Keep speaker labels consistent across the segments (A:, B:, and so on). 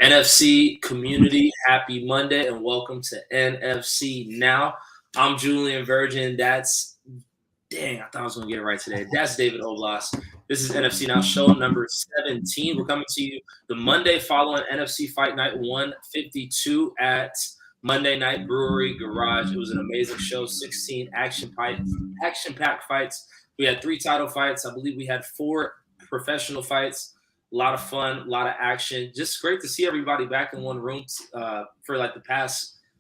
A: NFC community, happy Monday and welcome to NFC Now. I'm Julian Virgin. I thought I was going to get it right today. That's David Oblas. This is NFC Now show number 17. We're coming to you the Monday following NFC Fight Night 152 at Monday Night Brewery Garage. It was an amazing show, 16 action-packed fights. We had 3 title fights. I believe we had 4 professional fights. A lot of fun, a lot of action. Just great to see everybody back in one room for like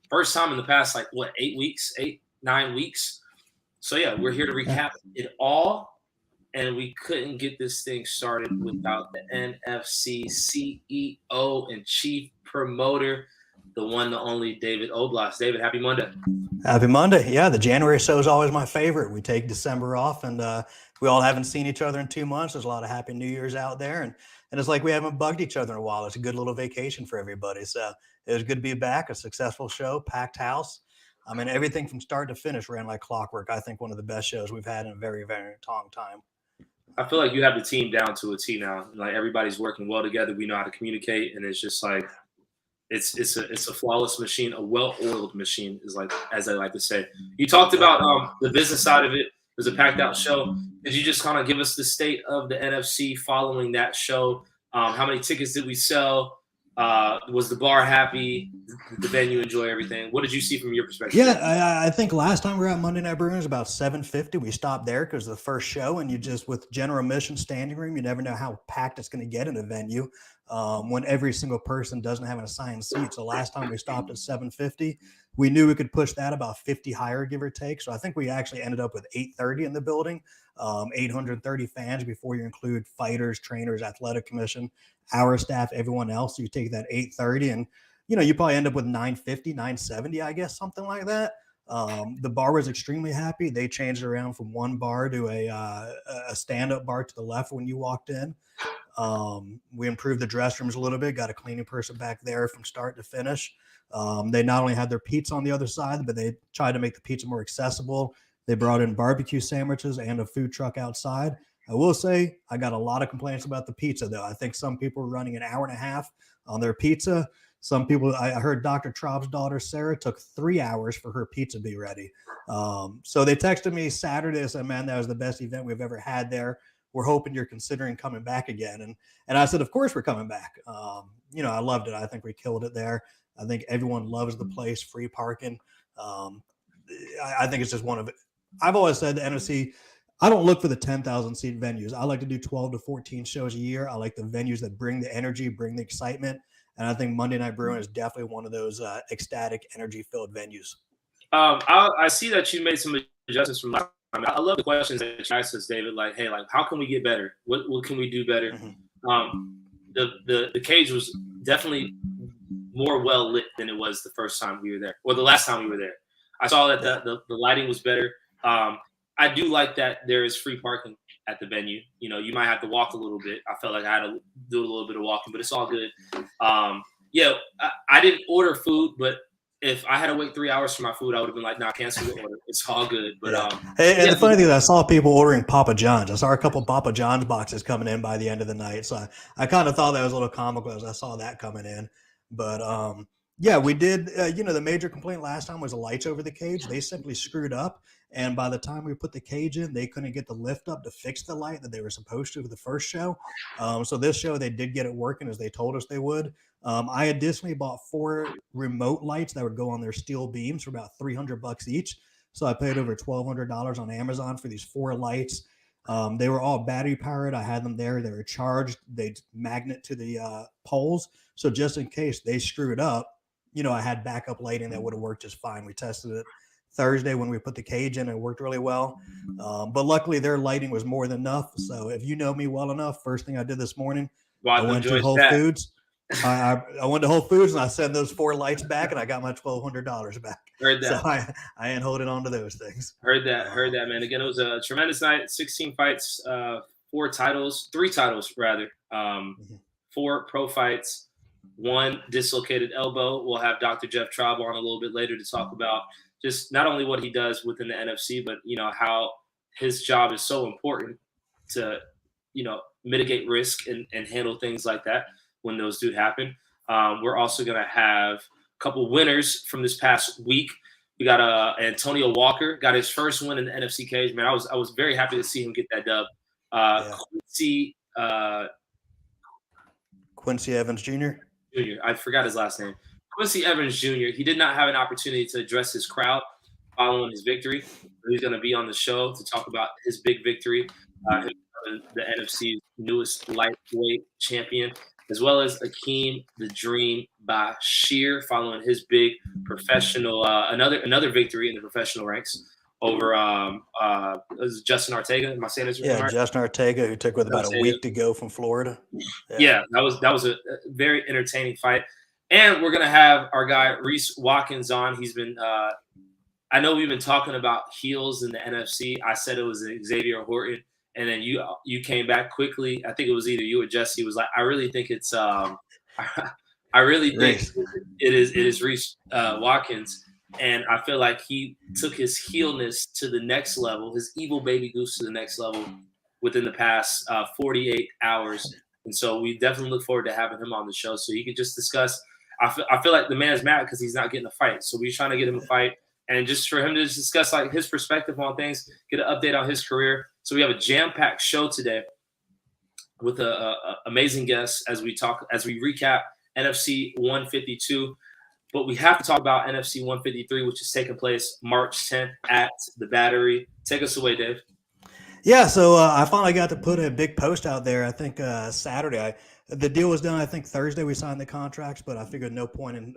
A: first time in the past, 9 weeks. So yeah, we're here to recap it all. And we couldn't get this thing started without the NFC CEO and chief promoter, the one, the only David Oblas. David, happy Monday.
B: Happy Monday. Yeah, the January show is always my favorite. We take December off, and we all haven't seen each other in 2 months. There's a lot of happy New Year's out there, and it's like we haven't bugged each other in a while. It's a good little vacation for everybody. So it was good to be back. A successful show, packed house. I mean, everything from start to finish ran like clockwork. I think one of the best shows we've had in a very, very long time.
A: I feel like you have the team down to a T now. Like everybody's working well together. We know how to communicate, and it's just like it's a flawless machine, a well-oiled machine, is like as I like to say. You talked about the business side of it. It was a packed out show. Could you just kind of give us the state of the NFC following that show? How many tickets did we sell? Was the bar happy? Did the venue enjoy everything? What did you see from your perspective?
B: Yeah, I think last time we were at Monday Night Brewing was about 750. We stopped there because of the first show, and you just, with general admission standing room, you never know how packed it's going to get in a venue when every single person doesn't have an assigned seat. So last time we stopped at 750. We knew we could push that about 50 higher, give or take. So I think we actually ended up with 830 in the building, 830 fans before you include fighters, trainers, athletic commission, our staff, everyone else. So you take that 830 and, you probably end up with 950, 970, I guess, something like that. The bar was extremely happy. They changed it around from one bar to a stand-up bar to the left when you walked in. We improved the dress rooms a little bit, got a cleaning person back there from start to finish. They not only had their pizza on the other side, but they tried to make the pizza more accessible. They brought in barbecue sandwiches and a food truck outside. I will say I got a lot of complaints about the pizza, though. I think some people were running an hour and a half on their pizza. Some people, I heard Dr. Traub's daughter, Sarah, took 3 hours for her pizza to be ready. So they texted me Saturday and said, man, that was the best event we've ever had there. We're hoping you're considering coming back again. And I said, of course we're coming back. I loved it. I think we killed it there. I think everyone loves the place, free parking. I think it's just one of it. I've always said the NFC, I don't look for the 10,000 seat venues. I like to do 12 to 14 shows a year. I like the venues that bring the energy, bring the excitement. And I think Monday Night Brewing is definitely one of those ecstatic, energy-filled venues.
A: I see that you made some adjustments from last time. I love the questions that you asked us, David. Like, hey, how can we get better? What can we do better? Mm-hmm. The cage was definitely more well lit than it was the first time we were there, or the last time we were there. I saw that the lighting was better. I do like that there is free parking at the venue. You might have to walk a little bit. I felt like I had to do a little bit of walking, but it's all good. I didn't order food, but if I had to wait 3 hours for my food, I would have been like, nah, cancel the order. It's all good. But
B: the funny thing is I saw people ordering Papa John's. I saw a couple Papa John's boxes coming in by the end of the night. So I kind of thought that was a little comical as I saw that coming in. But we did. The major complaint last time was the lights over the cage. They simply screwed up. And by the time we put the cage in, they couldn't get the lift up to fix the light that they were supposed to for the first show. So this show, they did get it working as they told us they would. I additionally bought 4 remote lights that would go on their steel beams for about $300 each. So I paid over $1,200 on Amazon for these 4 lights. They were all battery powered. I had them there. They were charged. They magnet to the poles. So just in case they screwed up, I had backup lighting that would have worked just fine. We tested it Thursday when we put the cage in. It worked really well. But luckily their lighting was more than enough. So if you know me well enough, first thing I did this morning, I went to Whole Foods. I went to Whole Foods and I sent those 4 lights back and I got my $1,200 back.
A: Heard that.
B: So I ain't holding on to those things.
A: Heard that, man. Again, it was a tremendous night. 16 fights, 3 titles rather. 4 pro fights, 1 dislocated elbow. We'll have Dr. Jeff Traub on a little bit later to talk about just not only what he does within the NFC, but how his job is so important to mitigate risk and handle things like that when those do happen. We're also going to have a couple winners from this past week. We got Antonio Walker got his first win in the NFC cage. Man, I was very happy to see him get that dub.
B: Quincy Evans Jr.
A: I forgot his last name. Quincy Evans Jr. He did not have an opportunity to address his crowd following his victory. He's going to be on the show to talk about his big victory, the NFC's newest lightweight champion, as well as Akeem the Dream Bashir following his big professional another victory in the professional ranks over Justin Ortega. Am I saying this right?
B: Justin Ortega, who took with about a week to go from Florida.
A: Yeah, that was a very entertaining fight. And we're gonna have our guy Reese Watkins on. He's been I know we've been talking about heels in the NFC. I said it was Xavier Horton, and then you came back quickly. I think it was either you or Jesse. Was like, I really think it's I really think it is Reese Watkins. And I feel like he took his heelness to the next level, his evil baby goose to the next level within the past 48 hours. And so we definitely look forward to having him on the show so he could just discuss. I feel like the man's mad because he's not getting a fight. So we're trying to get him a fight. And just for him to discuss like his perspective on things, get an update on his career. So we have a jam-packed show today with a amazing guest as we recap NFC 152. But we have to talk about NFC 153, which is taking place March 10th at the Battery. Take us away, Dave.
B: Yeah, so I finally got to put a big post out there. I think Saturday. The deal was done, I think, Thursday we signed the contracts, but I figured no point in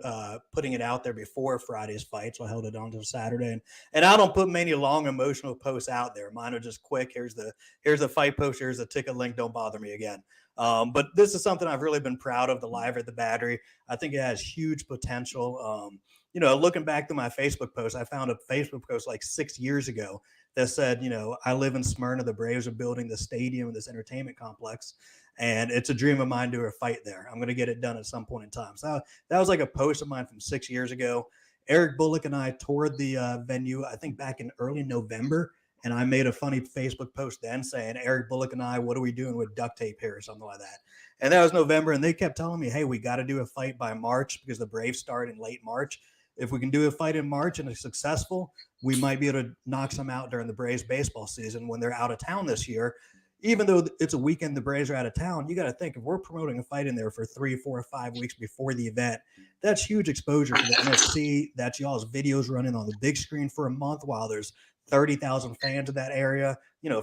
B: putting it out there before Friday's fight, so I held it on until Saturday. And I don't put many long emotional posts out there. Mine are just quick. Here's the fight post. Here's the ticket link. Don't bother me again. But this is something I've really been proud of, the Live at the Battery. I think it has huge potential. Looking back to my Facebook post, I found a Facebook post like 6 years ago that said, I live in Smyrna. The Braves are building this stadium and this entertainment complex. And it's a dream of mine to do a fight there. I'm going to get it done at some point in time. So that was like a post of mine from 6 years ago. Eric Bullock and I toured the venue, I think back in early November. And I made a funny Facebook post then saying, Eric Bullock and I, what are we doing with duct tape here or something like that? And that was November. And they kept telling me, hey, we got to do a fight by March because the Braves start in late March. If we can do a fight in March and it's successful, we might be able to knock some out during the Braves baseball season when they're out of town this year. Even though it's a weekend, the Braves are out of town, you got to think if we're promoting a fight in there for 3, 4, or 5 weeks before the event, that's huge exposure for the NFC. That's y'all's videos running on the big screen for a month while there's 30,000 fans in that area,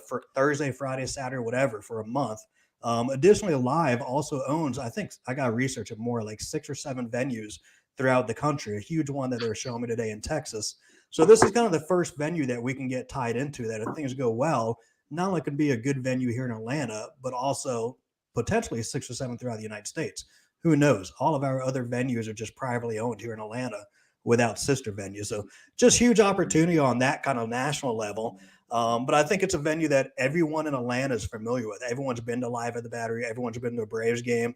B: for Thursday, Friday, Saturday, whatever, for a month. Additionally, Live also owns, I think I got research of more like 6 or 7 venues throughout the country, a huge one that they were showing me today in Texas. So this is kind of the first venue that we can get tied into that if things go well, not only could be a good venue here in Atlanta, but also potentially 6 or 7 throughout the United States. Who knows? All of our other venues are just privately owned here in Atlanta without sister venues. So just huge opportunity on that kind of national level. But I think it's a venue that everyone in Atlanta is familiar with. Everyone's been to Live at the Battery. Everyone's been to a Braves game.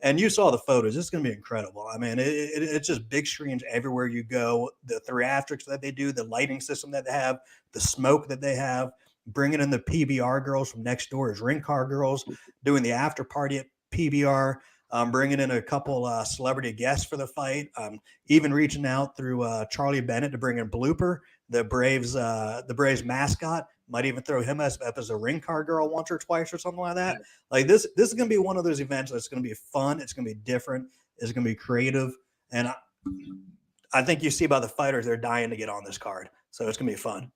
B: And you saw the photos. It's going to be incredible. I mean, it's just big screens everywhere you go. The theatrics that they do, the lighting system that they have, the smoke that they have, bringing in the PBR girls from next door as ring car girls, doing the after party at PBR, bringing in a couple celebrity guests for the fight, even reaching out through Charlie Bennett to bring in Blooper, the Braves mascot. Might even throw him as a ring car girl once or twice or something like that. Like this is going to be one of those events that's going to be fun. It's going to be different. It's going to be creative. And I think you see by the fighters, they're dying to get on this card. So it's going to be fun.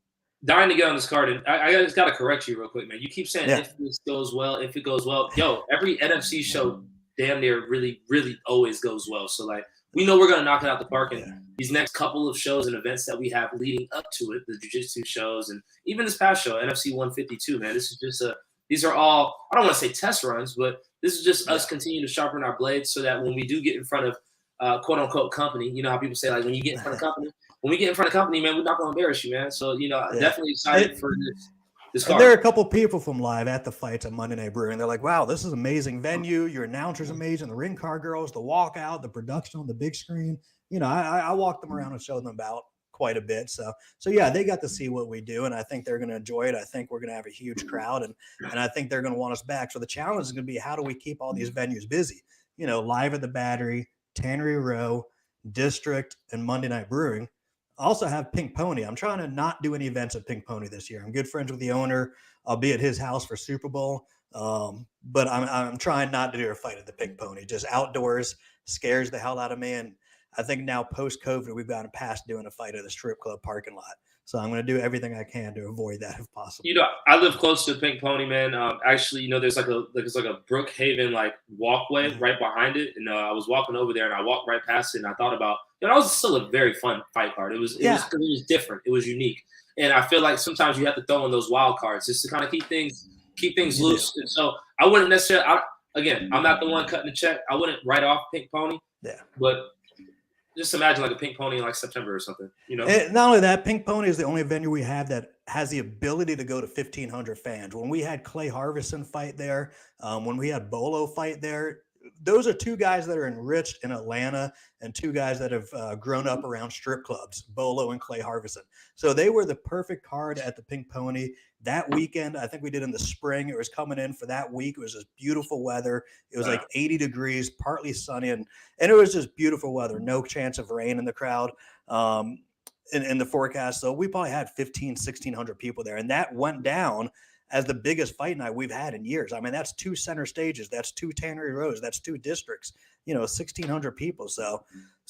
A: Dying to get on this card. And I just got to correct you real quick, man. You keep saying if this goes well, if it goes well. Yo, every NFC show damn near really, really always goes well. So, like, we know we're going to knock it out the park. And these next couple of shows and events that we have leading up to it, the jiu-jitsu shows, and even this past show, NFC 152, man, this is just these are all, I don't want to say test runs, but this is just us continuing to sharpen our blades so that when we do get in front of quote unquote company, you know how people say, like, when you get in front of company, when we get in front of company, man, we're not going to embarrass you, man. So, definitely excited for this card.
B: There are a couple people from Live at the fights at Monday Night Brewing. They're like, wow, this is an amazing venue. Your announcer's amazing. The ring car girls, the walkout, the production on the big screen. I walked them around and showed them about quite a bit. So yeah, they got to see what we do, and I think they're going to enjoy it. I think we're going to have a huge crowd, and I think they're going to want us back. So the challenge is going to be, how do we keep all these venues busy? Live at the Battery, Tannery Row, District, and Monday Night Brewing. I also have Pink Pony. I'm trying to not do any events at Pink Pony this year. I'm good friends with the owner. I'll be at his house for Super Bowl. But I'm trying not to do a fight at the Pink Pony. Just outdoors scares the hell out of me. And I think now post-COVID, we've gotten past doing a fight at a strip club parking lot. So I'm going to do everything I can to avoid that if possible.
A: I live close to Pink Pony, man. Actually, there's like a Brookhaven like walkway right behind it, and I was walking over there, and I walked right past it, and I thought about, that was still a very fun fight card. It was different. It was unique, and I feel like sometimes you have to throw in those wild cards just to kind of keep things loose. And so I wouldn't necessarily. I'm not the one cutting the check. I wouldn't write off Pink Pony.
B: Yeah,
A: but just imagine like a Pink Pony in like September or something,
B: And not only that, Pink Pony is the only venue we have that has the ability to go to 1,500 fans. When we had Clay Harvison fight there, when we had Bolo fight there, those are two guys that are enriched in Atlanta and two guys that have grown up around strip clubs, Bolo and Clay Harvison. So they were the perfect card at the Pink Pony. That weekend, I think we did in the spring. It was coming in for that week. It was just beautiful weather. It was like 80 degrees, partly sunny, and it was just beautiful weather. No chance of rain in the crowd in the forecast. So we probably had 1,600 people there, and that went down as the biggest fight night we've had in years. I mean, that's 2 center stages. That's 2 Tannery Rows. That's 2 districts, 1,600 people. So,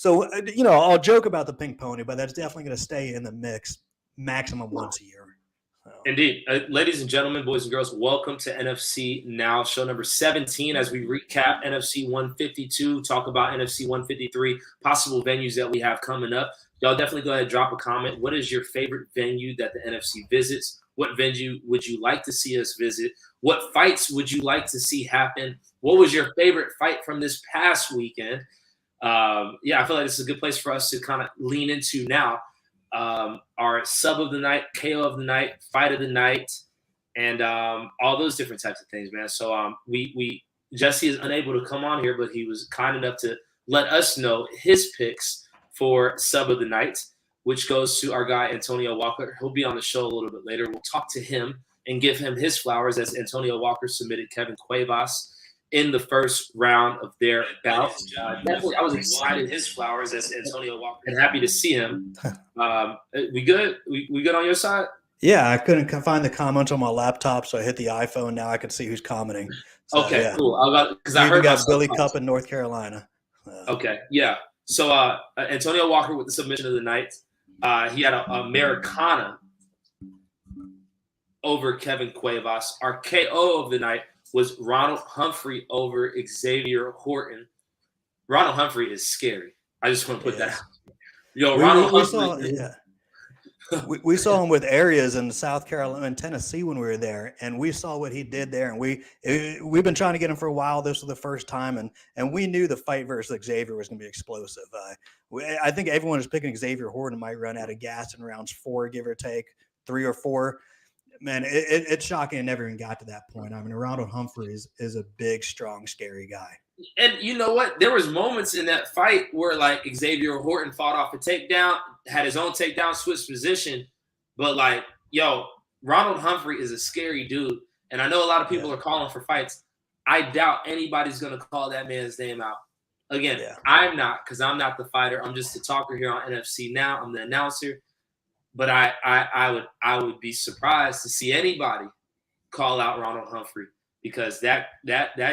B: I'll joke about the Pink Pony, but that's definitely going to stay in the mix maximum once a year. So.
A: Indeed. Ladies and gentlemen, boys and girls, welcome to NFC Now, show number 17, as we recap NFC 152, talk about NFC 153, possible venues that we have coming up. Y'all definitely go ahead and drop a comment. What is your favorite venue that the NFC visits? What venue would you like to see us visit? What fights would you like to see happen? What was your favorite fight from this past weekend? I feel like this is a good place for us to kind of lean into now. Our sub of the night, KO of the night, fight of the night, and all those different types of things, man. So Jesse is unable to come on here, but he was kind enough to let us know his picks for sub of the night, which goes to our guy, Antonio Walker. He'll be on the show a little bit later. We'll talk to him and give him his flowers as Antonio Walker submitted Kevin Cuevas in the first round of their bout. Definitely, I was excited. His flowers as Antonio Walker, and happy to see him. We good? We good on your side?
B: Yeah, I couldn't find the comments on my laptop, so I hit the iPhone. Now I can see who's commenting. So,
A: okay, cool. Because I heard
B: got Billy Cup in North Carolina.
A: Okay, yeah. So Antonio Walker with the submission of the night. He had a Americana over Kevin Cuevas. Our KO of the night was Ronald Humphrey over Xavier Horton. Ronald Humphrey is scary. I just want to put that out. Ronald Humphrey.
B: We saw him with Arias in South Carolina and Tennessee when we were there, and we saw what he did there. And we've been trying to get him for a while. This was the first time, and we knew the fight versus Xavier was going to be explosive. I think everyone is picking Xavier Horton might run out of gas in rounds 4, give or take 3 or 4. Man, it's shocking it never even got to that point. I mean, Ronald Humphreys is a big, strong, scary guy.
A: And you know what? There was moments in that fight where like Xavier Horton fought off a takedown, had his own takedown, switched position. But like, Ronald Humphrey is a scary dude. And I know a lot of people are calling for fights. I doubt anybody's going to call that man's name out. Again, I'm not, because I'm not the fighter. I'm just the talker here on NFC Now. I'm the announcer. But I would be surprised to see anybody call out Ronald Humphrey, because that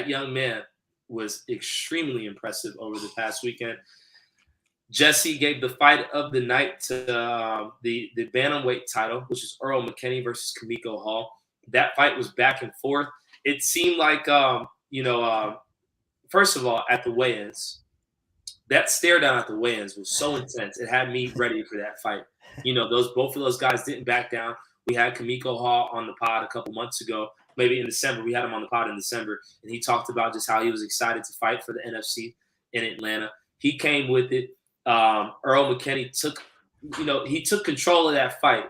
A: young man was extremely impressive over the past weekend. Jesse gave the fight of the night to the bantamweight title, which is Earl McKinney versus Kamiko Hall. That fight was back and forth. It seemed like, first of all, at the weigh-ins, that stare down at the weigh-ins was so intense. It had me ready for that fight. Both of those guys didn't back down. We had Kamiko Hall on the pod a couple months ago, maybe in December. We had him on the pod in December, and he talked about just how he was excited to fight for the NFC in Atlanta. He came with it. Earl McKinney took control of that fight,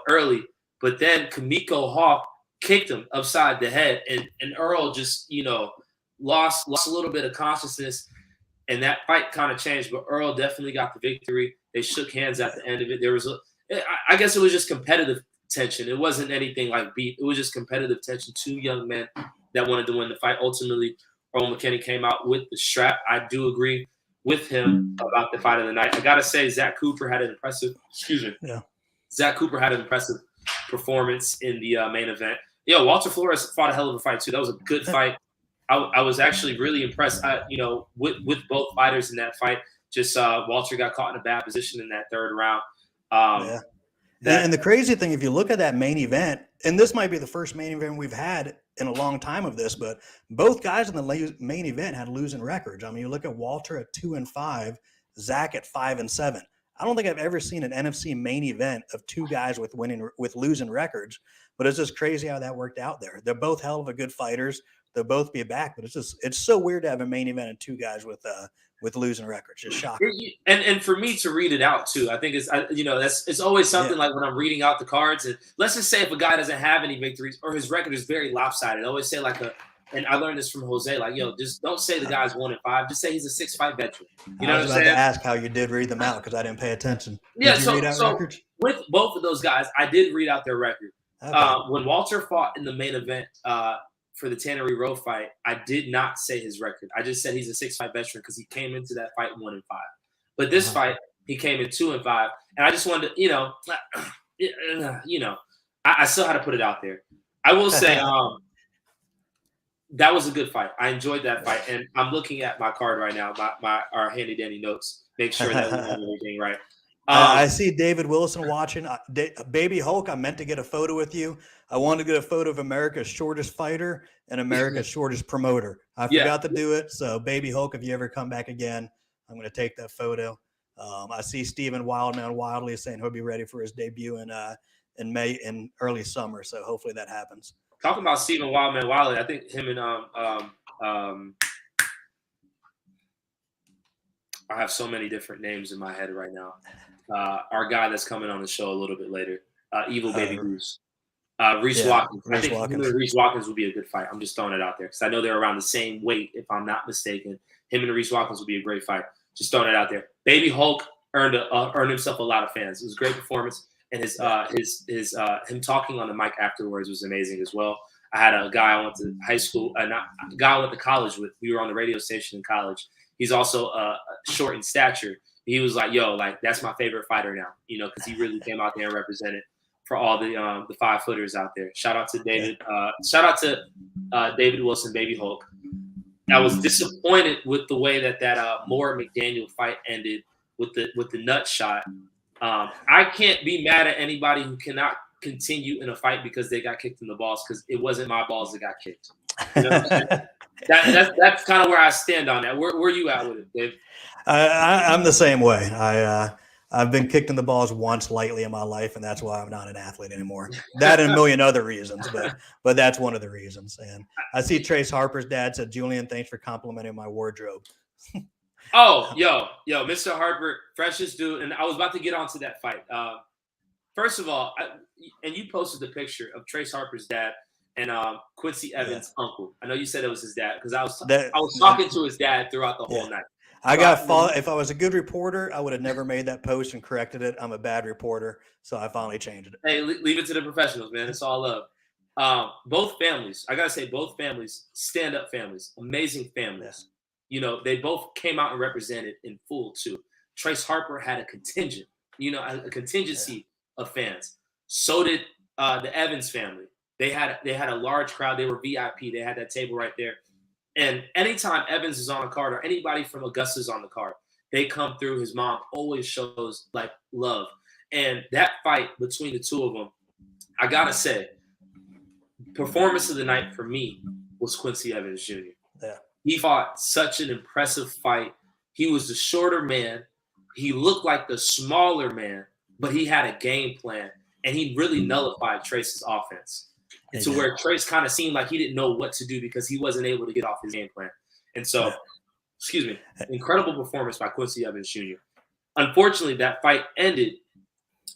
A: early, but then Kamiko Hall kicked him upside the head, and Earl just, lost a little bit of consciousness, and that fight kind of changed, but Earl definitely got the victory. They shook hands at the end of it. There was I guess it was just competitive tension. It wasn't anything like beef. It was just competitive tension. 2 young men that wanted to win the fight. Ultimately, Earl McKinney came out with the strap. I do agree. with him about the fight of the night. I gotta say, Zach Cooper had an impressive performance in the main event. Walter Flores fought a hell of a fight too. That was a good fight. I was actually really impressed. With both fighters in that fight. Just Walter got caught in a bad position in that third round.
B: And the crazy thing, if you look at that main event, and this might be the first main event we've had in a long time of this, but both guys in the main event had losing records. I mean, you look at Walter at 2-5, Zach at 5-7. I don't think I've ever seen an NFC main event of two guys with losing records, but it's just crazy how that worked out there. They're both hell of a good fighters. They'll both be back, but it's so weird to have a main event and two guys with losing records. Just shocking.
A: And for me to read it out too, I think it's always something like when I'm reading out the cards, and let's just say if a guy doesn't have any victories or his record is very lopsided, I always say and I learned this from Jose, just don't say the guy's 1-5, just say he's a 6-fight veteran. You know what I'm saying?
B: I was about to ask how you did read them out because I didn't pay attention.
A: Yeah,
B: did you read out records?
A: With both of those guys, I did read out their record. Okay. When Walter fought in the main event for the Tannery Row fight, I did not say his record. I just said he's a 6-fight veteran because he came into that fight 1-5. But this fight, he came in 2-5, and I just wanted to, I still had to put it out there. I will say, that was a good fight. I enjoyed that fight, and I'm looking at my card right now, our handy dandy notes. Make sure that we have everything right.
B: I see David Wilson watching. Baby Hulk, I meant to get a photo with you. I wanted to get a photo of America's shortest fighter and America's shortest promoter. I forgot to do it. So, Baby Hulk, if you ever come back again, I'm going to take that photo. I see Steven Wildman Wildly saying he'll be ready for his debut in May, in early summer. So, hopefully that happens.
A: Talking about Steven Wildman Wildly, I think him and I have so many different names in my head right now. Our guy that's coming on the show a little bit later, Evil Baby Reese. Reese Watkins. I think Reese Watkins would be a good fight. I'm just throwing it out there because I know they're around the same weight, if I'm not mistaken. Him and Reese Watkins would be a great fight. Just throwing it out there. Baby Hulk earned himself a lot of fans. It was a great performance, and his him talking on the mic afterwards was amazing as well. I had a guy I went to high school, a guy I went to college with. We were on the radio station in college. He's also short in stature. He was like, that's my favorite fighter now, because he really came out there and represented for all the 5-footers out there. Shout out to David. Shout out to David Wilson, Baby Hulk. I was disappointed with the way that Moore McDaniel fight ended with the nut shot. I can't be mad at anybody who cannot continue in a fight because they got kicked in the balls, because it wasn't my balls that got kicked. You know what I'm saying? That's kind of where I stand on that. Where you at with it, Dave?
B: I'm the same way. I've been kicked in the balls once lightly in my life, and that's why I'm not an athlete anymore. That and a million other reasons, but that's one of the reasons. And I see Trace Harper's dad said, "Julian, thanks for complimenting my wardrobe."
A: Oh, yo, Mr. Harper, freshest dude. And I was about to get onto that fight. First of all, and you posted the picture of Trace Harper's dad and Quincy Evans' uncle. I know you said it was his dad because I was talking to his dad throughout the whole night.
B: If I was a good reporter, I would have never made that post and corrected it. I'm a bad reporter, so I finally changed it.
A: Hey, leave it to the professionals, man. It's all love. Both families, I gotta say, stand-up families, amazing families. They both came out and represented in full too. Trace Harper had a contingent, a contingency of fans. So did the Evans family. They had a large crowd. They were VIP. They had that table right there. And anytime Evans is on a card or anybody from Augusta is on the card, they come through. His mom always shows love. And that fight between the two of them, I gotta say, performance of the night for me was Quincy Evans Jr.
B: Yeah.
A: He fought such an impressive fight. He was the shorter man. He looked like the smaller man, but he had a game plan, and he really nullified Trace's offense. To where Trace kind of seemed like he didn't know what to do because he wasn't able to get off his game plan. And so, incredible performance by Quincy Evans Jr. Unfortunately, that fight ended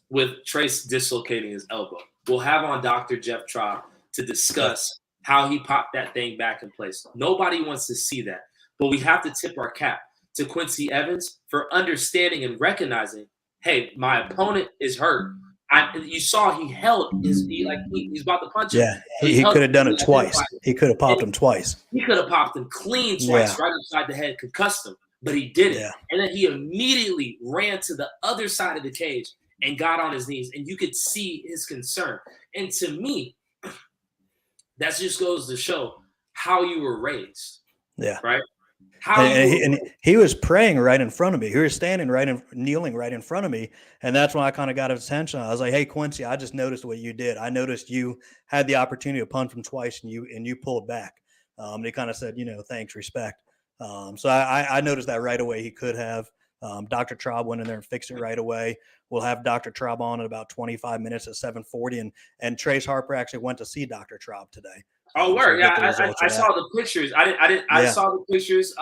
A: with Trace dislocating his elbow. We'll have on Dr. Jeff Traub to discuss how he popped that thing back in place. Nobody wants to see that, but we have to tip our cap to Quincy Evans for understanding and recognizing, hey, my opponent is hurt. You saw he held he's about to punch him.
B: Yeah, he could have done it twice. He could have popped him twice.
A: He could have popped him clean twice, right upside the head, concussed him. but he didn't.
B: Yeah.
A: And then he immediately ran to the other side of the cage and got on his knees, and you could see his concern. And to me, that just goes to show how you were raised.
B: Yeah.
A: Right?
B: And he was praying right in front of me. He was standing kneeling right in front of me. And that's when I kind of got his attention. I was like, hey, Quincy, I just noticed what you did. I noticed you had the opportunity to punch him twice and you pulled back. And he kind of said, thanks, respect. So I noticed that right away. He could have. Dr. Traub went in there and fixed it right away. We'll have Dr. Traub on in about 25 minutes at 7:40. And Trace Harper actually went to see Dr. Traub today.
A: Oh, word! Yeah, I saw the pictures. I saw the pictures.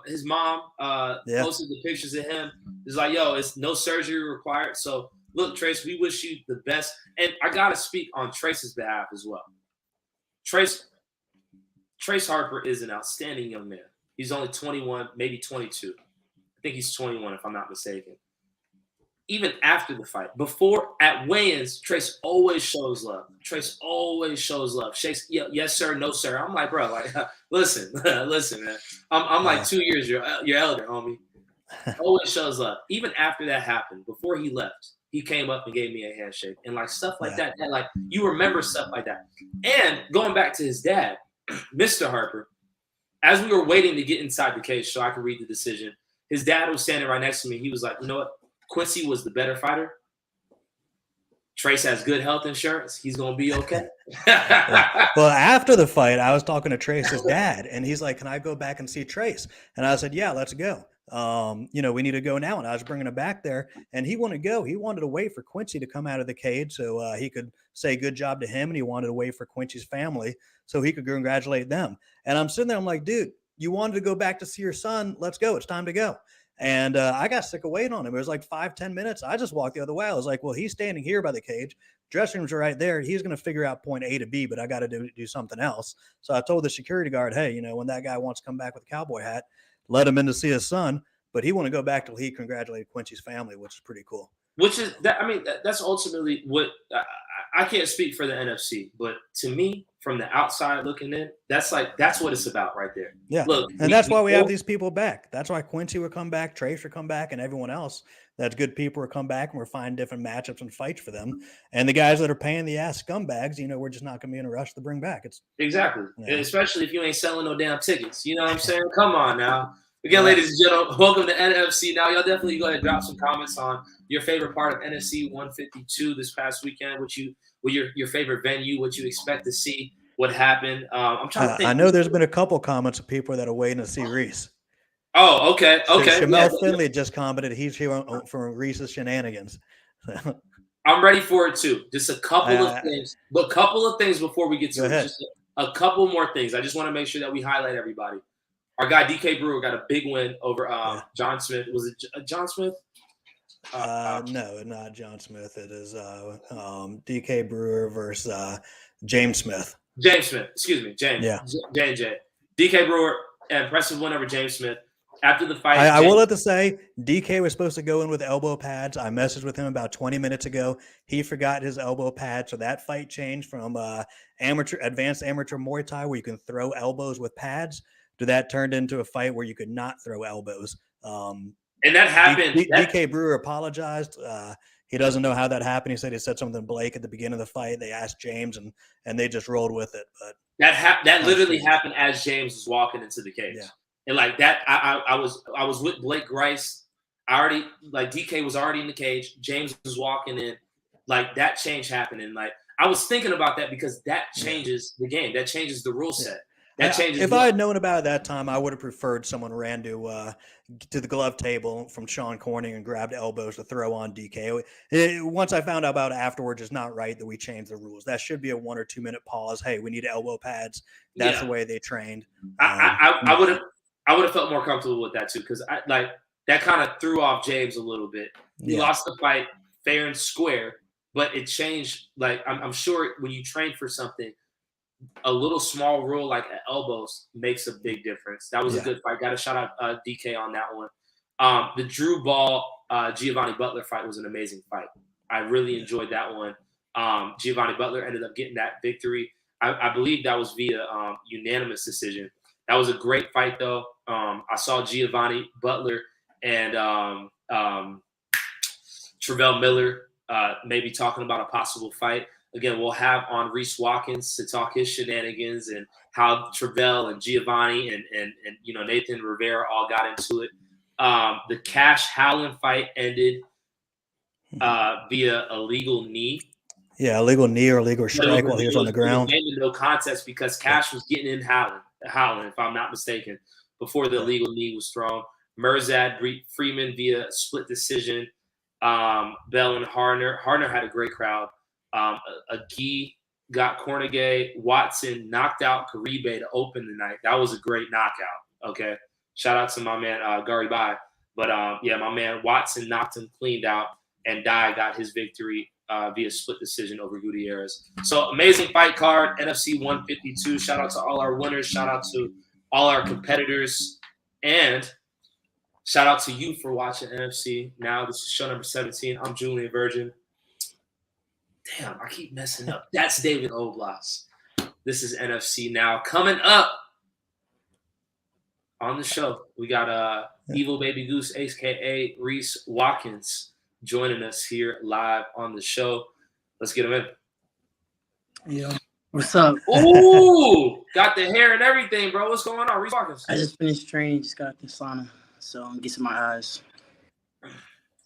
A: His mom posted the pictures of him. It's like, yo, it's no surgery required. So look, Trace, we wish you the best. And I gotta speak on Trace's behalf as well. Trace Harper is an outstanding young man. He's only 21, maybe 22. I think he's 21, if I'm not mistaken. Even after the fight, at weigh-ins, Trace always shows love. Shakes, yes sir, no sir. I'm like, bro, like, listen, man. I'm like 2 years your elder, homie. Always shows love. Even after that happened, before he left, he came up and gave me a handshake and like stuff like that. Like you remember stuff like that. And going back to his dad, Mr. Harper, as we were waiting to get inside the cage so I could read the decision, his dad was standing right next to me. He was like, you know what? Quincy was the better fighter. Trace has good health insurance. He's going to be okay.
B: Well, after the fight, I was talking to Trace's dad, and he's like, can I go back and see Trace? And I said, yeah, let's go. We need to go now. And I was bringing him back there, and he wanted to go. He wanted to wait for Quincy to come out of the cage so he could say good job to him, and he wanted to wait for Quincy's family so he could congratulate them. And I'm sitting there, I'm like, dude, you wanted to go back to see your son. Let's go. It's time to go. And I got sick of waiting on him. It was like 5-10 minutes. I just walked the other way. I was like, well, he's standing here by the cage. Dressing rooms are right there. He's going to figure out point A to B, but I got to do something else. So I told the security guard, hey, when that guy wants to come back with a cowboy hat, let him in to see his son. But he want to go back till he congratulated Quincy's family, which is pretty cool.
A: Which is that. I mean, that's ultimately what I can't speak for the NFC, but to me, from the outside looking in, that's what it's about right there.
B: Yeah. Look, and that's why we have these people back. That's why Quincy would come back, Trace would come back, and everyone else that's good people would come back, and we're finding different matchups and fights for them. And the guys that are paying the ass scumbags, we're just not going to be in a rush to bring back. It's
A: exactly, especially if you ain't selling no damn tickets. You know what I'm saying? Come on now. Again, ladies and gentlemen, welcome to NFC Now. Y'all definitely go ahead and drop some comments on your favorite part of NFC 152 this past weekend. What your favorite venue? What you expect to see? What happened? I'm trying to think.
B: I know there's been a couple comments of people that are waiting to see Reese.
A: Oh, okay.
B: Shamel Finley just commented he's here for Reese's shenanigans.
A: I'm ready for it too. Just a couple of things. But a couple of things before we get to it. Just a couple more things. I just want to make sure that we highlight everybody. Our guy DK Brewer got a big win over John Smith. Was it John Smith?
B: No, not John Smith. It is DK Brewer versus James Smith.
A: James Smith. Excuse me. James.
B: Yeah.
A: J&J. DK Brewer, impressive win over James Smith. After the fight,
B: I will have to say, DK was supposed to go in with elbow pads. I messaged with him about 20 minutes ago. He forgot his elbow pad, so that fight changed from advanced amateur Muay Thai where you can throw elbows with pads to that turned into a fight where you could not throw elbows.
A: And that happened.
B: DK Brewer apologized. He doesn't know how that happened. He said he said something to Blake at the beginning of the fight. They asked James, and they just rolled with it. But
A: that literally happened as James was walking into the cage.
B: Yeah.
A: And like that, I was with Blake Grice. DK was already in the cage. James was walking in. Like that change happened, and like I was thinking about that because that changes the game. That changes the rule set. That changes.
B: If I had known about it that time, I would have preferred someone ran to the glove table from Sean Corning and grabbed elbows to throw on DK. Once I found out about it afterwards, it's not right that we changed the rules. That should be a 1 or 2 minute pause. Hey, we need elbow pads. That's the way they trained.
A: I would have felt more comfortable with that too because that kind of threw off James a little bit. He lost the fight fair and square, but it changed. Like I'm sure when you train for something, a little small rule like elbows makes a big difference. That was a good fight. Got to shout out DK on that one. The Drew Ball Giovanni Butler fight was an amazing fight. I really enjoyed that one. Giovanni Butler ended up getting that victory. I believe that was via unanimous decision. That was a great fight, though. I saw Giovanni Butler and Travell Miller maybe talking about a possible fight. Again, we'll have on Reese Watkins to talk his shenanigans and how Travell and Giovanni and Nathan Rivera all got into it. The Cash Howland fight ended via a legal knee.
B: Yeah, illegal knee or illegal strike while he was on the ground.
A: No contest because Cash was getting in Howland, if I'm not mistaken, before the illegal knee was thrown. Mirzad Freeman via split decision. Bell and Harner. Harner had a great crowd. Agee got Cornegay. Watson knocked out Karibe to open the night. That was a great knockout. Okay. Shout out to my man Gary Bai. But my man Watson knocked him cleaned out, and Dye got his victory via split decision over Gutierrez. So amazing fight card, NFC 152. Shout out to all our winners. Shout out to all our competitors. And shout out to you for watching NFC Now. This is show number 17. I'm Julian Virgin. Damn, I keep messing up. That's David Oblas. This is NFC Now. Coming up on the show, we got Evil Baby Goose, a.k.a. Reese Watkins, joining us here live on the show. Let's get him in.
C: Yeah. What's up?
A: Ooh, got the hair and everything, bro. What's going on, Reese Watkins?
C: I just finished training, just got the sauna, so I'm getting my eyes.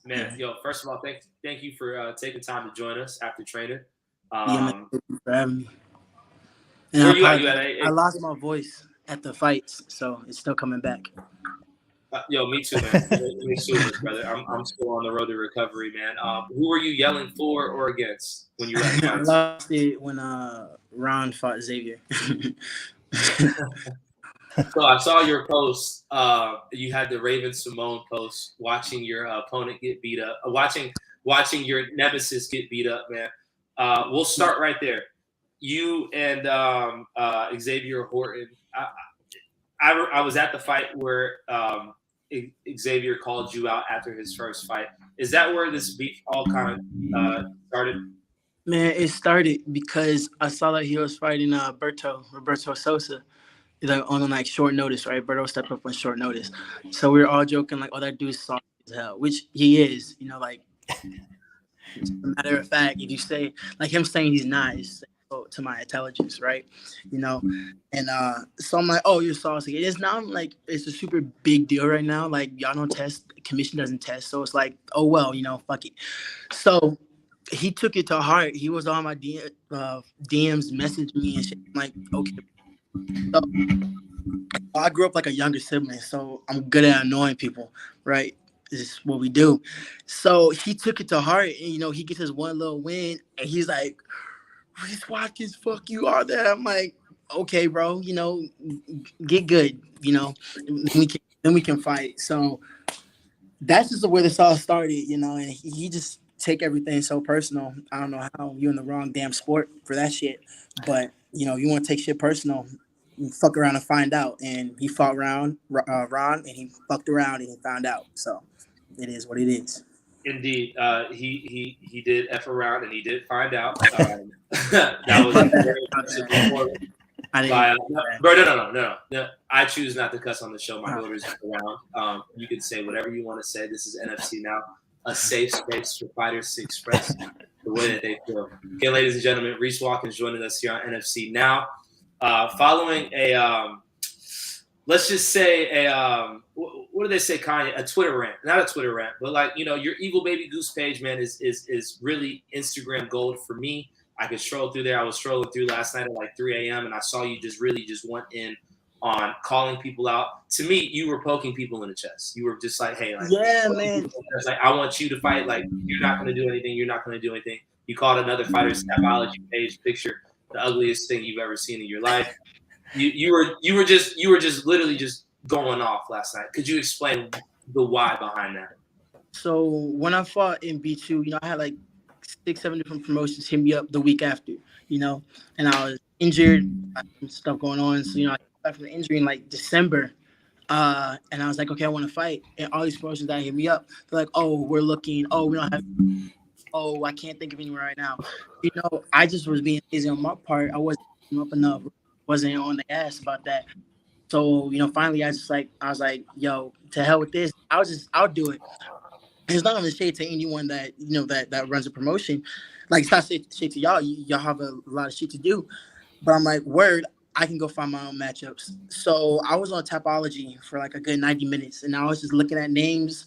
A: Man, first of all, thank you for taking time to join us after training.
C: Thank you for having me.
A: And
C: I lost my voice at the fights, so it's still coming back.
A: Me too, man. Me too, brother. I'm still on the road to recovery, man. Who were you yelling for or against when you were at the
C: I lost it when Ron fought Xavier.
A: So I saw your post. You had the Raven Simone post, watching your opponent get beat up, watching your nemesis get beat up, man. We'll start right there. You and Xavier Horton. I was at the fight where Xavier called you out after his first fight. Is that where this beef all kind of started?
C: Man, it started because I saw that he was fighting Roberto Sosa, on short notice, right? Berto stepped up on short notice. So we were all joking, like, oh, that dude's soft as hell, which he is, as a matter of fact, if you say, like him saying he's not, is to my intelligence, right? And so I'm like, oh, you're saucy. It's not like it's a super big deal right now. Like, y'all don't test, the commission doesn't test. So it's like, oh, well, fuck it. So he took it to heart. He was on my DMs, messaged me and shit. I'm like, okay. So I grew up like a younger sibling, so I'm good at annoying people, right? This is what we do. So he took it to heart, and he gets his one little win, and he's like, Reese Watkins, fuck you, all that. I'm like, okay, bro, get good, then we can fight. So that's just where this all started, and he just take everything so personal. I don't know how you're in the wrong damn sport for that shit, but you want to take shit personal, you fuck around and find out. And he fought Ron, and he fucked around and he found out. So it is what it is. Indeed,
A: he did F around and he did find out. That was very impressive. No. I choose not to cuss on the show. My daughter's around. You can say whatever you want to say. This is NFC Now, a safe space for fighters to express the way that they feel. Okay, ladies and gentlemen, Reese Watkins joining us here on NFC Now. Following let's just say what do they say, Kanye? A Twitter rant. Not a Twitter rant, but your Evil Baby Goose page, man, is really Instagram gold for me. I could stroll through there. I was strolling through last night at like 3 a.m. and I saw you just went in on calling people out. To me, you were poking people in the chest. You were just like, hey,
C: yeah, man.
A: Like, I want you to fight. Like, you're not going to do anything. You're not going to do anything. You called another fighter's Tapology page picture the ugliest thing you've ever seen in your life. You were just literally just going off last night. Could you explain the why behind that?
C: So when I fought in B2, I had like 6-7 different promotions hit me up the week after, and I was injured, stuff going on. So, I got back from the injury in like December. And I was like, okay, I want to fight. And all these promotions that hit me up, they're like, oh, we're looking. Oh, we don't have. Oh, I can't think of anywhere right now. I just was being lazy on my part. I wasn't up enough. Wasn't on the ass about that. So, finally I was like, yo, to hell with this. I'll do it. It's not on the shade to anyone that that runs a promotion. Like, it's not shade to y'all. Y'all have a lot of shit to do. But I'm like, word, I can go find my own matchups. So I was on Tapology for like a good 90 minutes, and I was just looking at names.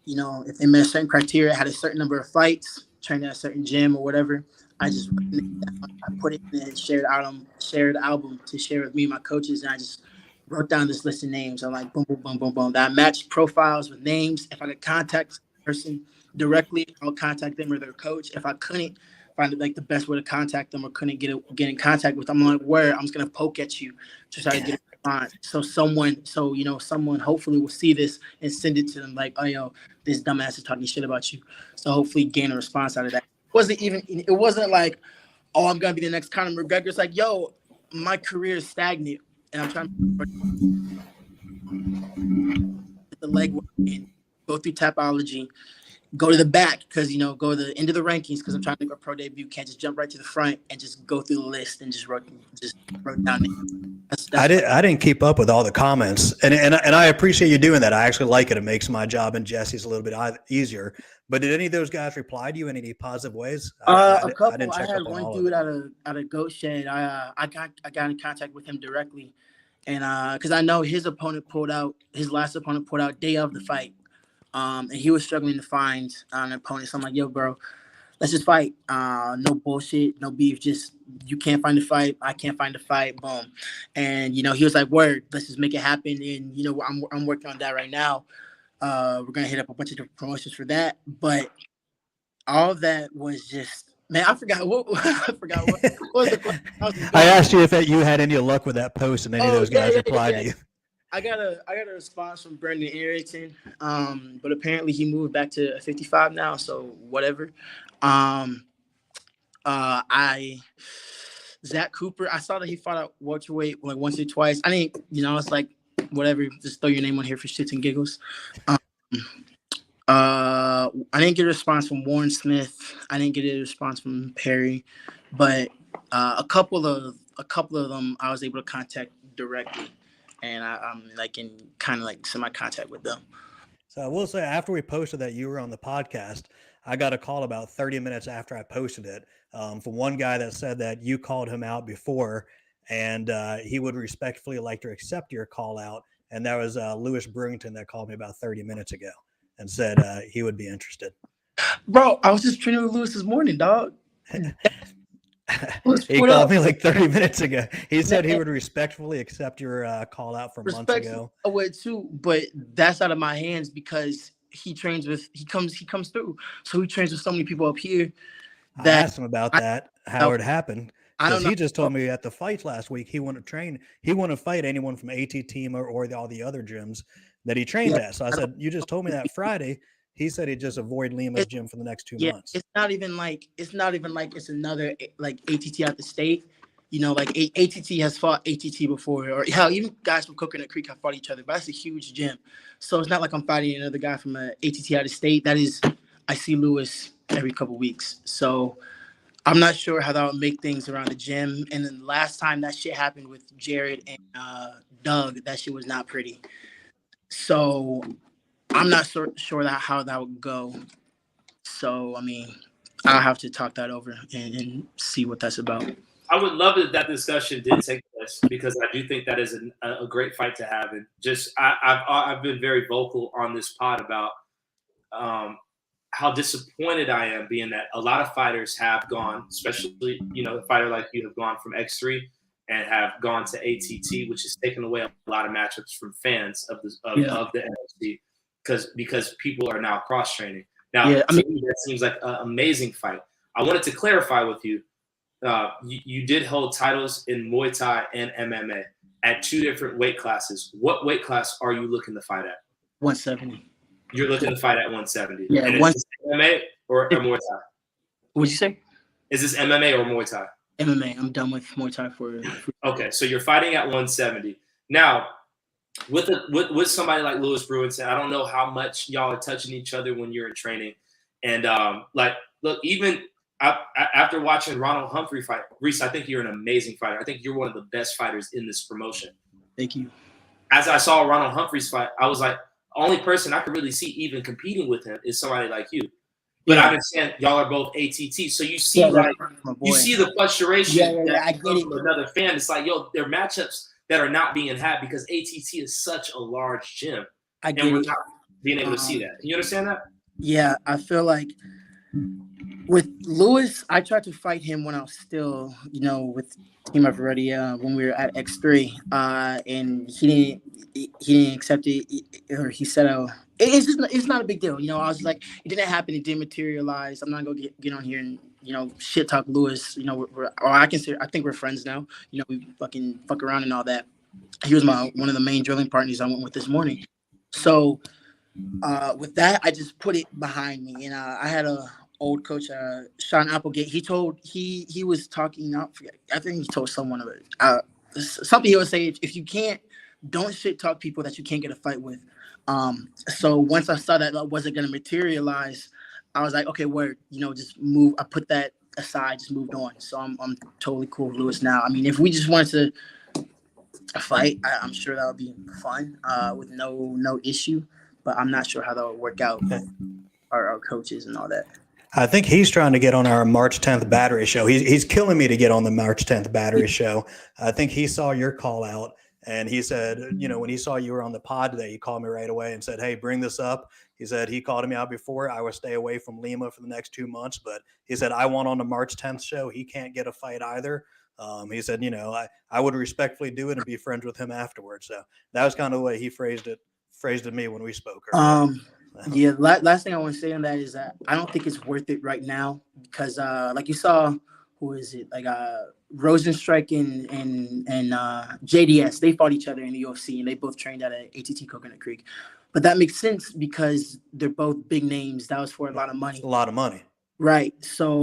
C: If they met a certain criteria, had a certain number of fights, trained at a certain gym or whatever. I just wrote the name down. I put it in a shared album to share with me and my coaches, and I just wrote down this list of names. I'm like, boom, boom, boom, boom, boom. That matched profiles with names. If I could contact a person directly, I'll contact them or their coach. If I couldn't find like the best way to contact them or couldn't get in contact with them, I'm like, where I'm just gonna poke at you to try to get a response. So someone hopefully will see this and send it to them like, oh yo, this dumbass is talking shit about you. So hopefully gain a response out of that. It wasn't like, oh, I'm gonna be the next Conor McGregor. It's like, yo, my career is stagnant and I'm trying to get the legwork in, go through Tapology, go to the back because go to the end of the rankings because I'm trying to make a pro debut. Can't just jump right to the front and just go through the list and just wrote down.
B: I didn't keep up with all the comments, and I appreciate you doing that. I actually like it. It makes my job and Jesse's a little bit easier. But did any of those guys reply to you in any positive ways?
C: A couple. I had one dude out of Goat Shed. I got in contact with him directly, and because I know his last opponent pulled out day of the fight. And he was struggling to find an opponent. So I'm like, yo, bro, let's just fight. No bullshit, no beef. Just you can't find a fight. I can't find a fight. Boom. And he was like, word, let's just make it happen. And I'm working on that right now. We're gonna hit up a bunch of different promotions for that. But all of that was just, man, I forgot what was the question.
B: I asked you if you had any luck with that post, and any of those guys replied to you.
C: I got a response from Brendan Arrington, but apparently he moved back to 55 now, so whatever. Zach Cooper, I saw that he fought out welterweight like once or twice. I didn't, it's like whatever, just throw your name on here for shits and giggles. I didn't get a response from Warren Smith. I didn't get a response from Perry, but a couple of them I was able to contact directly. And I'm like in kind of like semi-contact with them.
B: So I will say, after we posted that you were on the podcast, I got a call about 30 minutes after I posted it from one guy that said that you called him out before, and he would respectfully like to accept your call out. And that was Lewis Brewington that called me about 30 minutes ago and said he would be interested.
C: Bro, I was just training with Lewis this morning, dog.
B: He called me like 30 minutes ago. He said he would respectfully accept your call out from months ago.
C: I would too, but that's out of my hands because he comes through. So he trains with so many people up here.
B: I asked him about that, how it happened. Because he just told me at the fight last week he wouldn't fight anyone from AT Team or all the other gyms that he trained at. So I said, you just told me that Friday. He said he'd just avoid Lima's gym for the next 2 months.
C: It's not even like it's another like ATT out the state. Like ATT has fought ATT before, or hell, even guys from Coconut Creek have fought each other. But that's a huge gym, so it's not like I'm fighting another guy from a ATT out of state. That is, I see Lewis every couple weeks, so I'm not sure how that would make things around the gym. And then the last time that shit happened with Jared and Doug, that shit was not pretty. So I'm not sure how that would go. So, I mean, I'll have to talk that over and see what that's about.
A: I would love that discussion did take place because I do think that is a great fight to have. And just I've been very vocal on this pod about how disappointed I am being that a lot of fighters have gone, especially, a fighter like you have gone from X3 and have gone to ATT, which has taken away a lot of matchups from fans of the NFC. Because people are now cross-training. Now, to me, that seems like an amazing fight. I wanted to clarify with you, you did hold titles in Muay Thai and MMA at 2 different weight classes. What weight class are you looking to fight at?
C: 170.
A: You're looking to fight at 170.
C: Yeah,
A: and is this MMA or Muay Thai?
C: What'd you say?
A: Is this MMA or Muay Thai?
C: MMA. I'm done with Muay Thai for
A: Okay, so you're fighting at 170. Now, with somebody like Lewis Brewington, I don't know how much y'all are touching each other when you're in training. And look, even after watching Ronald Humphrey fight, Reese, I think you're an amazing fighter. I think you're one of the best fighters in this promotion.
C: Thank you.
A: as I saw Ronald Humphreys fight, I was like, the only person I could really see even competing with him is somebody like you. But I understand y'all are both ATT, so you see you see the frustration that
C: I get
A: comes
C: it.
A: from another fan. It's like, yo, there are matchups that are not being had because ATT is such a large gym,
C: I get
A: and we're
C: it.
A: not being able to see that. You understand that?
C: Yeah, I feel like with Lewis, I tried to fight him when I was still, with Team Up Already when we were at X3, and he didn't accept it, or he said, it's not a big deal, I was like, it didn't happen, it didn't materialize. I'm not gonna get on here and shit talk Lewis, I think we're friends now, we fucking fuck around and all that. He was one of the main drilling partners I went with this morning, so. With that, I just put it behind me, and I had a old coach, Sean Applegate. He was talking. I think he told someone of it. Something he would say: if you can't, don't shit talk people that you can't get a fight with. So once I saw that wasn't going to materialize, I was like, okay, word, just move. I put that aside, just moved on. So I'm totally cool with Lewis now. I mean, if we just wanted to fight, I'm sure that would be fun, with no issue. But I'm not sure how that would work out, our coaches and all that.
B: I think he's trying to get on our March 10th battery show. He's killing me to get on the March 10th battery show. I think he saw your call out, and he said, when he saw you were on the pod today, he called me right away and said, hey, bring this up. He said he called me out before. I would stay away from Lima for the next 2 months, but he said, I want on the March 10th show. He can't get a fight either. He said, I would respectfully do it and be friends with him afterwards. So that was kind of the way he phrased it to me when we spoke earlier.
C: Yeah, last thing I want to say on that is that I don't think it's worth it right now because like you saw, who is it, like Rosenstrike and JDS, they fought each other in the UFC and they both trained at ATT Coconut Creek. But that makes sense because they're both big names. That was for a lot of money.
B: A lot of money.
C: Right. So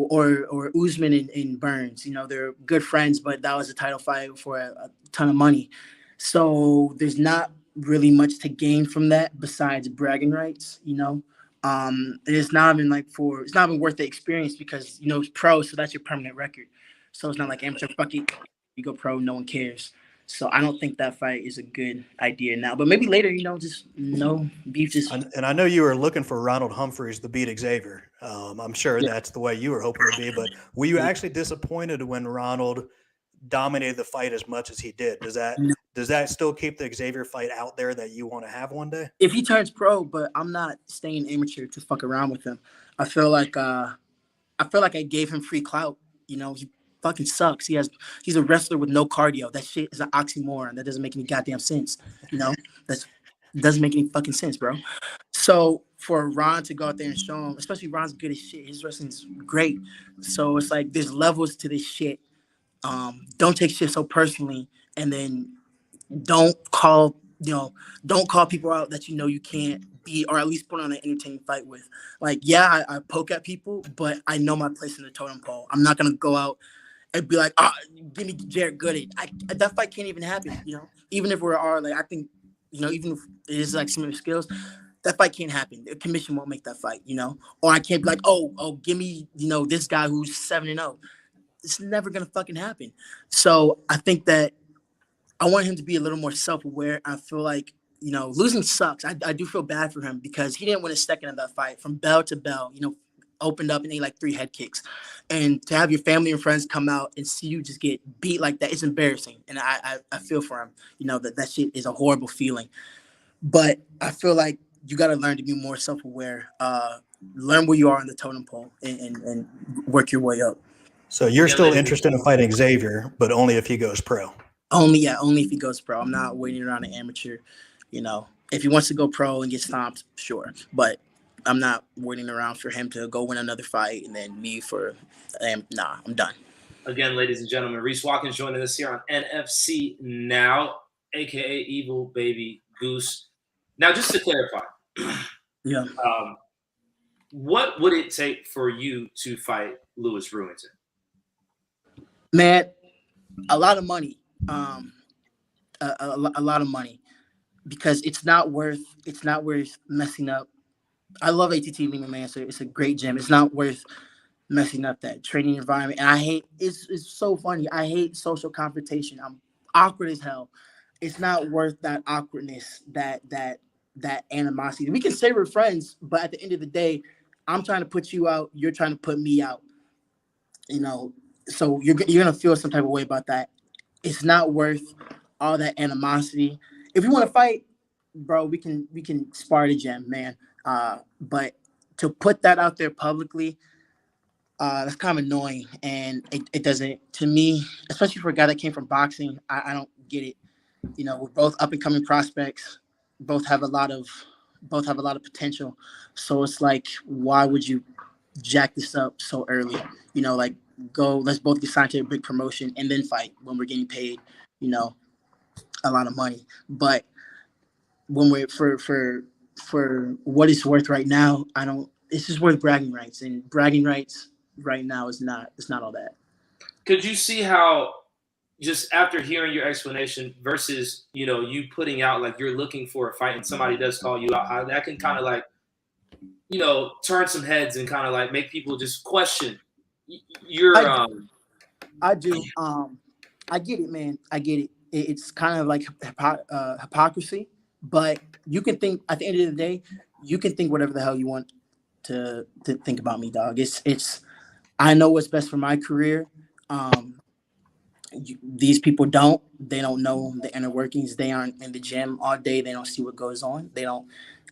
C: or Usman and Burns, they're good friends, but that was a title fight for a ton of money. So there's not really much to gain from that besides bragging rights, it's not even worth the experience because it's pro, so that's your permanent record. So it's not like amateur, fuck it, you go pro, no one cares. So I don't think that fight is a good idea now, but maybe later, just no beef.
B: And I know you were looking for Ronald Humphreys to beat Xavier. I'm sure that's the way you were hoping to be, but were you actually disappointed when Ronald dominated the fight as much as he did? Does that still keep the Xavier fight out there that you want to have one day?
C: If he turns pro, but I'm not staying amateur to fuck around with him. I feel like I gave him free clout. He fucking sucks. He's a wrestler with no cardio. That shit is an oxymoron. That doesn't make any goddamn sense. That doesn't make any fucking sense, bro. So for Ron to go out there and show him, especially Ron's good as shit. His wrestling's great. So it's like there's levels to this shit. Don't take shit so personally, and then don't call people out that you can't beat, or at least put on an entertaining fight with. Like, yeah, I poke at people, but I know my place in the totem pole. I'm not gonna go out and be like, give me Jared Gooded. That fight can't even happen. Even if we're like, I think, even if it is like similar skills, that fight can't happen. The commission won't make that fight. Or I can't be like, give me this guy who's 7-0. It's never gonna fucking happen. So I think that I want him to be a little more self-aware. I feel like, losing sucks. I do feel bad for him because he didn't win a second of that fight. From bell to bell, opened up and ate like 3 head kicks. And to have your family and friends come out and see you just get beat like that, it's embarrassing. And I feel for him, that shit is a horrible feeling. But I feel like you got to learn to be more self-aware, learn where you are in the totem pole and work your way up.
B: So you're still interested in fighting Xavier, but only if he goes pro.
C: Only if he goes pro. I'm not waiting around an amateur. If he wants to go pro and get stomped, sure. But I'm not waiting around for him to go win another fight and then me for nah, I'm done.
A: Again, ladies and gentlemen, Reese Watkins joining us here on NFC Now, aka Evil Baby Goose. Now, just to clarify,
C: yeah,
A: what would it take for you to fight Louis Ruington?
C: Man, a lot of money. A lot of money, because it's not worth messing up. I love ATT Lima, man. So it's a great gym. It's not worth messing up that training environment. And I hate it's so funny. I hate social confrontation. I'm awkward as hell. it's not worth that awkwardness, that animosity. We can say we're friends, but at the end of the day, I'm trying to put you out. You're trying to put me out. You know, so you're gonna feel some type of way about that. It's not worth all that animosity. If you want to fight, bro, we can spar the gym, man. But to put that out there publicly, that's kind of annoying, and it doesn't, to me, especially for a guy that came from boxing. I don't get it. You know, we're both up and coming prospects. Both have a lot of potential. So it's like, why would you jack this up so early? You know, like, let's both get signed to a big promotion and then fight when we're getting paid, you know, a lot of money. But when we're for what it's worth right now, it's just worth bragging rights, and bragging rights right now it's not all that.
A: Could you see how, just after hearing your explanation versus, you know, you putting out like you're looking for a fight and somebody does call you out, how that can kind of like, you know, turn some heads and kind of like make people just question your
C: I do. I get it, man. I get it. It's kind of like hypocrisy, but you can think, at the end of the day, you can think whatever the hell you want to think about me, dog. It's I know what's best for my career. These people they don't know the inner workings. They aren't in the gym all day. They don't see what goes on. They don't.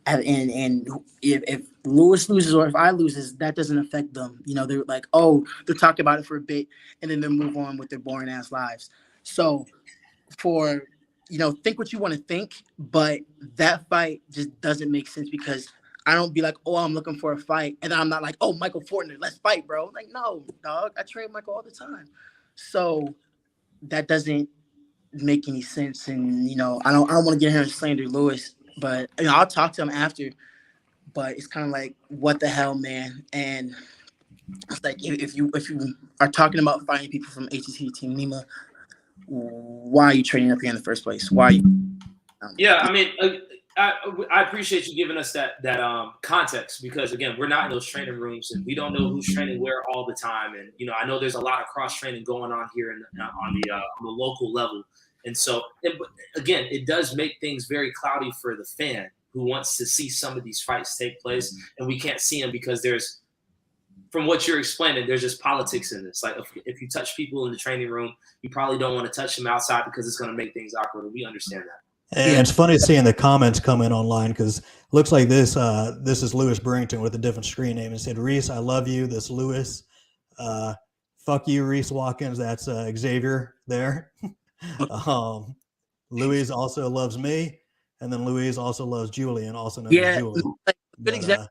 C: And if Lewis loses or if I loses, that doesn't affect them. You know, they're like, oh, they're talking about it for a bit and then they move on with their boring ass lives. So think what you want to think, but that fight just doesn't make sense, because I don't be like, oh, I'm looking for a fight, and then I'm not like, oh, Michael Fortner, let's fight, bro. Like, no, dog, I train Michael all the time. So that doesn't make any sense. And, you know, I don't want to get here and slander Lewis, but, you know, I'll talk to him after. But it's kind of like, what the hell, man? And it's like, if you are talking about fighting people from ATT Team Lima, why are you training up here in the first place? Why are you?
A: Yeah, I mean, I appreciate you giving us that context, because again, we're not in those training rooms and we don't know who's training where all the time. And you know, I know there's a lot of cross training going on here on the local level. And so, again, it does make things very cloudy for the fan who wants to see some of these fights take place, and we can't see them because there's, from what you're explaining, there's just politics in this. Like, if you touch people in the training room, you probably don't want to touch them outside because it's going to make things awkward. And we understand that.
B: And it's funny seeing the comments come in online, because it looks like this is Lewis Burrington with a different screen name. It said, Reese, I love you. This Lewis. Fuck you, Reese Watkins. That's Xavier there. Louise also loves me. And then Louise also loves Julian, also known as Julie.
C: Like, good example.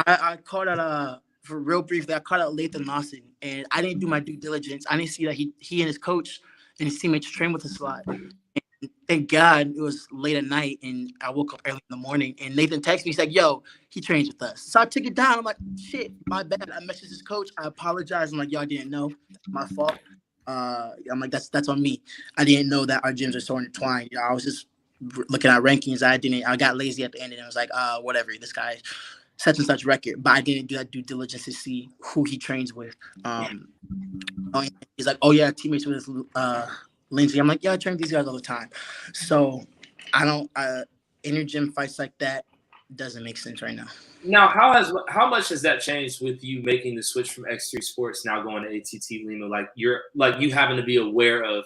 C: I called out for real briefly. I called out Lathan Lawson, and I didn't do my due diligence. I didn't see that he and his coach and his teammates train with us a lot. Thank God it was late at night and I woke up early in the morning and Nathan texted me. He's like, yo, he trains with us. So I took it down. I'm like, shit, my bad. I messaged his coach. I apologize. I'm like, yo, I didn't know. My fault. I'm like, that's on me. I didn't know that our gyms are so intertwined. You know, I was just looking at rankings. I got lazy at the end and I was like, whatever, this guy such and such record. But I didn't do that due diligence to see who he trains with. He's like, oh yeah, teammates with Lindsay. I'm like, yeah, I train with these guys all the time. So I don't inner gym fights like that doesn't make sense right now.
A: Now, how much has that changed with you making the switch from X3 Sports now going to ATT Lima? Like you having to be aware of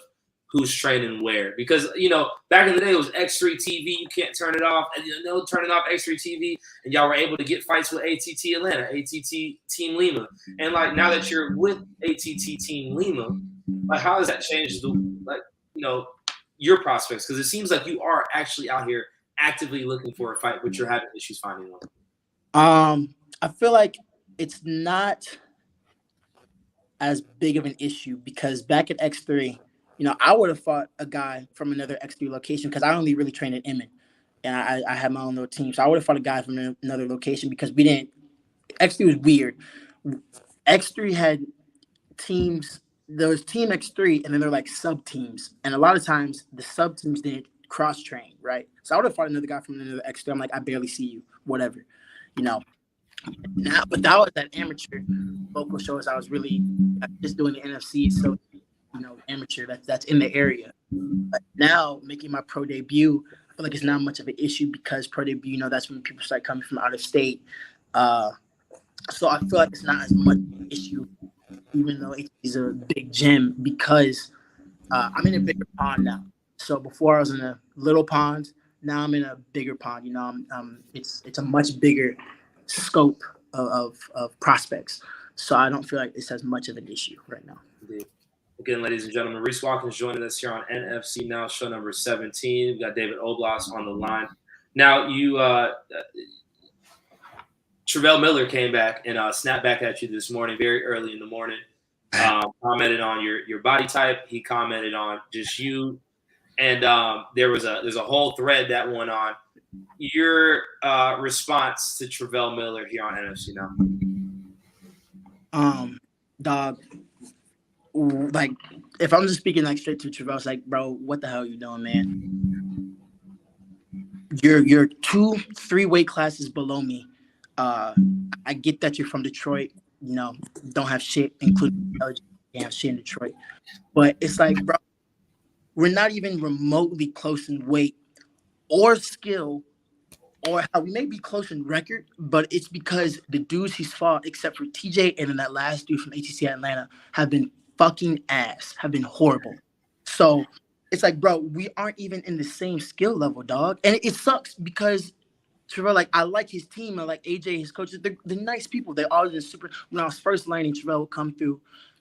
A: who's training where, because you know back in the day it was X3 TV, you can't turn it off, and you know turning off X3 TV, and y'all were able to get fights with ATT Atlanta, ATT Team Lima, and like now that you're with ATT Team Lima, like how has that changed your prospects? Because it seems like you are actually out here actively looking for a fight, but you're having issues finding one.
C: I feel like it's not as big of an issue because back at X3, you know, I would have fought a guy from another X3 location because I only really train at Inman, and I had my own little team. So I would have fought a guy from another location because X3 was weird. X3 had teams. There was Team X3, and then they're like sub teams, and a lot of times the sub teams didn't cross train, right? So I would have fought another guy from another X3. I'm like, I barely see you, whatever, you know. Now, but that was that amateur local shows. I was just doing the NFC. So amateur that's in the area. But now making my pro debut, I feel like it's not much of an issue because pro debut, that's when people start coming from out of state. So I feel like it's not as much of an issue, even though it's a big gym, because I'm in a bigger pond now. So before I was in a little pond, now I'm in a bigger pond. It's a much bigger scope of prospects. So I don't feel like it's as much of an issue right now.
A: Indeed. Again, ladies and gentlemen, Reese Watkins joining us here on NFC Now, show number 17. We've got David Oblas on the line. Now, Travell Miller came back and snapped back at you this morning, very early in the morning. Commented on your body type. He commented on just you, and there's a whole thread that went on. Your response to Travell Miller here on NFC Now.
C: Dog. Like, if I'm just speaking like straight to Travell, it's like, bro, what the hell are you doing, man? You're 2-3 weight classes below me. I get that you're from Detroit, don't have shit, including intelligence, you have shit in Detroit. But it's like, bro, we're not even remotely close in weight or skill, or how we may be close in record, but it's because the dudes he's fought, except for TJ and then that last dude from ATC Atlanta, have been fucking ass, have been horrible. So it's like, bro, we aren't even in the same skill level, dog. And it sucks because Travell, like, I like his team. I like AJ, his coaches. They're nice people. They're always been super. When I was first learning, Travell would come through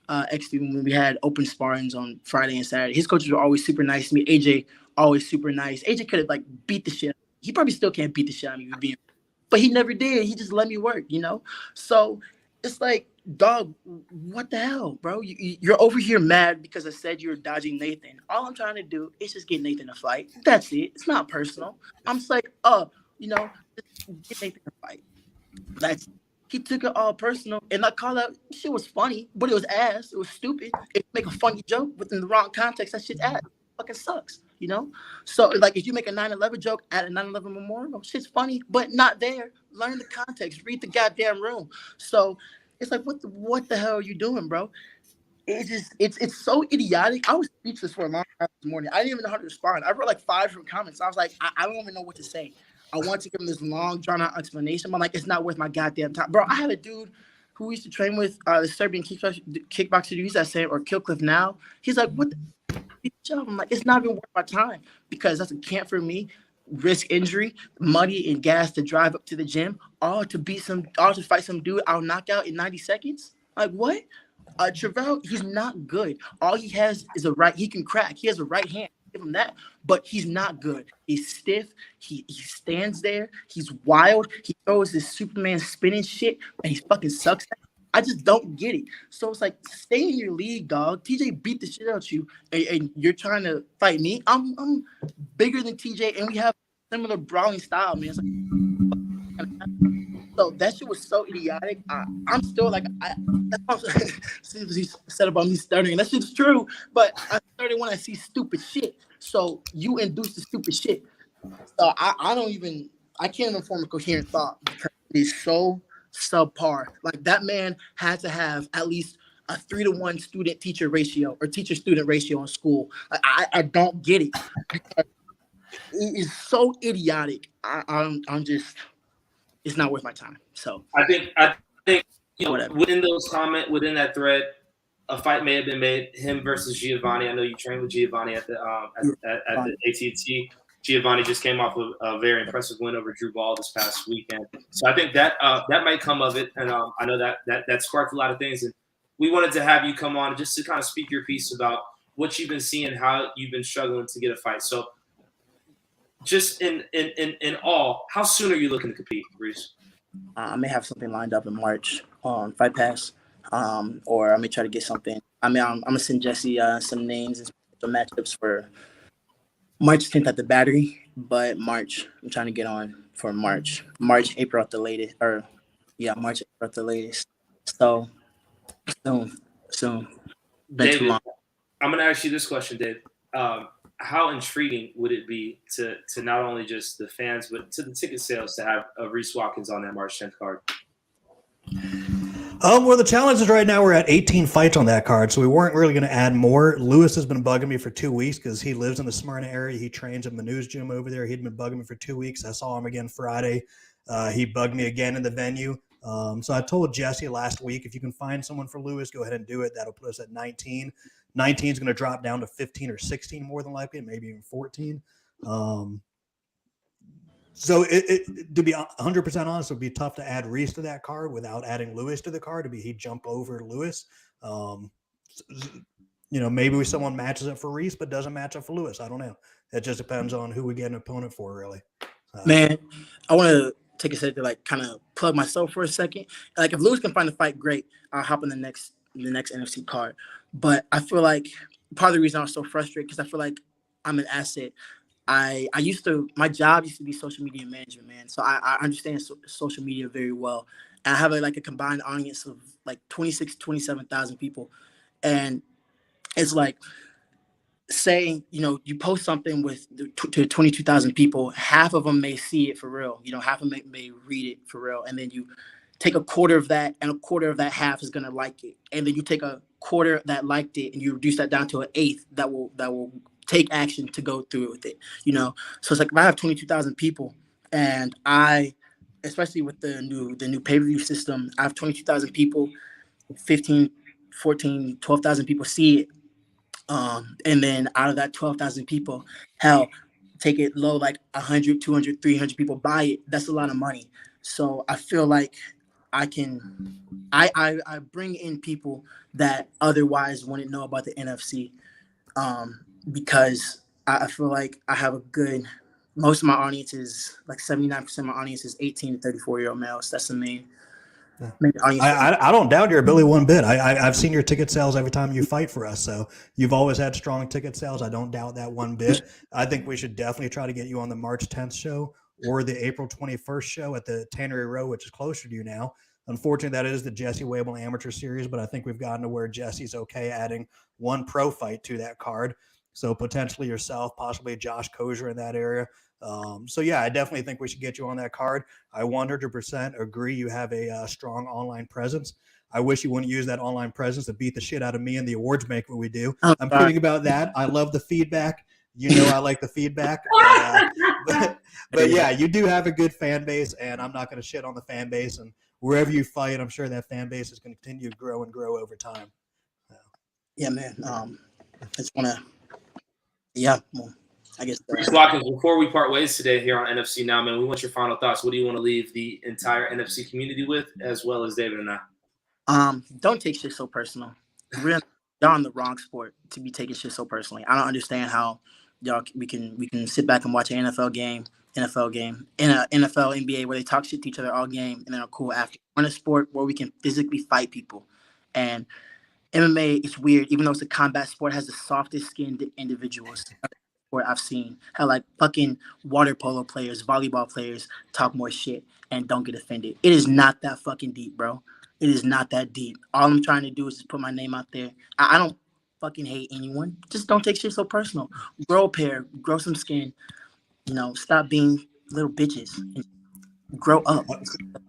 C: X3 when we had open sparrings on Friday and Saturday. His coaches were always super nice to me. AJ, always super nice. AJ could have, like, beat the shit. He probably still can't beat the shit out of me, but he never did. He just let me work, So it's like, dog, what the hell, bro? You're over here mad because I said you're dodging Nathan. All I'm trying to do is just get Nathan a fight. That's it. It's not personal. I'm just like, just get Nathan a fight. He took it all personal, and I call out, shit was funny, but it was ass. It was stupid. If you make a funny joke within the wrong context, that shit's ass. It fucking sucks, So, like, if you make a 9/11 joke at a 9/11 memorial, shit's funny, but not there. Learn the context. Read the goddamn room. So, it's like, what the hell are you doing, bro? It's so idiotic. I was speechless for a long time this morning. I didn't even know how to respond. I wrote like 5 different comments. I was like, I don't even know what to say. I want to give him this long, drawn-out explanation, but I'm like, it's not worth my goddamn time. Bro, I had a dude who we used to train with, the Serbian kickboxer, use that same, or Killcliff now. He's like, what the job? I'm like, it's not even worth my time because that's a camp for me. Risk injury, muddy and gas to drive up to the gym, all to fight some dude I'll knock out in 90 seconds. Like, what? Travell, he's not good. All he has is he can crack. He has a right hand. Give him that. But he's not good. He's stiff. He stands there. He's wild. He throws this Superman spinning shit, and he fucking sucks. I just don't get it. So it's like, stay in your league, dog. TJ beat the shit out of you, and you're trying to fight me. I'm bigger than TJ, and we have similar brawling style, man. It's like, so that shit was so idiotic. I'm still like, see what he said about me stuttering. That shit's true, but I started when I see stupid shit. So you induce the stupid shit. So I can't even form a coherent thought because it is so subpar. Like, that man had to have at least a 3-to-1 student-teacher ratio or teacher-student ratio in school. I don't get it. It is so idiotic. I'm just, it's not worth my time. So
A: I think within that thread, a fight may have been made, him versus Giovanni. I know you trained with Giovanni at the AT&T. Giovanni just came off of a very impressive win over Drew Ball this past weekend. So I think that might come of it, and I know that sparked a lot of things. And we wanted to have you come on just to kind of speak your piece about what you've been seeing, how you've been struggling to get a fight. So just in all, how soon are you looking to compete, Reese?
C: I may have something lined up in March on Fight Pass, or I may try to get something. I mean, I'm gonna send Jesse some names and some matchups for March 10th at the Battery, but March, I'm trying to get on for March, April at the latest, March, April at the latest. So soon.
A: David, too long. I'm gonna ask you this question, Dave. How intriguing would it be to not only just the fans, but to the ticket sales to have Reese Watkins on that March 10th card?
B: Well, the challenge is right now we're at 18 fights on that card, so we weren't really going to add more. Lewis has been bugging me for 2 weeks because he lives in the Smyrna area. He trains at Manu's gym over there. He'd been bugging me for 2 weeks. I saw him again Friday. He bugged me again in the venue. So I told Jesse last week, if you can find someone for Lewis, go ahead and do it. That'll put us at 19. 19 is going to drop down to 15 or 16 more than likely, maybe even 14. So to be 100% honest, it would be tough to add Reese to that card without adding Lewis to the card. He'd jump over Lewis. Maybe someone matches up for Reese, but doesn't match up for Lewis. I don't know. It just depends on who we get an opponent for, really.
C: Man, I want to take a second to kind of plug myself for a second. Like if Lewis can find a fight, great. I'll hop in the next NFC card. But I feel like part of the reason I was so frustrated because I feel like I'm an asset. My job used to be social media management, man. So I understand social media very well. And I have a combined audience of 27,000 people. And it's like, say, you post something to 22,000 people, half of them may see it for real. Half of them may read it for real. And then you take a quarter of that and a quarter of that half is going to like it. And then you take a quarter that liked it and you reduce that down to an eighth that will take action to go through with it, So it's like if I have 22,000 people and especially with the new pay-per-view system, I have 22,000 people, 15, 14, 12,000 people see it. And then out of that 12,000 people, hell, take it low, 100, 200, 300 people buy it. That's a lot of money. So I feel like I bring in people that otherwise wouldn't know about the NFC. Because I feel like I have most of my audience is 79% of my audience is 18 to 34-year-old males. That's the main audience.
B: I don't doubt your ability one bit. I've seen your ticket sales every time you fight for us. So you've always had strong ticket sales. I don't doubt that one bit. I think we should definitely try to get you on the March 10th show or the April 21st show at the Tannery Row, which is closer to you now. Unfortunately, that is the Jesse Wable Amateur Series, but I think we've gotten to where Jesse's okay adding one pro fight to that card. So potentially yourself, possibly Josh Kozier in that area. I definitely think we should get you on that card. I 100% agree you have a strong online presence. I wish you wouldn't use that online presence to beat the shit out of me and the awards maker we do. I'm kidding about that. I love the feedback. I like the feedback. But yeah, you do have a good fan base, and I'm not going to shit on the fan base. And wherever you fight, I'm sure that fan base is going to continue to grow and grow over time.
C: Yeah, man. I just want to. Yeah, well, I guess.
A: Reese Watkins, before we part ways today here on NFC Now, man, we want your final thoughts. What do you want to leave the entire NFC community with, as well as David and I?
C: Don't take shit so personal. You're on the wrong sport to be taking shit so personally. I don't understand how we can sit back and watch an NFL game, in a NFL, NBA, where they talk shit to each other all game and then are cool after. We're in a sport where we can physically fight people, and MMA is weird, even though it's a combat sport, has the softest skinned individuals where I've seen. How fucking water polo players, volleyball players talk more shit and don't get offended. It is not that fucking deep, bro. It is not that deep. All I'm trying to do is just put my name out there. I don't fucking hate anyone. Just don't take shit so personal. Grow a pair, grow some skin. Stop being little bitches. Grow up.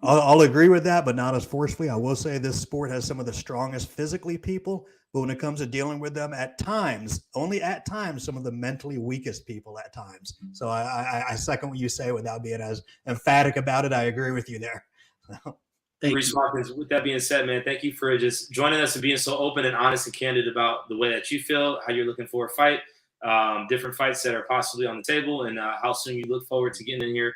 B: I'll agree with that, but not as forcefully. I will say this sport has some of the strongest physically people, but when it comes to dealing with them at times, only at times, some of the mentally weakest people at times. So I second what you say without being as emphatic about it. I agree with you there.
A: Reese Watkins, with that being said, man, thank you for just joining us and being so open and honest and candid about the way that you feel, how you're looking for a fight, different fights that are possibly on the table, and how soon you look forward to getting in here.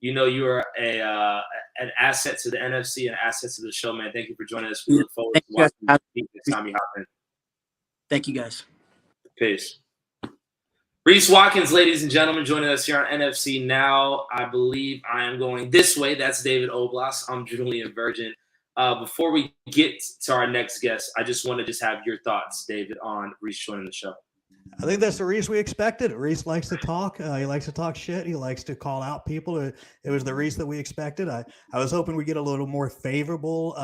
A: You are an asset to the NFC and an asset to the show, man. Thank you for joining us. We look forward to watching you next time you hop in.
C: Thank you, guys.
A: Peace. Reese Watkins, ladies and gentlemen, joining us here on NFC Now. I believe I am going this way. That's David Oblas. I'm Julian Virgin. Before we get to our next guest, I just want to have your thoughts, David, on Reese joining the show.
B: I think that's the Reese we expected. Reese likes to talk. He likes to talk shit. He likes to call out people. It was the Reese that we expected. I was hoping we get a little more favorable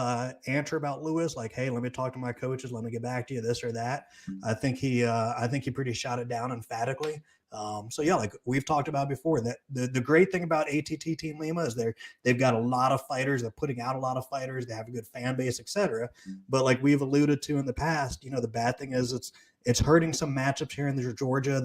B: answer about Lewis, like, hey, let me talk to my coaches. Let me get back to you, this or that. I think he pretty shot it down emphatically. So yeah, like we've talked about before, that the great thing about ATT Team Lima is they've got a lot of fighters. They're putting out a lot of fighters. They have a good fan base, etc. But like we've alluded to in the past, the bad thing is it's hurting some matchups here in Georgia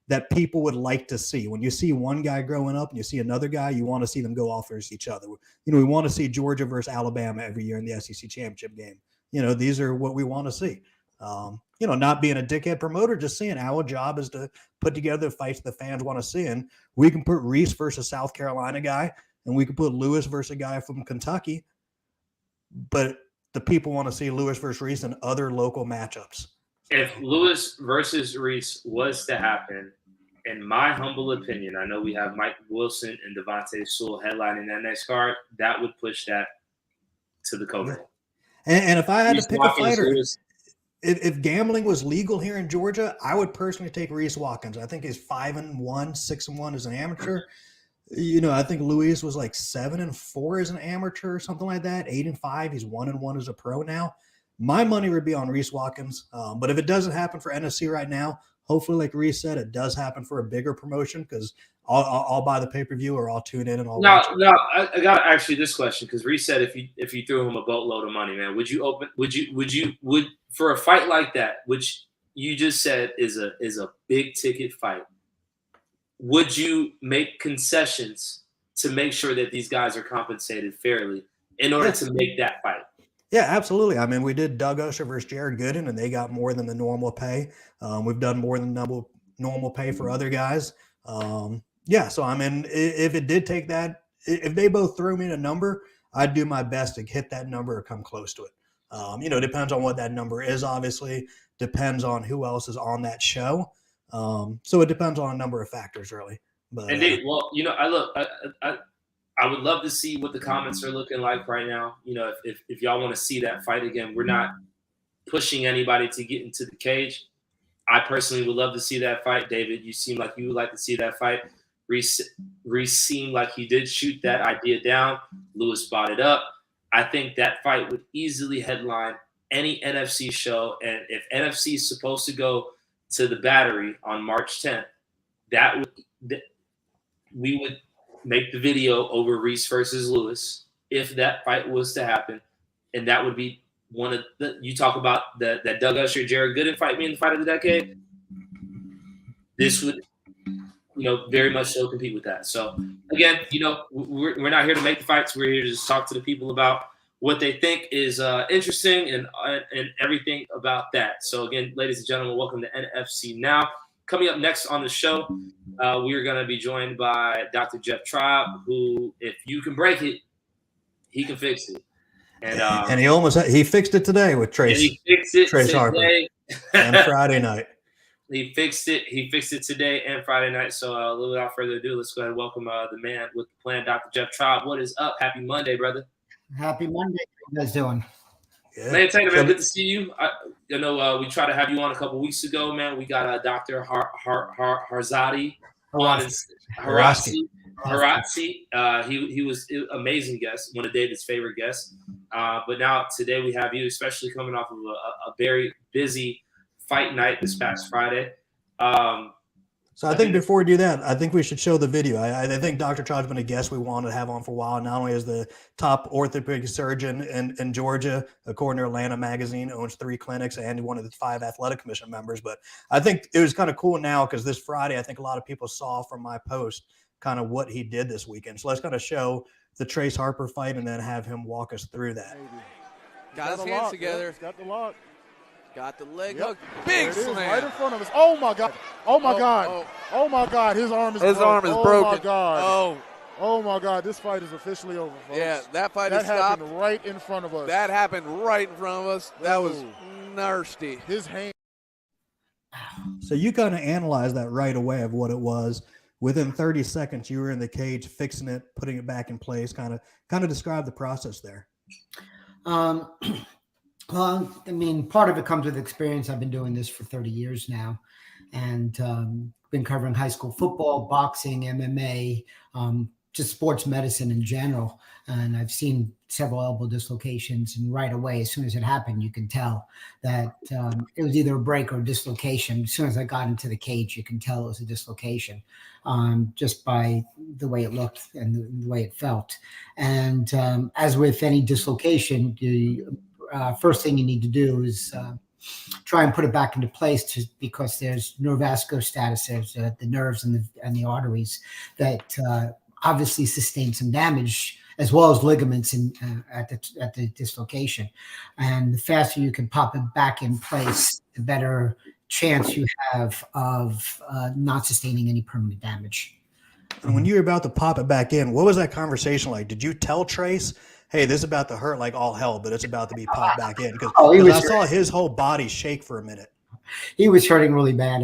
B: that people would like to see. When you see one guy growing up and you see another guy, you want to see them go off versus each other. We want to see Georgia versus Alabama every year in the SEC championship game. These are what we want to see. Not being a dickhead promoter, just seeing our job is to put together fights the fans want to see. And we can put Reese versus South Carolina guy, and we can put Lewis versus a guy from Kentucky. But the people want to see Lewis versus Reese and other local matchups.
A: If Lewis versus Reese was to happen, in my humble opinion, I know we have Mike Wilson and Devontae Sewell headlining that next card, that would push that to the co-main.
B: And if I had
A: Reese
B: to pick
A: Watkins,
B: a fighter,
A: Lewis,
B: if gambling was legal here in Georgia, I would personally take Reese Watkins. I think he's 5-1, 6-1 as an amateur. I think Luis was like 7-4 as an amateur or something like that. 8-5. He's 1-1 as a pro now. My money would be on Reese Watkins. But if it doesn't happen for NFC right now, hopefully, like Reese said, it does happen for a bigger promotion because I'll buy the pay-per-view or I'll tune in and I'll watch it.
A: No, I got to ask you this question because Reese said if you threw him a boatload of money, man, would for a fight like that, which you just said is a big ticket fight, would you make concessions to make sure that these guys are compensated fairly in order to make that fight?
B: Yeah, absolutely. I mean, we did Doug Usher versus Jared Gooden, and they got more than the normal pay. We've done more than normal pay for other guys. So I mean, if it did take that, if they both threw me a number, I'd do my best to hit that number or come close to it. It depends on what that number is, obviously. Depends on who else is on that show. So it depends on a number of factors, really. But
A: I would love to see what the comments are looking like right now. If y'all want to see that fight again, we're not pushing anybody to get into the cage. I personally would love to see that fight. David, you seem like you would like to see that fight. Reese seemed like he did shoot that idea down. Lewis bought it up. I think that fight would easily headline any NFC show. And if NFC is supposed to go to the Battery on March 10th, we would make the video over Reese versus Lewis if that fight was to happen. And that would be one of you talk about that Doug Usher, Jared Gooden fight being the fight of the decade. This would, very much so compete with that. So again, we're not here to make the fights. We're here to just talk to the people about what they think is interesting and everything about that. So again, ladies and gentlemen, welcome to NFC Now. Coming up next on the show, we are going to be joined by Dr. Jeff Traub, who, if you can break it, he can fix it. And
B: he fixed it today with Trace.
A: He fixed it
B: Trace
A: today.
B: Harper. And Friday night.
A: He fixed it today and Friday night. So without further ado, let's go ahead and welcome the man with the plan, Dr. Jeff Traub. What is up? Happy Monday, brother.
D: Happy Monday. How you guys doing?
A: Yeah. Man, Taylor, man, good to see you. We tried to have you on a couple weeks ago, man. We got Dr. Harazati on. Harazati. He was an amazing guest, one of David's favorite guests. But now today we have you, especially coming off of a very busy fight night this past Friday.
B: So I think before we do that, I think we should show the video. I think Dr. Traub's been a guest we wanted to have on for a while. Not only is the top orthopedic surgeon in Georgia, according to Atlanta Magazine, owns 3 clinics and one of the 5 athletic commission members. But I think it was kind of cool now because this Friday, I think a lot of people saw from my post kind of what he did this weekend. So let's kind of show the Trace Harper fight and then have him walk us through that.
E: Got his hands together.
F: Yep, got the lock.
E: Got the leg hook. Big slam.
F: Right in front of us. Oh, my God. Oh, my God. Oh, my God. His arm is broken.
E: broken.
F: Oh, my God. Oh, my God. This fight is officially over, folks.
E: Yeah, that fight is stopped.
F: That happened right in front of us.
E: That happened right in front of us. That was nasty.
F: His hand.
B: So you kind of analyzed that right away of what it was. Within 30 seconds, you were in the cage, fixing it, putting it back in place. Kind of describe the process there.
D: Well, I mean, part of it comes with experience. I've been doing this for 30 years now and been covering high school football, boxing, MMA, just sports medicine in general. And I've seen several elbow dislocations, and right away, as soon as it happened, you can tell that it was either a break or a dislocation. As soon as I got into the cage, you can tell it was a dislocation, just by the way it looked and the way it felt. And as with any dislocation, the first thing you need to do is try and put it back into place, because there's neurovascular status, there's the nerves and the arteries that obviously sustain some damage, as well as ligaments at the dislocation. And the faster you can pop it back in place, the better chance you have of not sustaining any permanent damage.
B: And when you were about to pop it back in, what was that conversation like? Did you tell Trace, hey, this is about to hurt like all hell, but it's about to be popped back in? Because I saw his whole body shake for a minute.
D: He was hurting really bad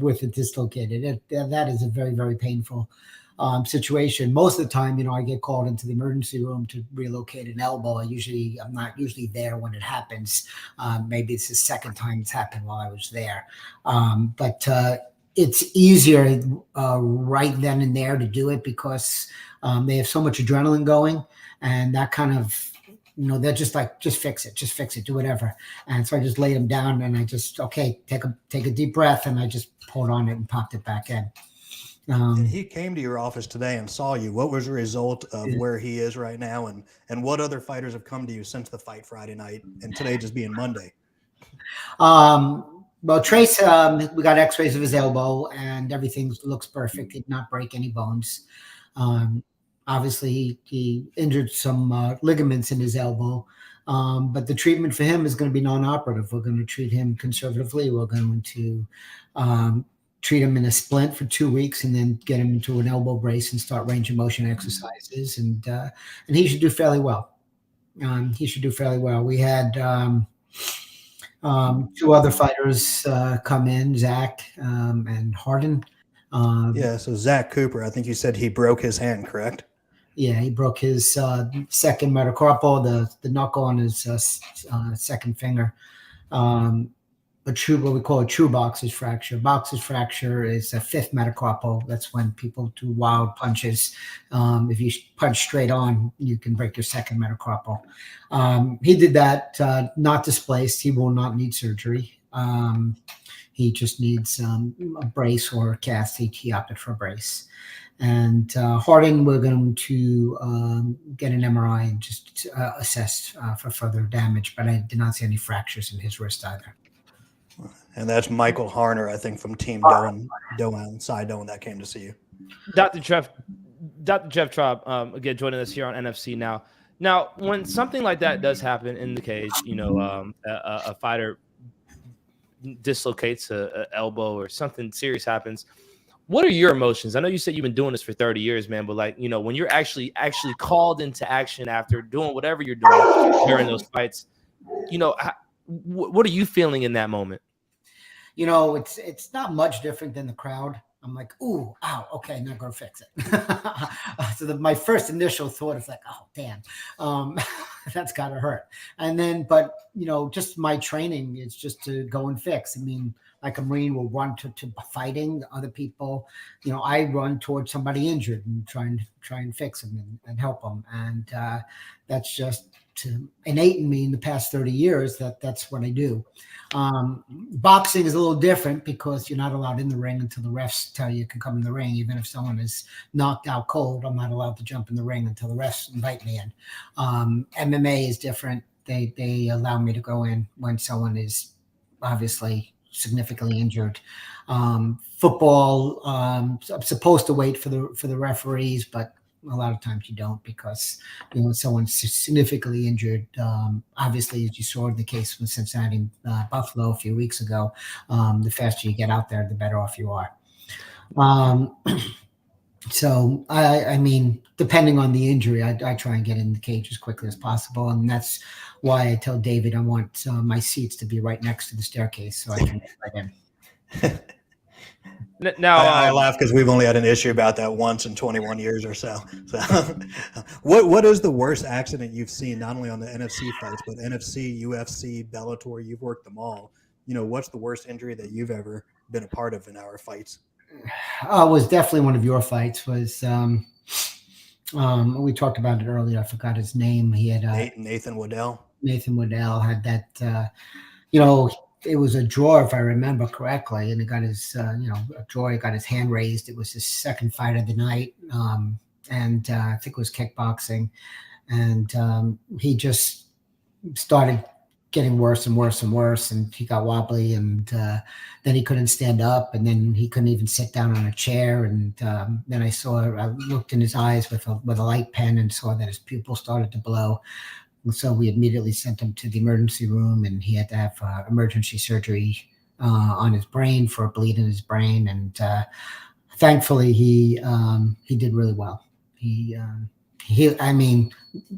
D: with it dislocated. That is a very, very painful situation. Most of the time, I get called into the emergency room to relocate an elbow. I'm not usually there when it happens. Maybe it's the second time it's happened while I was there. But it's easier right then and there to do it, because they have so much adrenaline going, and that kind of, they're just like, just fix it, do whatever. And so I just laid him down, and I just, take a deep breath, and I just pulled on it and popped it back in.
B: And he came to your office today and saw you. What was the result of where he is right now, and what other fighters have come to you since the fight Friday night and today just being Monday?
D: Well, Trace, we got x-rays of his elbow, and everything looks perfect. He did not break any bones. Obviously, he injured some ligaments in his elbow, but the treatment for him is going to be non-operative. We're going to treat him conservatively. We're going to treat him in a splint for 2 weeks, and then get him into an elbow brace and start range of motion exercises. And he should do fairly well. We had two other fighters come in, Zach and Harden.
B: So Zach Cooper, I think you said he broke his hand, correct?
D: Yeah, he broke his second metacarpal, the knuckle on his second finger. What we call a true boxer's fracture. Boxer's fracture is a fifth metacarpal. That's when people do wild punches. If you punch straight on, you can break your second metacarpal. He did that, not displaced. He will not need surgery. He just needs a brace or a cast. He opted for a brace. And Harding, we're going to get an MRI and just assess for further damage. But I did not see any fractures in his wrist either.
B: And that's Michael Harner, I think, from Team Doan that came to see you.
G: Dr. Jeff Traub, again, joining us here on NFC Now. Now, when something like that does happen in the cage, a fighter dislocates an elbow or something serious happens, what are your emotions? I know you said you've been doing this for 30 years, man, but when you're actually called into action after doing whatever you're doing during those fights, what are you feeling in that moment?
D: It's not much different than the crowd. I'm like, ooh, ow, okay, now go fix it. So my first initial thought is like, oh, damn, that's gotta hurt. And then, but just my training is just to go and fix. I mean, like a Marine will run to fighting other people. I run towards somebody injured and try and fix them and help them. And that's just innate in me in the past 30 years that's what I do. Boxing is a little different because you're not allowed in the ring until the refs tell you can come in the ring. Even if someone is knocked out cold, I'm not allowed to jump in the ring until the refs invite me in. MMA is different. They allow me to go in when someone is obviously significantly injured. Football, I'm supposed to wait for the referees, but a lot of times you don't, because when someone's significantly injured, obviously, as you saw in the case with Cincinnati Buffalo a few weeks ago, the faster you get out there, the better off you are. So I mean, depending on the injury, I try and get in the cage as quickly as possible, and that's why I tell David I want my seats to be right next to the staircase so I can get right in.
B: Now I laugh because we've only had an issue about that once in 21 years or so. So, what is the worst accident you've seen, not only on the NFC fights, but NFC, UFC, Bellator? You've worked them all. What's the worst injury that you've ever been a part of in our fights?
D: Was definitely one of your fights. Was We talked about it earlier. I forgot his name. He had
B: Nathan Waddell.
D: Nathan Waddell had that. You know, it was a draw, if I remember correctly, and he got his, a draw. He got his hand raised. It was his second fight of the night, and I think it was kickboxing, and he just started getting worse and worse and worse, and he got wobbly, and then he couldn't stand up, and then he couldn't even sit down on a chair, and then I looked in his eyes with a light pen and saw that his pupil started to blow. And so we immediately sent him to the emergency room, and he had to have emergency surgery on his brain for a bleed in his brain, and thankfully he did really well. He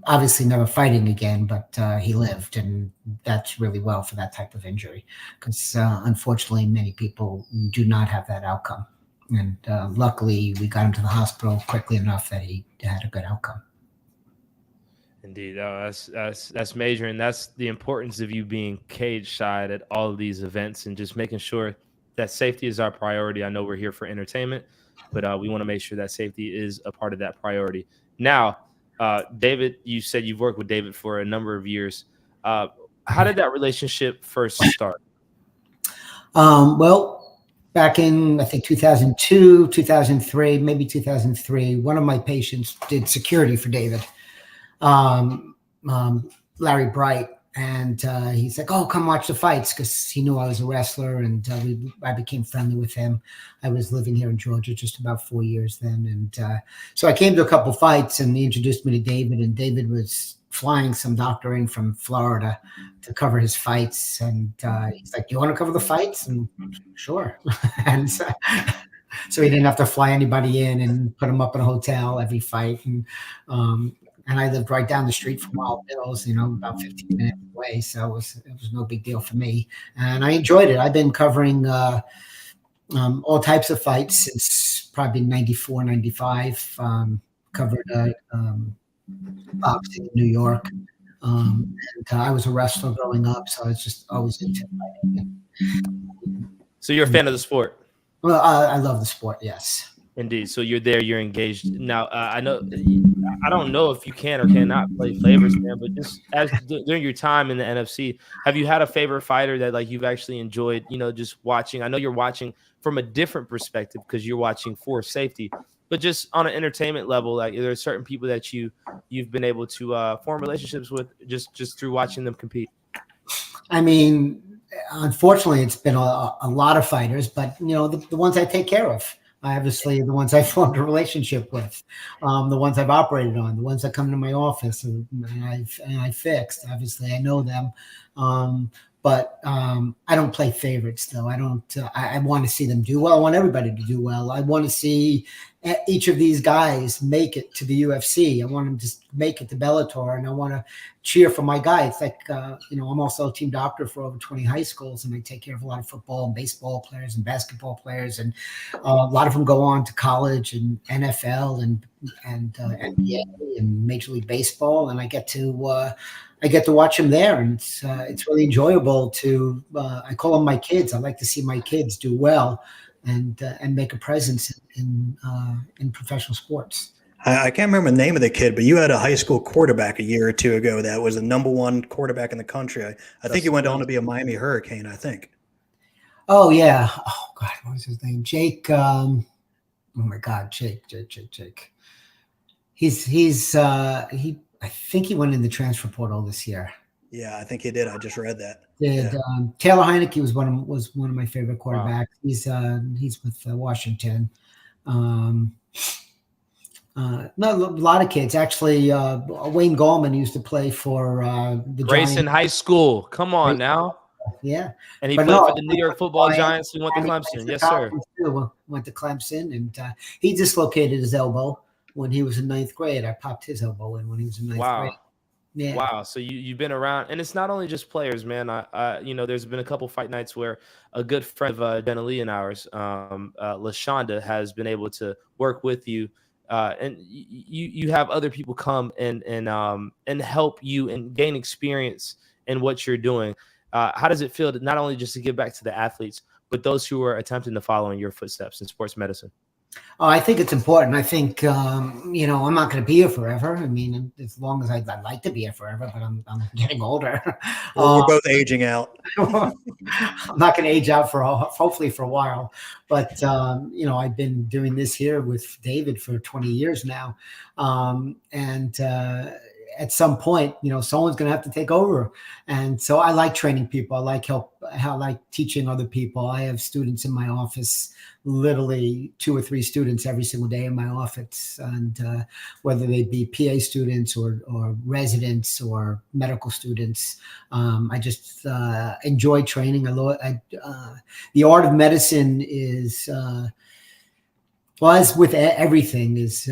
D: obviously never fighting again, but he lived, and that's really well for that type of injury, because unfortunately many people do not have that outcome. And luckily we got him to the hospital quickly enough that he had a good outcome.
G: Indeed, that's major, and that's the importance of you being cage side at all of these events and just making sure that safety is our priority. I know we're here for entertainment, but we want to make sure that safety is a part of that priority. Now, David, you said you've worked with David for a number of years. How did that relationship first start?
D: Well, back in, I think, 2002, 2003, maybe 2003, one of my patients did security for David, Larry Bright. And he's like, "Oh, come watch the fights," because he knew I was a wrestler, and I became friendly with him. I was living here in Georgia just about 4 years then, and so I came to a couple fights, and he introduced me to David, and David was flying some doctor in from Florida to cover his fights, and he's like, "You want to cover the fights?" And sure. And so he didn't have to fly anybody in and put him up in a hotel every fight, and I lived right down the street from Wild Bill's, about 15 minutes away. So it was no big deal for me. And I enjoyed it. I've been covering all types of fights since probably 94, 95. Covered boxing in New York. And I was a wrestler growing up, so I was just always into fighting.
G: So you're a fan of the sport?
D: Well, I love the sport, yes.
G: Indeed. So you're there, you're engaged. Now, I don't know if you can or cannot play flavors, man, but just during your time in the NFC, have you had a favorite fighter that like you've actually enjoyed, just watching? I know you're watching from a different perspective because you're watching for safety, but just on an entertainment level, like are there certain people that you've been able to form relationships with just through watching them compete?
D: I mean, unfortunately, it's been a lot of fighters, but the ones I take care of. Obviously, the ones I formed a relationship with, the ones I've operated on, the ones that come to my office and I fixed. Obviously, I know them, but I don't play favorites though. I don't. I want to see them do well. I want everybody to do well. I want to see each of these guys make it to the UFC. I want them to make it to Bellator, and I want to cheer for my guy. It's like, I'm also a team doctor for over 20 high schools, and I take care of a lot of football and baseball players and basketball players, and a lot of them go on to college and NFL and NBA and Major League Baseball, and I get to watch them there, and it's really enjoyable to. I call them my kids. I like to see my kids do well and make a presence in professional sports.
B: I can't remember the name of the kid, but you had a high school quarterback a year or two ago that was the number one quarterback in the country. I think he went on to be a Miami Hurricane, I think.
D: Oh, yeah. Oh, God, what was his name? Jake. Oh, my God, Jake. I think he went in the transfer portal this year.
B: Yeah, I think he did. I just read that.
D: Taylor Heineke was one of my favorite quarterbacks. Wow. He's with Washington. No, a lot of kids actually. Wayne Gallman used to play for the
G: Grayson
D: Giants.
G: High School. Come on now.
D: Yeah,
G: and he played for the New York Football Giants. He went to Clemson. Yes, sir.
D: Went to Clemson, and he dislocated his elbow when he was in 9th grade. I popped his elbow in when he was in 9th grade. Yeah.
G: Wow. So you've been around, and it's not only just players, man. There's been a couple fight nights where a good friend of Denali and ours, LaShonda, has been able to work with you, and you have other people come and help you and gain experience in what you're doing. How does it feel to not only just to give back to the athletes, but those who are attempting to follow in your footsteps in sports medicine?
D: Oh, I think it's important. I think, you know, I'm not going to be here forever. I mean, as long as I'd like to be here forever, but I'm getting older.
B: Well, we're both aging out.
D: I'm not going to age out hopefully for a while, but you know, I've been doing this here with David for 20 years now, and at some point, you know, someone's going to have to take over, and so I like training people. I like teaching other people. I have students in my office, literally 2 or 3 students every single day in my office, and whether they be PA students or residents or medical students, I just enjoy training. The art of medicine is, well, as with everything, is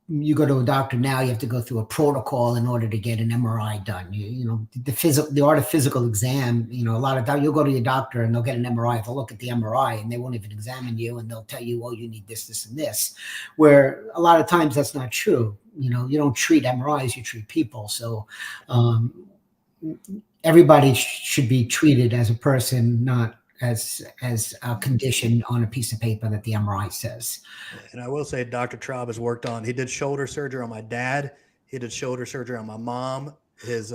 D: you go to a doctor now, you have to go through a protocol in order to get an MRI done. You know, the art of physical exam, you know, a lot of you'll go to your doctor and they'll get an MRI. They'll look at the MRI and they won't even examine you, and they'll tell you, oh, you need this, this, and this, where a lot of times that's not true. You know, you don't treat MRIs, you treat people. So everybody should be treated as a person, not as a condition on a piece of paper that the MRI says.
B: And I will say Dr. Traub has worked on, he did shoulder surgery on my dad. He did shoulder surgery on my mom. His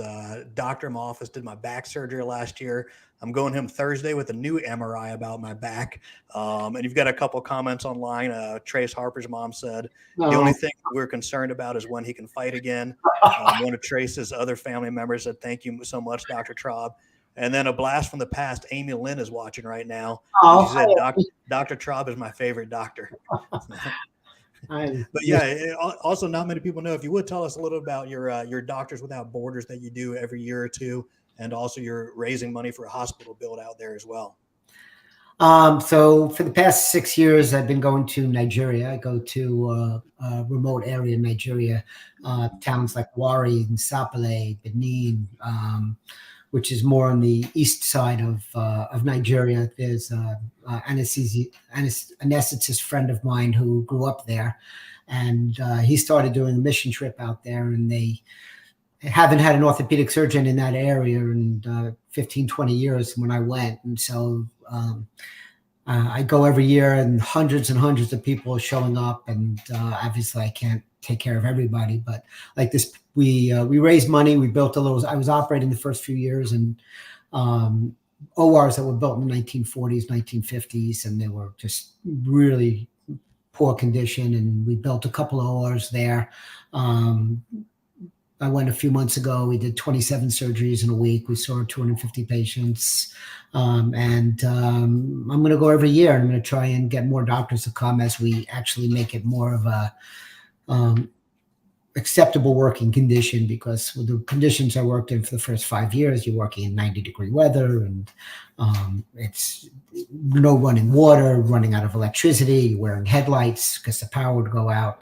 B: doctor in my office did my back surgery last year. I'm going him Thursday with a new MRI about my back. And you've got a couple comments online. Trace Harper's mom said, the only thing we're concerned about is when he can fight again. One of Trace's other family members said, thank you so much, Dr. Traub. And then a blast from the past, Amy Lynn is watching right now.
D: Oh,
B: she said, Dr. Traub is my favorite doctor. But yeah, also not many people know. If you would tell us a little about your Doctors Without Borders that you do every year or two, and also you're raising money for a hospital build out there as well.
D: So for the past 6 years, I've been going to Nigeria. I go to a remote area in Nigeria, towns like Warri and Sapele, Benin, which is more on the east side of Nigeria. There's an anesthetist friend of mine who grew up there, and he started doing a mission trip out there, and they haven't had an orthopedic surgeon in that area in 15, 20 years when I went. And so I go every year, and hundreds of people are showing up, and obviously I can't take care of everybody, but like this, we raised money. We built I was operating the first few years, and ORs that were built in the 1940s, 1950s, and they were just really poor condition. And we built a couple of ORs there. I went a few months ago. We did 27 surgeries in a week. We saw 250 patients. And I'm going to go every year, and I'm going to try and get more doctors to come as we actually make it more of a acceptable working condition, because with the conditions I worked in for the first 5 years, you're working in 90-degree weather, and it's no running water, running out of electricity, wearing headlights because the power would go out.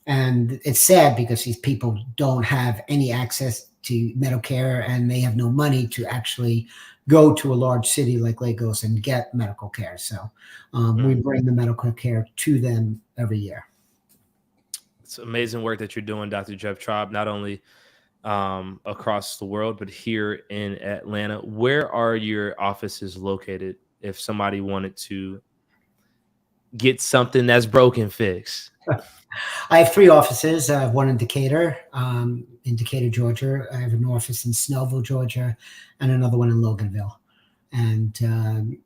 D: And it's sad because these people don't have any access to medical care, and they have no money to actually go to a large city like Lagos and get medical care. So we bring the medical care to them every year.
G: It's amazing work that you're doing, Dr. Jeff Traub, not only across the world, but here in Atlanta. Where are your offices located if somebody wanted to get something that's broken fixed?
D: I have 3 offices. I have one in Decatur, Georgia. I have an office in Snellville, Georgia, and another one in Loganville. And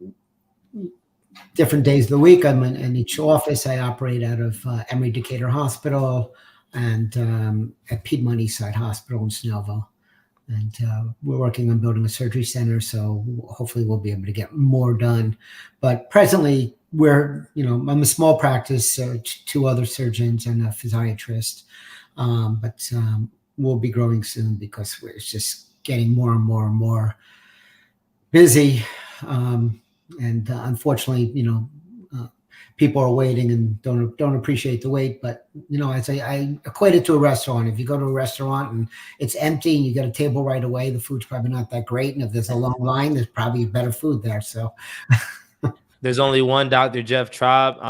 D: different days of the week, I'm in each office. I operate out of Emory Decatur Hospital and at Piedmont Eastside Hospital in Snellville. And we're working on building a surgery center, so hopefully we'll be able to get more done. But presently, I'm a small practice, 2 other surgeons and a physiatrist. But we'll be growing soon because it's just getting more and more and more busy. And unfortunately, people are waiting and don't appreciate the wait. But I equate it to a restaurant. If you go to a restaurant and it's empty and you get a table right away, the food's probably not that great. And if there's a long line, there's probably better food there. So
G: there's only one Dr. Jeff Traub.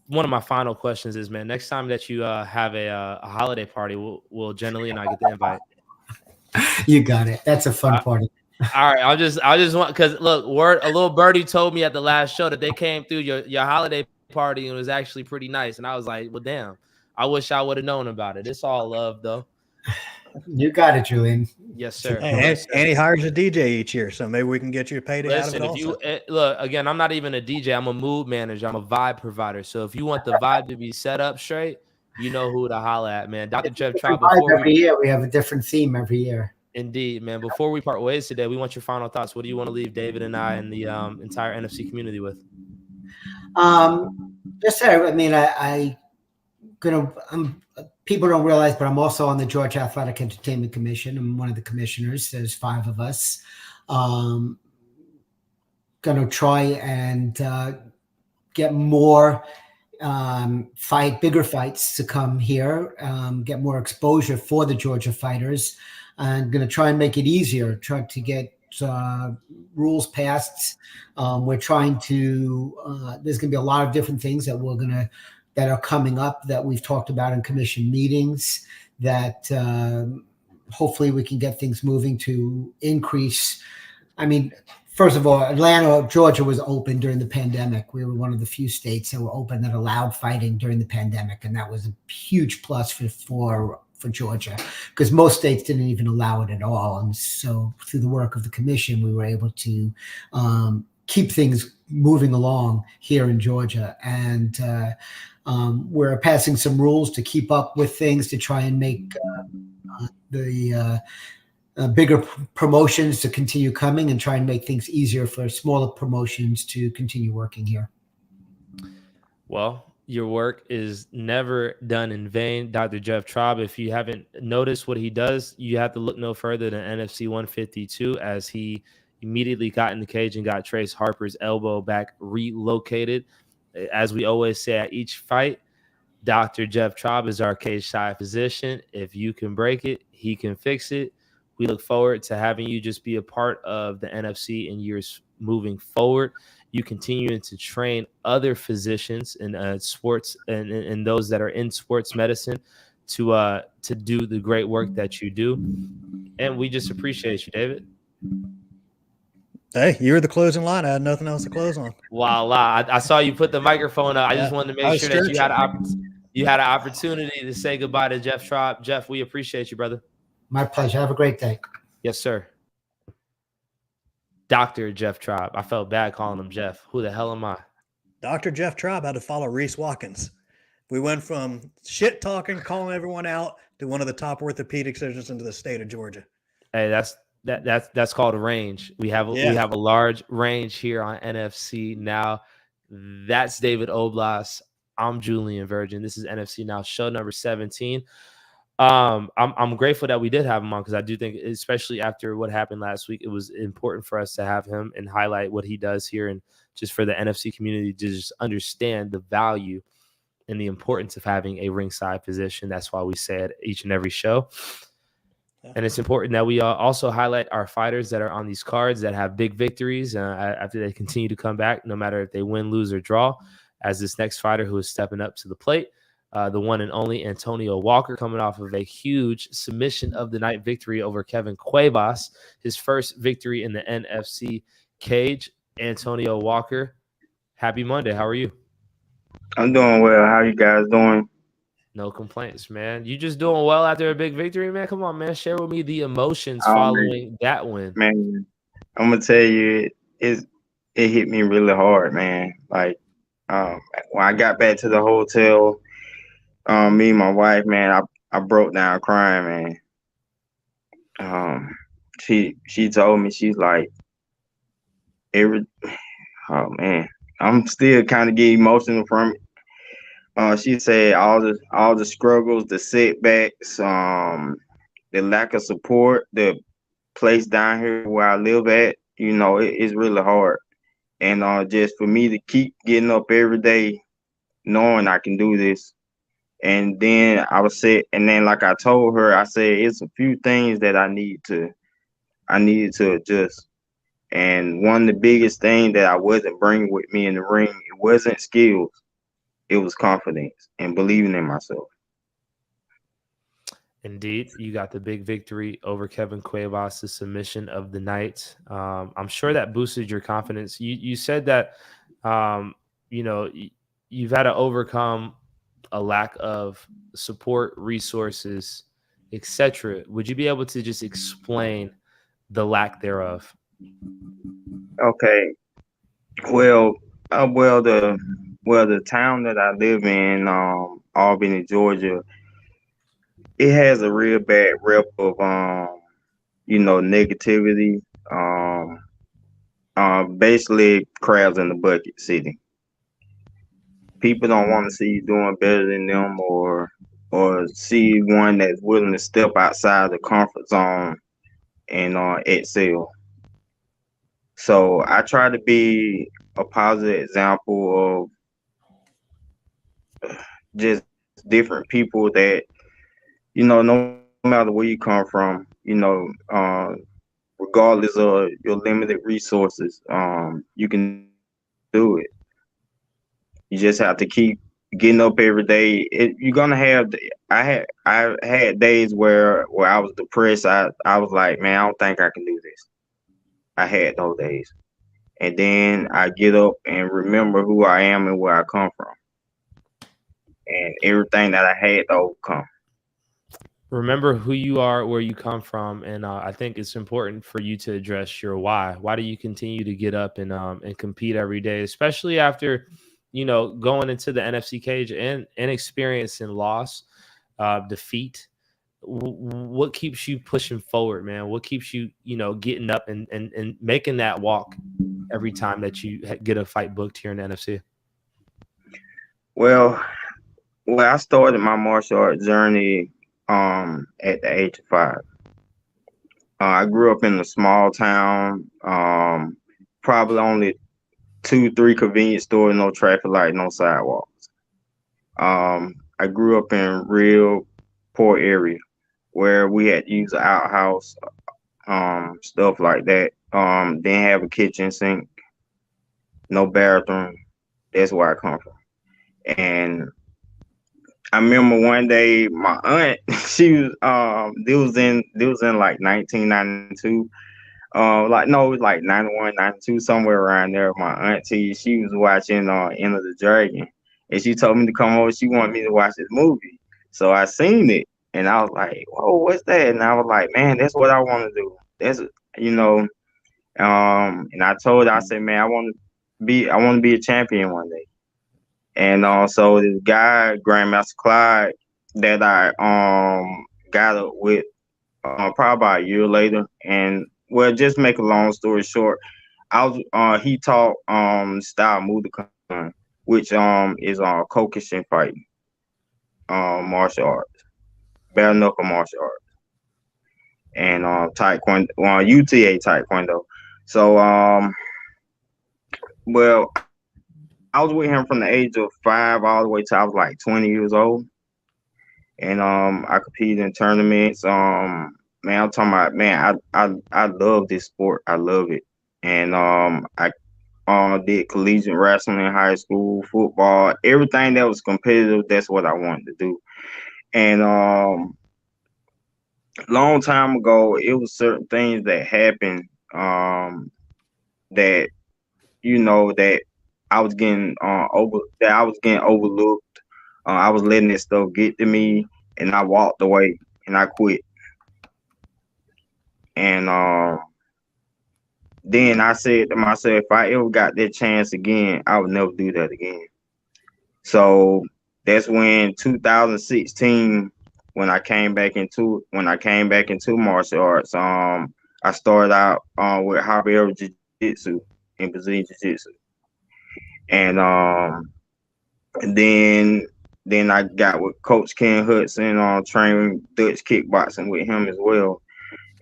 G: One of my final questions is, man, next time that you have a holiday party, will Jenna Lee and I get the invite?
D: You got it. That's a fun party.
G: All right, I just want because look, a little birdie told me at the last show that they came through your holiday party and it was actually pretty nice, and I was like, well, damn, I wish I would have known about it. It's all love though.
D: You got it, Julian.
G: Yes, sir.
B: And he hires a DJ each year, so maybe we can get you a payday out of
G: Listen,
B: it
G: if
B: also.
G: you look again, I'm not even a DJ. I'm a mood manager. I'm a vibe provider. So if you want the vibe to be set up straight, you know who to holla at, man. Dr. Jeff Traub.
D: Every year we have a different theme every year.
G: Indeed, man. Before we part ways today, we want your final thoughts. What do you want to leave David and I and the entire NFC community with?
D: Just say, I mean, people don't realize, but I'm also on the Georgia Athletic Entertainment Commission. I'm one of the commissioners. There's 5 of us. Going to try and get more bigger fights to come here, get more exposure for the Georgia fighters, and going to try and make it easier, try to get rules passed. We're trying to, there's going to be a lot of different things that are coming up that we've talked about in commission meetings that hopefully we can get things moving to increase. I mean, first of all, Atlanta, Georgia was open during the pandemic. We were one of the few states that were open that allowed fighting during the pandemic. And that was a huge plus for Georgia, because most states didn't even allow it at all. And so through the work of the commission, we were able to keep things moving along here in Georgia. And we're passing some rules to keep up with things, to try and make the bigger promotions to continue coming, and try and make things easier for smaller promotions to continue working here.
G: Well, your work is never done in vain, Dr. Jeff Traub. If you haven't noticed what he does, you have to look no further than NFC 152, as he immediately got in the cage and got Trace Harper's elbow back relocated. As we always say at each fight, Dr. Jeff Traub is our cage side physician. If you can break it, he can fix it. We look forward to having you just be a part of the NFC in years moving forward. You continue to train other physicians in sports and those that are in sports medicine to do the great work that you do. And we just appreciate you, David.
B: Hey, you were the closing line. I had nothing else to close on.
G: Voila. I saw you put the microphone up. I just wanted to make sure that you had an opportunity to say goodbye to Jeff Traub. Jeff, we appreciate you, brother.
D: My pleasure. Have a great day.
G: Yes, sir. Dr. Jeff Traub. I felt bad calling him Jeff. Who the hell am I? Dr.
B: Jeff Traub had to follow Reese Watkins. We went from shit talking, calling everyone out, to one of the top orthopedic surgeons into the state of Georgia.
G: Hey, that's called a range. We have a large range here on NFC Now. That's David Oblas. I'm Julian Virgin. This is NFC Now, show number 17. I'm grateful that we did have him on, because I do think, especially after what happened last week, it was important for us to have him and highlight what he does here, and just for the NFC community to just understand the value and the importance of having a ringside physician. That's why we say it each and every show. And it's important that we also highlight our fighters that are on these cards that have big victories after they continue to come back, no matter if they win, lose, or draw, as this next fighter who is stepping up to the plate. The one and only Antonio Walker, coming off of a huge submission of the night victory over Kevin Cuevas, his first victory in the NFC cage. Antonio Walker, happy Monday. How are you?
H: I'm doing well. How you guys doing?
G: No complaints, man. You just doing well after a big victory, man? Come on, man. Share with me the emotions following that win.
H: Man, I'm going to tell you, it hit me really hard, man. Like, when I got back to the hotel, me and my wife, man, I broke down crying, man. She told me, she's like, oh man, I'm still kind of getting emotional from it. She said all the struggles, the setbacks, the lack of support, the place down here where I live at, it's really hard. And just for me to keep getting up every day, knowing I can do this. And then like I told her, I said, it's a few things that I needed to adjust. And one of the biggest things that I wasn't bringing with me in the ring, it wasn't skills. It was confidence and believing in myself.
G: Indeed, you got the big victory over Kevin Cuevas, the submission of the night. I'm sure that boosted your confidence. You said that you know you've had to overcome a lack of support, resources, etc. Would you be able to just explain the lack thereof?
H: Okay. Well, the town that I live in, Albany, Georgia, it has a real bad rep of negativity. Um, Basically crabs in the bucket city. People don't want to see you doing better than them, or see one that's willing to step outside the comfort zone and excel. So I try to be a positive example of just different people that, no matter where you come from, regardless of your limited resources, you can do it. You just have to keep getting up every day. You're gonna have. I had days where I was depressed. I was like, man, I don't think I can do this. I had those days, and then I get up and remember who I am and where I come from, and everything that I had to overcome.
G: Remember who you are, where you come from, and I think it's important for you to address your why. Why do you continue to get up and compete every day, especially after going into the NFC cage and experiencing loss, defeat? What keeps you pushing forward, man? What keeps you getting up and making that walk every time that you get a fight booked here in the NFC?
H: Well, I started my martial art journey at the age of 5. I grew up in a small town, probably only 2-3 convenience stores, no traffic light, no sidewalks. I grew up in real poor area where we had to use an outhouse, stuff like that. Didn't have a kitchen sink, no bathroom. That's where I come from. And I remember one day my aunt, she was this was in like 1992. Like no, it was like 91, 92, somewhere around there. My auntie, she was watching Enter the Dragon, and she told me to come over. She wanted me to watch this movie, so I seen it, and I was like, "Whoa, what's that?" And I was like, "Man, that's what I want to do." That's you know, and I told her, I said, "Man, I want to be a champion one day." And so this guy, Grandmaster Clyde, that I got up with probably about a year later, and well, just make a long story short, he taught style Mudokan, which is Kokushin fighting, martial arts, bare knuckle martial arts, and Taekwondo, UTA Taekwondo. So well, I was with him from the age of 5 all the way till I was like 20 years old, and I competed in tournaments. Man, I'm talking about, man, I love this sport. I love it, and I did collegiate wrestling in high school, football, everything that was competitive. That's what I wanted to do. And long time ago, it was certain things that happened that that I was getting overlooked. I was letting this stuff get to me, and I walked away and I quit. And then I said to myself, if I ever got that chance again, I would never do that again. So that's when 2016, when I came back into martial arts, I started out with Javier Jiu-Jitsu and Brazilian Jiu-Jitsu. And then I got with Coach Ken Hudson, training Dutch kickboxing with him as well.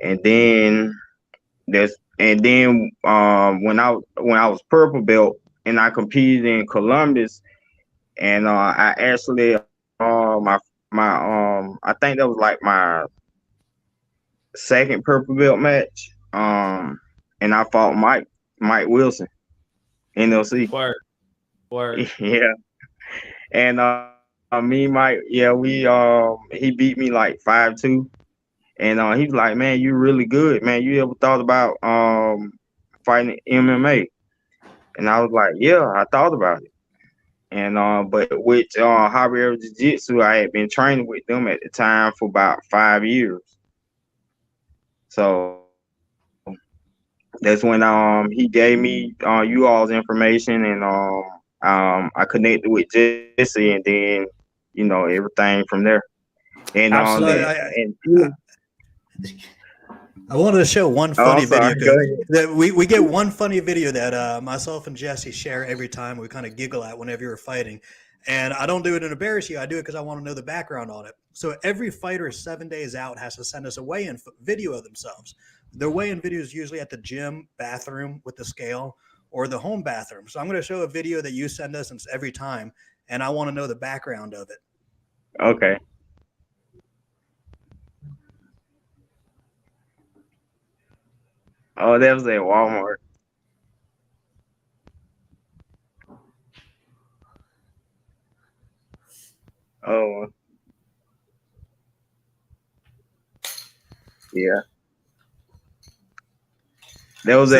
H: And then when I was purple belt and I competed in Columbus, and I actually I think that was like my second purple belt match. And I fought Mike Wilson, NLC.
G: Word.
H: Yeah. And me, Mike, yeah, he beat me like 5-2. And he was like, man, you really good, man. You ever thought about fighting MMA? And I was like, yeah, I thought about it. And but with Javier Jiu-Jitsu, I had been training with them at the time for about 5 years. So that's when he gave me you all's information, and I connected with Jesse, and then everything from there. And
G: Absolutely.
B: I wanted to show one funny
H: sorry,
B: video that we get one funny video that myself and Jesse share every time. We kind of giggle at whenever you're fighting, and I don't do it to embarrass you. I do it because I want to know the background on it. So every fighter 7 days out has to send us a weigh-in video of themselves. Their weigh-in video is usually at the gym bathroom with the scale or the home bathroom. So I'm going to show a video that you send us every time, and I want to know the background of it.
H: Okay. Oh, that was at Walmart. Oh, yeah. That was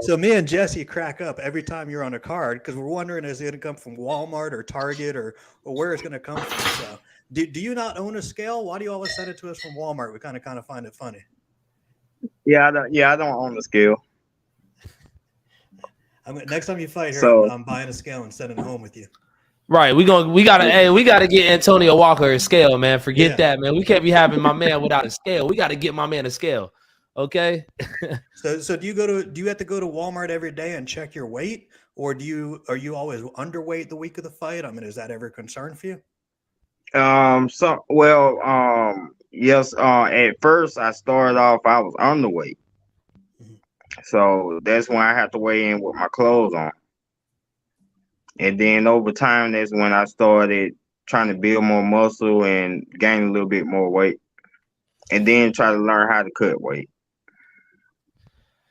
B: So me and Jesse crack up every time you're on a card because we're wondering, is it going to come from Walmart or Target or where it's going to come from? So do you not own a scale? Why do you always send it to us from Walmart? We kind of find it funny.
H: I don't own the scale.
B: Next time you fight her,
H: So-
B: I'm buying a scale and sending it home with you.
G: Right, we gotta get Antonio Walker a scale, man. Forget that, man. We can't be having my man without a scale. We got to get my man a scale, okay?
B: So do you have to go to Walmart every day and check your weight, or are you always underweight the week of the fight? I mean, is that ever a concern for you?
H: Yes. At first, I started off, I was underweight, so that's when I had to weigh in with my clothes on. And then over time, that's when I started trying to build more muscle and gain a little bit more weight, and then try to learn how to cut weight.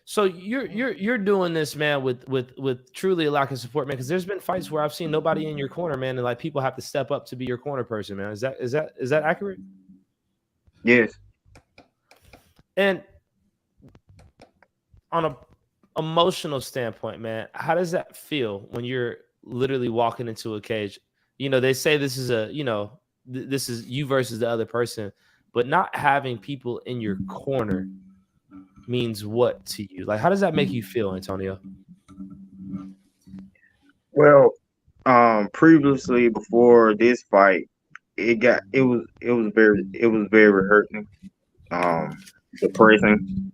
G: So you're doing this, man, with truly a lack of support, man. Because there's been fights where I've seen nobody in your corner, man, and like people have to step up to be your corner person, man. Is that accurate?
H: Yes.
G: And on a emotional standpoint, man, how does that feel when you're literally walking into a cage? They say this is this is you versus the other person, but not having people in your corner means what to you? Like, how does that make you feel, Antonio?
H: Well, previously before this fight, it was very hurting, depressing,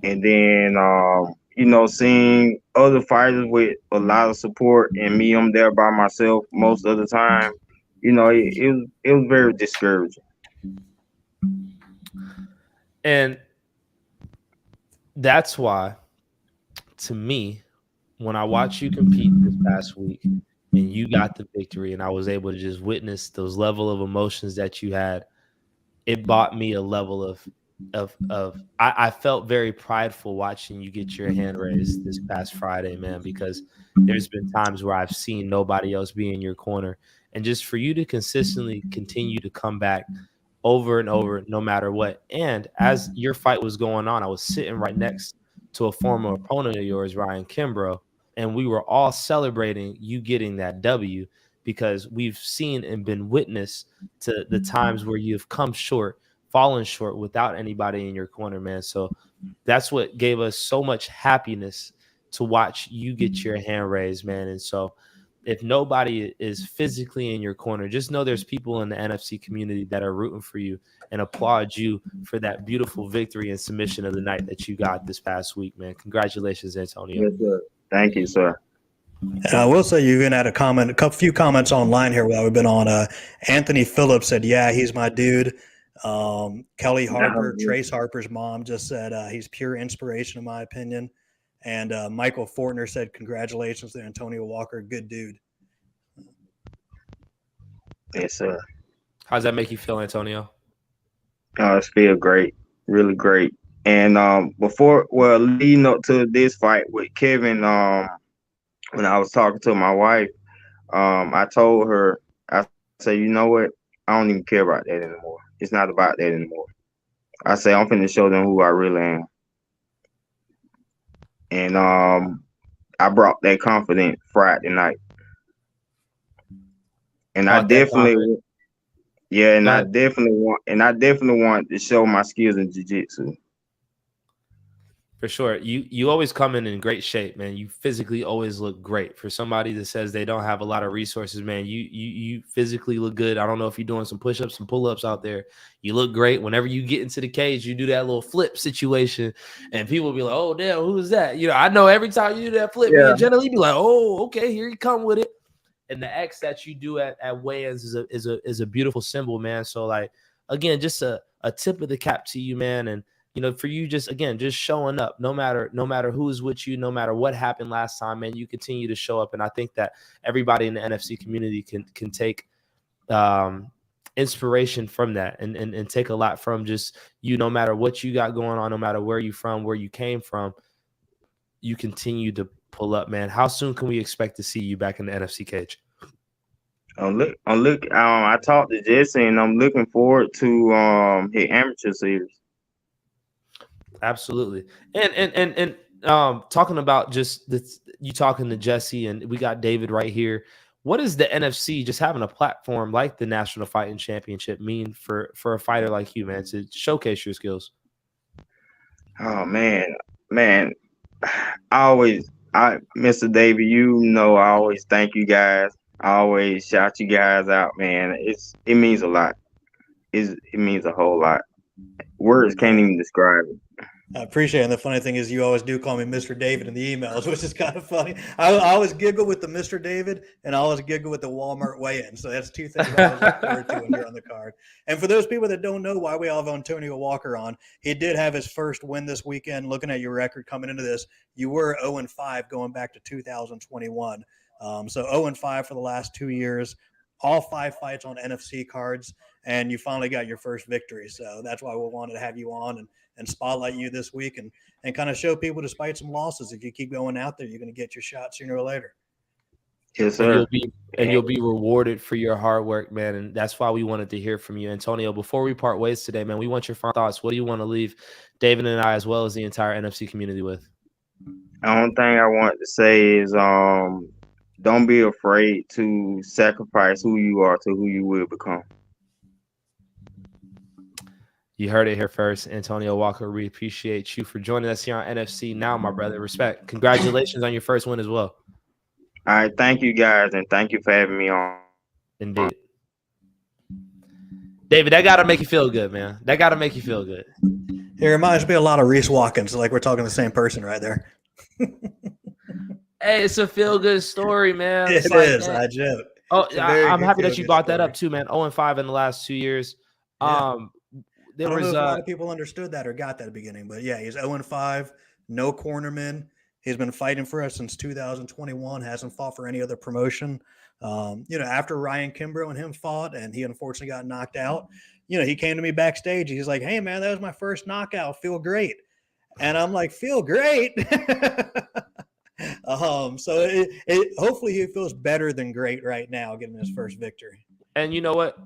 H: and then seeing other fighters with a lot of support and me, I'm there by myself most of the time. It was very discouraging.
G: And that's why, to me, when I watched you compete this past week and you got the victory and I was able to just witness those level of emotions that you had, it brought me a level of I felt very prideful watching you get your hand raised this past Friday, man, because there's been times where I've seen nobody else be in your corner. And just for you to consistently continue to come back over and over, no matter what. And as your fight was going on, I was sitting right next to a former opponent of yours, Ryan Kimbrough, and we were all celebrating you getting that W because we've seen and been witness to the times where you've come short, fallen short without anybody in your corner, man. So that's what gave us so much happiness to watch you get your hand raised, man. And so if nobody is physically in your corner, just know there's people in the NFC community that are rooting for you and applaud you for that beautiful victory and submission of the night that you got this past week, man. Congratulations, Antonio.
H: Yes, sir. Thank you, sir.
B: And I will say you even had a few comments online here while we've been on. Anthony Phillips said, yeah, he's my dude. Kelly Harper, Trace Harper's mom, just said he's pure inspiration in my opinion. And Michael Fortner said, congratulations to Antonio Walker. Good dude.
H: Yes, sir.
G: How does that make you feel, Antonio?
H: It feels great. Really great. And leading up to this fight with Kevin, when I was talking to my wife, I told her, I say, you know what? I don't even care about that anymore. It's not about that anymore. I say I'm finna show them who I really am. And I brought that confidence Friday night. And I
G: Brought that
H: definitely
G: confidence.
H: yeah, and
G: Go
H: I
G: ahead.
H: definitely want to show my skills in jiu-jitsu.
G: For sure. You always come in great shape, man. You physically always look great. For somebody that says they don't have a lot of resources, man, you physically look good. I don't know if you're doing some push-ups, some pull-ups out there. You look great. Whenever you get into the cage, you do that little flip situation, and people be like, oh, damn, who is that? You know, I know every time you do that flip, me and generally be like, oh, okay, here you come with it. And the X that you do at weigh-ins is a beautiful symbol, man. So, like, again, just a tip of the cap to you, man. And you know, for you, just showing up, no matter who's with you, no matter what happened last time, man, you continue to show up. And I think that everybody in the NFC community can take inspiration from that and take a lot from just you, no matter what you got going on, no matter where you from, where you came from, you continue to pull up, man. How soon can we expect to see you back in the NFC cage?
H: I talked to Jesse, and I'm looking forward to his amateur series.
G: Absolutely. And talking about just this, you talking to Jesse, and we got David right here. What does the NFC, just having a platform like the National Fighting Championship, mean for a fighter like you, man, to showcase your skills?
H: Oh man, Mr. David, you know, I always thank you guys. I always shout you guys out, man. It means a lot. It means a whole lot. Words can't even describe it.
B: I appreciate it. And the funny thing is you always do call me Mr. David in the emails, which is kind of funny. I always giggle with the Mr. David, and I always giggle with the Walmart weigh-in. So that's two things I always look forward to when you're on the card. And for those people that don't know why we all have Antonio Walker on, he did have his first win this weekend. Looking at your record coming into this, you were 0-5 going back to 2021. So 0-5 for the last 2 years, all 5 fights on NFC cards, and you finally got your first victory. So that's why we wanted to have you on and spotlight you this week and kind of show people, despite some losses, if you keep going out there, you're going to get your shot sooner or later.
H: Yes, sir.
G: And you'll be rewarded for your hard work, man. And that's why we wanted to hear from you, Antonio. Before we part ways today, man, we want your final thoughts. What do you want to leave David and I, as well as the entire NFC community, with?
H: The only thing I want to say is don't be afraid to sacrifice who you are to who you will become.
G: You heard it here first. Antonio Walker, we appreciate you for joining us here on NFC Now, my brother. Respect. Congratulations on your first win as well.
H: All right. Thank you, guys, and thank you for having me on.
G: Indeed. David, that got to make you feel good, man. That got to make you feel good.
B: It reminds me a lot of Reese Watkins, like we're talking the same person right there.
G: Hey, it's a feel-good story, man.
B: It is.
G: Man.
B: I joke.
G: Oh, I'm happy that you brought that up too, man. 0-5 in the last 2 years.
B: Yeah.
G: There
B: I don't
G: was
B: know if a lot of people understood that or got that at the beginning, but yeah, he's 0-5, no cornerman. He's been fighting for us since 2021, hasn't fought for any other promotion. After Ryan Kimbrough and him fought and he unfortunately got knocked out, he came to me backstage. He's like, hey, man, that was my first knockout. Feel great. And I'm like, feel great? So hopefully he feels better than great right now, getting his first victory.
G: And you know what?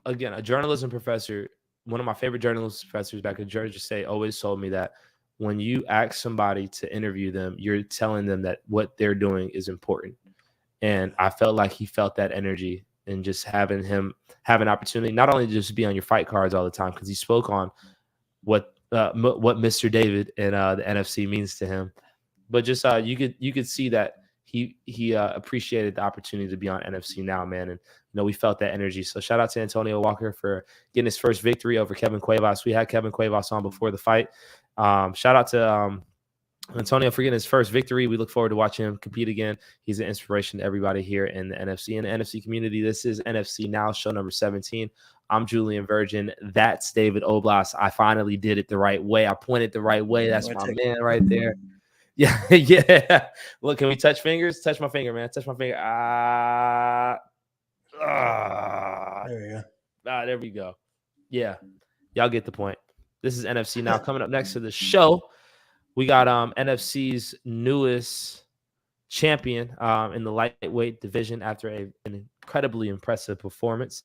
G: Again, a journalism professor, one of my favorite journalism professors back in Georgia State, always told me that when you ask somebody to interview them, you're telling them that what they're doing is important. And I felt like he felt that energy, and just having him have an opportunity, not only to just be on your fight cards all the time, because he spoke on what Mr. David and the NFC means to him, but just you could see that he appreciated the opportunity to be on NFC Now, man. And we felt that energy. So shout out to Antonio Walker for getting his first victory over Kevin Cuevas. We had Kevin Cuevas on before the fight. Shout out to Antonio for getting his first victory. We look forward to watching him compete again. He's an inspiration to everybody here in the NFC and the NFC community. This is NFC Now, show number 17. I'm Julian Virgin. That's David Oblas. I finally did it the right way. I pointed the right way. That's my man right there. Yeah, yeah. Look, can we touch fingers? Touch my finger, man. Touch my finger.
B: There you go.
G: There we go. Yeah, y'all get the point. This is NFC Now. Coming up next to the show, we got NFC's newest champion in the lightweight division after an incredibly impressive performance,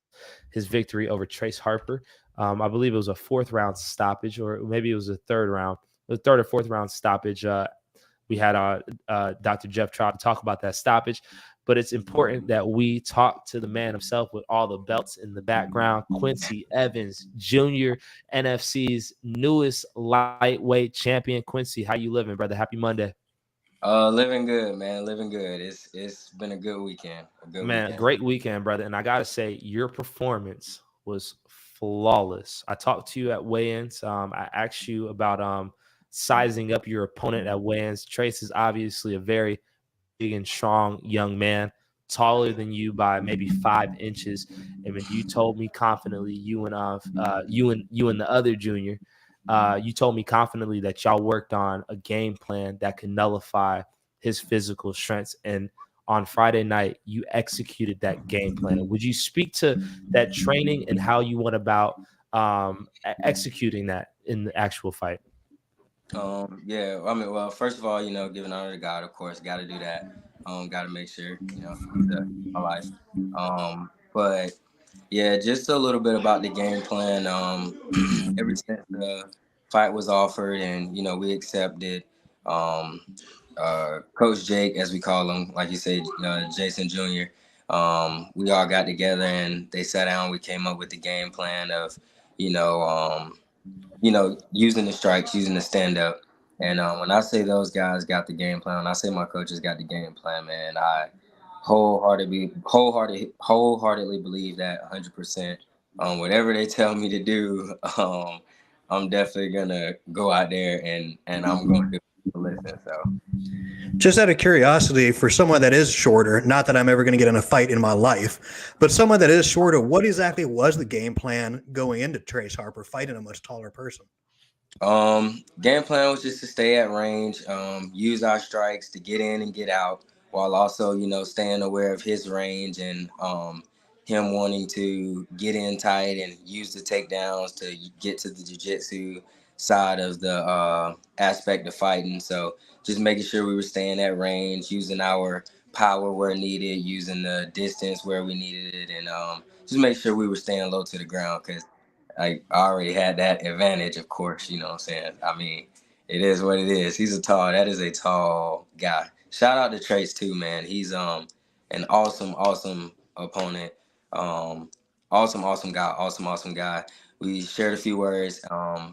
G: his victory over Trace Harper. I believe it was a 4th round stoppage, or maybe it was a 3rd round, the 3rd or 4th round stoppage. We had Dr. Jeff Traub to talk about that stoppage, but it's important that we talk to the man himself with all the belts in the background, Quincy Evans Jr., NFC's newest lightweight champion. Quincy, how you living, brother? Happy Monday.
I: Living good, man. Living good. It's been a good weekend.
G: Great weekend, brother. And I gotta say, your performance was flawless. I talked to you at weigh-ins. I asked you about sizing up your opponent at weigh-ins. Trace is obviously a very big and strong young man, taller than you by maybe 5 inches. And when you told me confidently, you and the other junior, you told me confidently that y'all worked on a game plan that could nullify his physical strengths. And on Friday night, you executed that game plan. Would you speak to that training and how you went about executing that in the actual fight?
I: Yeah, I mean, well, first of all, giving honor to God, of course, got to do that. Got to make sure, my life. But yeah, just a little bit about the game plan. Ever since the fight was offered and, we accepted, Coach Jake, as we call him, like you said, Jason Jr., we all got together and they sat down. We came up with the game plan of, using the strikes, using the stand up. And when I say those guys got the game plan, when I say my coaches got the game plan, man, I wholeheartedly believe that 100%. Whatever they tell me to do, I'm definitely gonna go out there and I'm gonna do it. Listen. So,
B: just out of curiosity, for someone that is shorter, not that I'm ever going to get in a fight in my life, but someone that is shorter, what exactly was the game plan going into Trace Harper fighting a much taller person?
I: Game plan was just to stay at range, use our strikes to get in and get out, while also, staying aware of his range and him wanting to get in tight and use the takedowns to get to the jiu-jitsu side of the aspect of fighting. So just making sure we were staying at range, using our power where needed, using the distance where we needed it, and just make sure we were staying low to the ground, because I already had that advantage, of course, you know what I'm saying? I mean, it is what it is. That is a tall guy. Shout out to Trace too, man. He's an awesome opponent. Awesome guy. We shared a few words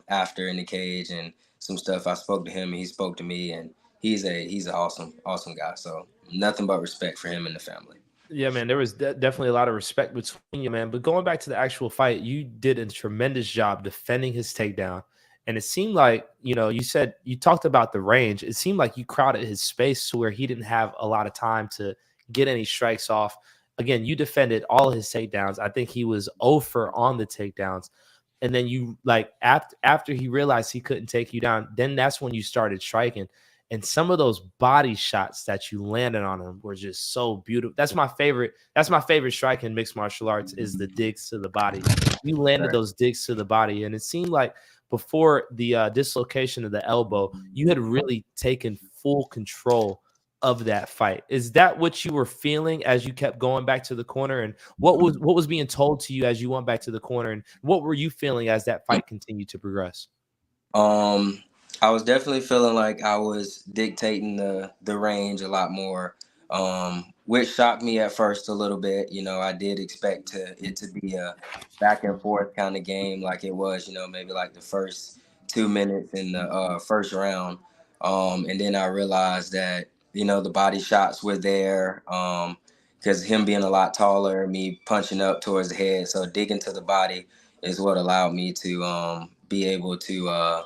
I: after in the cage and some stuff. I spoke to him and he spoke to me, and he's an awesome guy. So nothing but respect for him and the family.
G: Yeah, man, there was definitely a lot of respect between you, man. But going back to the actual fight, you did a tremendous job defending his takedown. And it seemed like, you said you talked about the range. It seemed like you crowded his space to where he didn't have a lot of time to get any strikes off. Again, you defended all his takedowns. I think he was 0 for on the takedowns. And then you, after he realized he couldn't take you down, then that's when you started striking. And some of those body shots that you landed on him were just so beautiful. That's my favorite. That's my favorite strike in mixed martial arts, is the digs to the body. You landed those digs to the body, and it seemed like before the dislocation of the elbow, you had really taken full control of that fight. Is that what you were feeling as you kept going back to the corner? And what was being told to you as you went back to the corner? And what were you feeling as that fight continued to progress?
I: I was definitely feeling like I was dictating the range a lot more, which shocked me at first a little bit. I did expect it to be a back and forth kind of game like it was, maybe like the first 2 minutes in the first round. And then I realized that, the body shots were there because him being a lot taller, me punching up towards the head. So digging to the body is what allowed me to be able to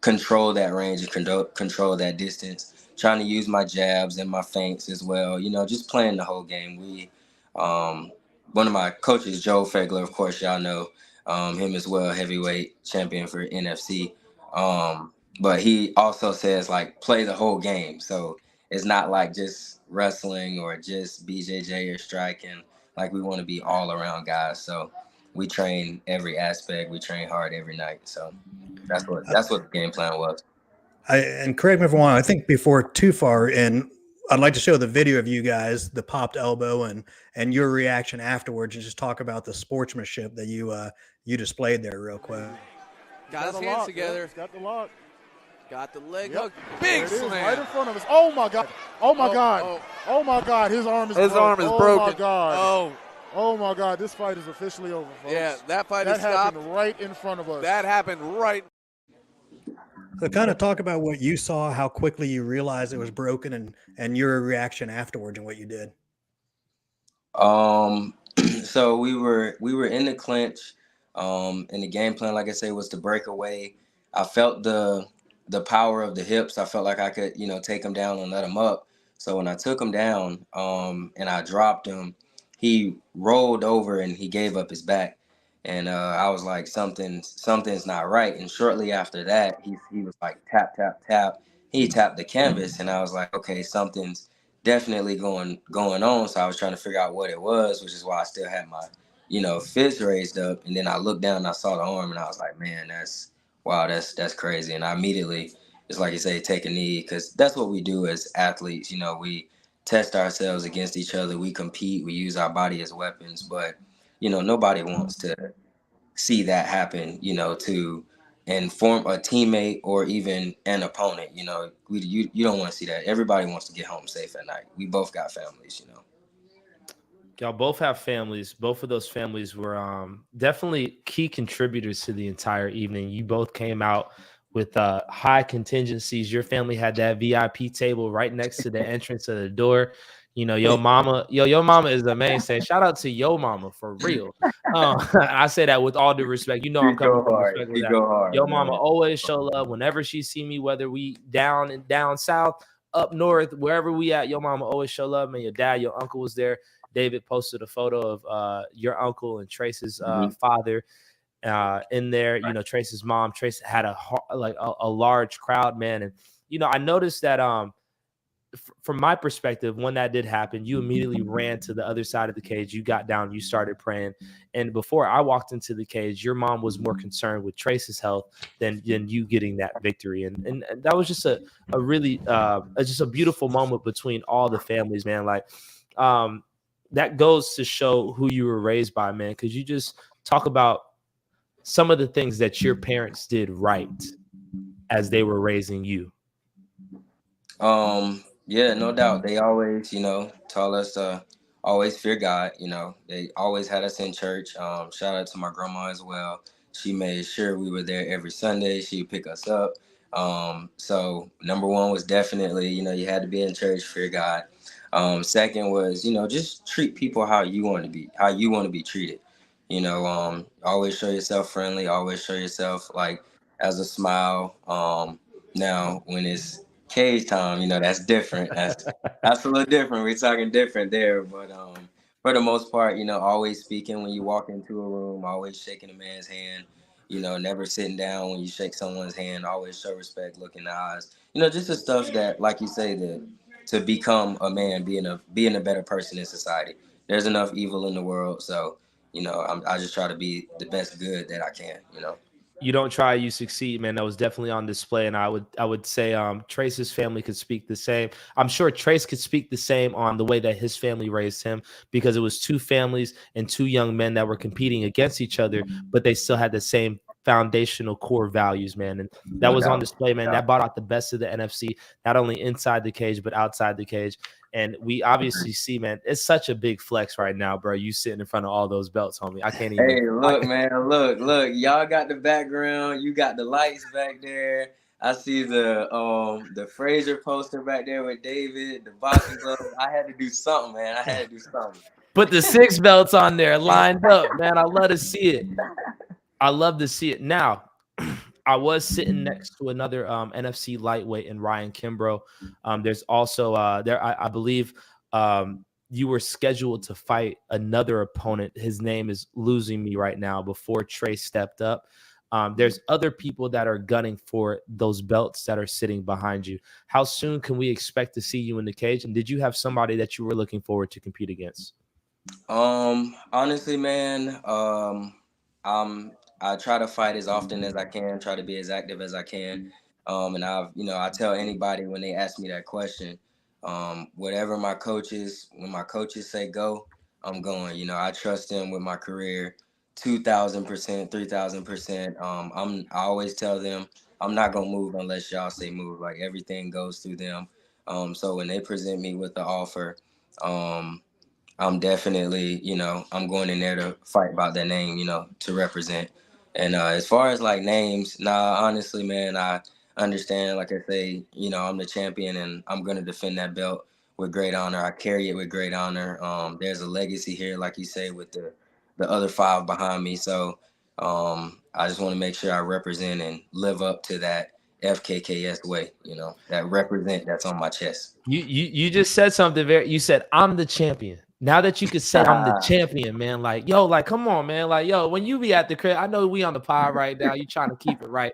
I: control that range and control that distance, trying to use my jabs and my feints as well, just playing the whole game. One of my coaches, Joe Fegler, of course, y'all know him as well, heavyweight champion for NFC. But he also says, play the whole game. So it's not like just wrestling or just BJJ or striking. We want to be all around guys. So we train every aspect. We train hard every night. So that's what the game plan was.
B: And correct me if I'm wrong, I think before too far in, I'd like to show the video of you guys, the popped elbow, and your reaction afterwards, and just talk about the sportsmanship that you displayed there real quick.
E: Got his hands together.
F: Yep, got the lock.
E: Got the leg
F: Yep.
E: hook. Big
F: There it is,
E: slam.
F: right in front of us. Oh my God. Oh my God.
E: Oh.
F: Oh my God. His arm is
E: His
F: broken.
E: arm is
F: Oh
E: broken.
F: my God.
E: Oh,
F: Oh my God. This fight is officially over, folks.
E: yeah, that fight
F: That
E: is stopped.
F: happened right in front of us.
E: That happened right.
B: So kind of talk about what you saw, how quickly you realized it was broken, and your reaction afterwards and what you did.
I: So we were in the clinch, and the game plan, like I say, was to break away. I felt the power of the hips. I felt like I could, take him down and let him up. So when I took him down, and I dropped him, he rolled over and he gave up his back. And I was like, something's not right. And shortly after that, he was like, tap, tap, tap. He tapped the canvas, and I was like, okay, something's definitely going on. So I was trying to figure out what it was, which is why I still had my, fist raised up. And then I looked down and I saw the arm, and I was like, man, that's crazy. And I immediately, it's like you say, take a knee, because that's what we do as athletes. We test ourselves against each other. We compete. We use our body as weapons. But, nobody wants to see that happen, to inform a teammate or even an opponent. You don't want to see that. Everybody wants to get home safe at night. We both got families,
G: Y'all both have families. Both of those families were definitely key contributors to the entire evening. You both came out with high contingencies. Your family had that VIP table right next to the entrance of the door. Your mama is the mainstay. Shout out to your mama for real. I say that with all due respect. I'm coming from respect with that. Your mama always show love whenever she see me, whether we down south, up north, wherever we at. Your mama always show love, man. Your dad, your uncle was there. David posted a photo of your uncle and Trace's father in there. Trace's mom. Trace had a large crowd, man. And I noticed that from my perspective, when that did happen, you immediately ran to the other side of the cage. You got down, you started praying. And before I walked into the cage, your mom was more concerned with Trace's health than you getting that victory. And that was just a really just a beautiful moment between all the families, man. Like that goes to show who you were raised by, man, because you just talk about some of the things that your parents did right as they were raising you.
I: Yeah, no doubt. They always, taught us to always fear God. They always had us in church. Shout out to my grandma as well. She made sure we were there every Sunday. She'd pick us up. So number one was definitely, you had to be in church, fear God. Second was, just treat people how you want to be treated. Always show yourself friendly. Always show yourself as a smile. Now when it's cage time, that's different. That's a little different. We're talking different there, but for the most part, always speaking when you walk into a room, always shaking a man's hand, never sitting down when you shake someone's hand, always show respect, look in the eyes, just the stuff that, like you say, that to become a man, being a better person in society. There's enough evil in the world, so I just try to be the best good that I can.
G: You don't try, you succeed, man. That was definitely on display. And I would say Trace's family could speak the same. I'm sure Trace could speak the same on the way that his family raised him, because it was two families and two young men that were competing against each other, but they still had the same foundational core values, man. And that was on display, man. That brought out the best of the NFC, not only inside the cage, but outside the cage. And we obviously see, man, it's such a big flex right now, bro. You sitting in front of all those belts, homie. I can't even.
I: Hey, look, man, look. Y'all got the background. You got the lights back there. I see the Frazier poster back there with David, the boxing glove. I had to do something, man.
G: Put the 6 belts on there, lined up, man. I love to see it. I love to see it. Now, I was sitting next to another NFC lightweight in Ryan Kimbrough. There's also I believe you were scheduled to fight another opponent. His name is losing me right now, before Trey stepped up. There's other people that are gunning for those belts that are sitting behind you. How soon can we expect to see you in the cage? And did you have somebody that you were looking forward to compete against?
I: Honestly, man, I try to fight as often as I can, try to be as active as I can. And I tell anybody when they ask me that question, Whatever when my coaches say go, I'm going. You know, I trust them with my career 2,000%, 3,000%. I always tell them I'm not gonna move unless y'all say move. Like everything goes through them. So when they present me with the offer, I'm definitely, I'm going in there to fight about that name, to represent. And as far as like names, honestly, man, I understand. Like I say, I'm the champion and I'm going to defend that belt with great honor. I carry it with great honor. There's a legacy here, like you say, with the other 5 behind me. So I just want to make sure I represent and live up to that FKKS way, that represent that's on my chest.
G: You just said something you said, I'm the champion. Now that you could say I'm the champion, man, like, yo, like, come on, man. Like, yo, when you be at the crib, I know we on the pod right now. You trying to keep it right.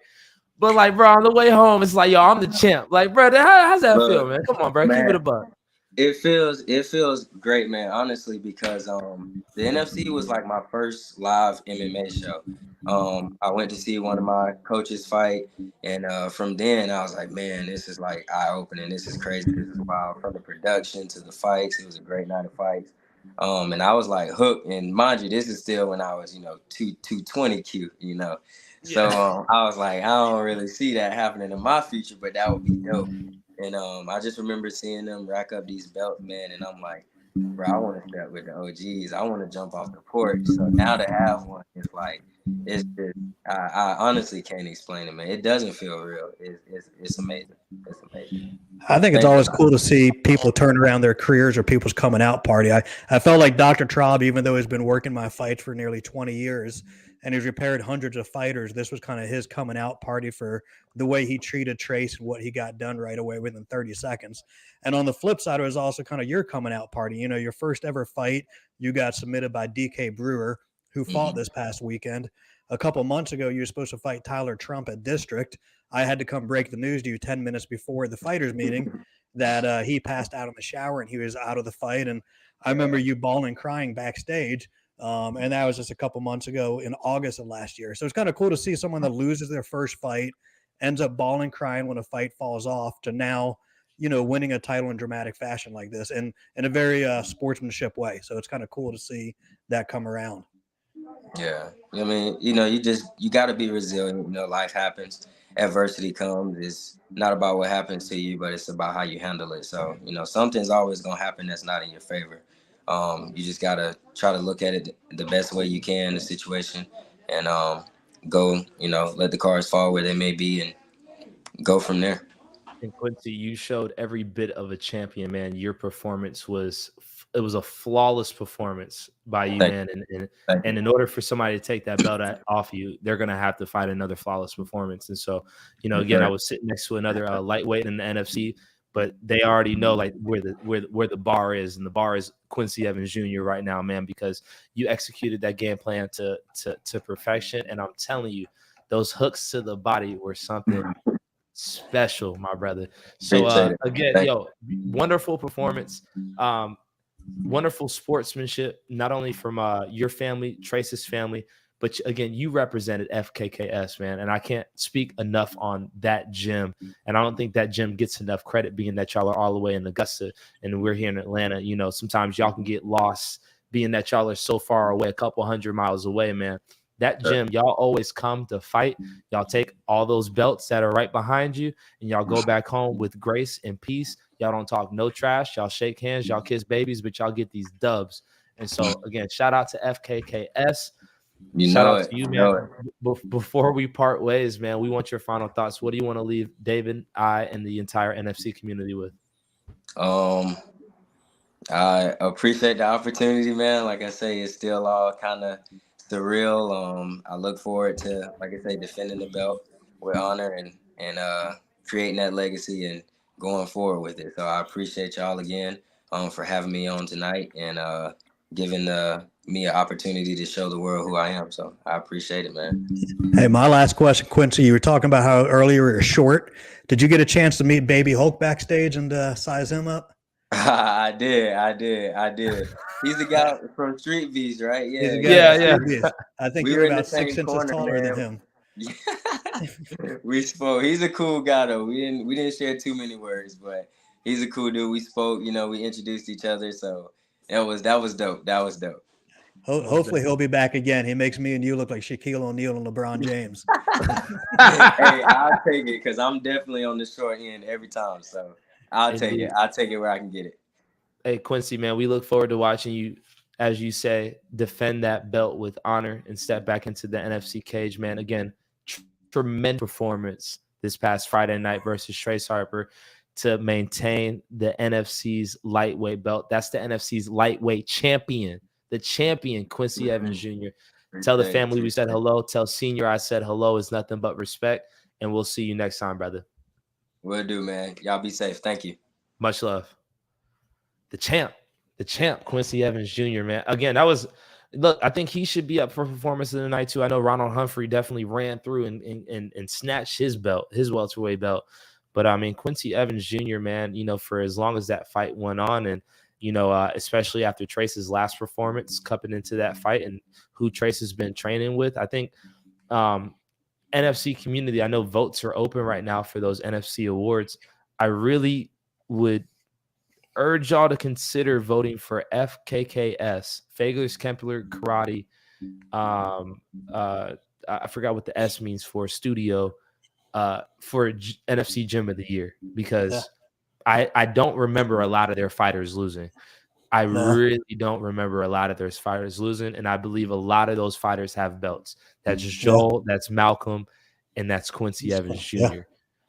G: But like, bro, on the way home, it's like, yo, I'm the champ. Like, bro, how's that feel, man? Come on, bro.
I: Man,
G: keep it a buck.
I: It feels great, man, honestly, because the NFC was like my first live MMA show. I went to see one of my coaches fight, and from then I was like, man, this is like eye-opening. This is crazy. This is wild. From the production to the fights, it was a great night of fights. And I was like hooked. And mind you, this is still when I was, 220 Q, So I was like, I don't really see that happening in my future, but that would be dope. And I just remember seeing them rack up these belts, man, and I'm like, bro, I want to step with the OGs. I want to jump off the porch. So now to have one, it's like, it's just, I honestly can't explain it, man. It doesn't feel real. It's amazing. It's amazing.
B: I think it's always cool to see people turn around their careers or people's coming out party. I felt like Dr. Traub, even though he's been working my fights for nearly 20 years and he's repaired hundreds of fighters, this was kind of his coming out party for the way he treated Trace and what he got done right away within 30 seconds. And on the flip side, it was also kind of your coming out party. Your first ever fight, you got submitted by DK Brewer, who fought this past weekend. A couple months ago, you were supposed to fight Tyler Trump at District. I had to come break the news to you 10 minutes before the fighters meeting that he passed out in the shower and he was out of the fight. And I remember you bawling, crying backstage. And that was just a couple months ago in August of last year. So it's kind of cool to see someone that loses their first fight, ends up bawling, crying when a fight falls off, to now, winning a title in dramatic fashion like this and in a very sportsmanship way. So it's kind of cool to see that come around.
I: Yeah. I mean, you got to be resilient. Life happens. Adversity comes. It's not about what happens to you, but it's about how you handle it. So, something's always going to happen that's not in your favor. You just got to try to look at it the best way you can, the situation, and go, let the cards fall where they may be and go from there.
G: And Quincy, you showed every bit of a champion, man. Your performance was a flawless performance by you, man. And in order for somebody to take that belt off you, they're gonna have to fight another flawless performance. And so, again, I was sitting next to another lightweight in the NFC, but they already know like where the bar is, and the bar is Quincy Evans Jr. right now, man, because you executed that game plan to perfection. And I'm telling you, those hooks to the body were something special, my brother. So again, wonderful performance, wonderful sportsmanship, not only from your family, Trace's family, but again, you represented FKKS, man, and I can't speak enough on that gym. And I don't think that gym gets enough credit, being that y'all are all the way in Augusta and we're here in Atlanta. Sometimes y'all can get lost being that y'all are so far away, a couple 100 miles away, man. That gym, y'all always come to fight. Y'all take all those belts that are right behind you, and y'all go back home with grace and peace. Y'all don't talk no trash. Y'all shake hands. Y'all kiss babies, but y'all get these dubs. And so, again, shout out to FKKS. Shout out to you, man. Before we part ways, man, we want your final thoughts. What do you want to leave David, I, and the entire NFC community with?
I: I appreciate the opportunity, man. Like I say, it's still all kind of surreal. I look forward to, like I say, defending the belt with honor and creating that legacy and going forward with it. So I appreciate y'all again for having me on tonight and giving me an opportunity to show the world who I am. So I appreciate it, man.
B: Hey, my last question, Quincy, you were talking about how earlier you were short. Did you get a chance to meet Baby Hulk backstage and size him up?
I: I did. He's the guy from Street Beast, right?
B: Yeah. I think you're about 6 inches taller than him.
I: We spoke. He's a cool guy though. We didn't share too many words, but He's a cool dude. We spoke, we introduced each other. So that was dope. That was dope.
B: Hopefully he'll be back again. He makes me and you look like Shaquille O'Neal and LeBron James.
I: Hey, I'll take it because I'm definitely on the short end every time. So I'll take it. I'll take it where I can get it.
G: Hey, Quincy, man, we look forward to watching you, as you say, defend that belt with honor and step back into the NFC cage, man. Again, tremendous performance this past Friday night versus Trace Harper to maintain the NFC's lightweight belt. That's the NFC's lightweight champion, the champion, Quincy Evans Jr. Tell the family we said hello. Tell Senior I said hello. Is nothing but respect. And we'll see you next time, brother.
I: Will do, man. Y'all be safe. Thank you.
G: Much love. The champ, Quincy Evans Jr., man. Again, look, I think he should be up for performance of the night too. I know Ronald Humphrey definitely ran through and snatched his belt, his welterweight belt. But I mean, Quincy Evans Jr., man, for as long as that fight went on, and especially after Trace's last performance, cupping into that fight, and who Trace has been training with, I think NFC community, I know votes are open right now for those NFC awards. I really would urge y'all to consider voting for FKKS, Fagler's Kempler Karate. I forgot what the S means for studio, for NFC Gym of the Year, because I don't remember a lot of their fighters losing. I really don't remember a lot of their fighters losing, and I believe a lot of those fighters have belts. That's Joel, that's Malcolm, and that's Quincy Evans Jr.
B: Yeah.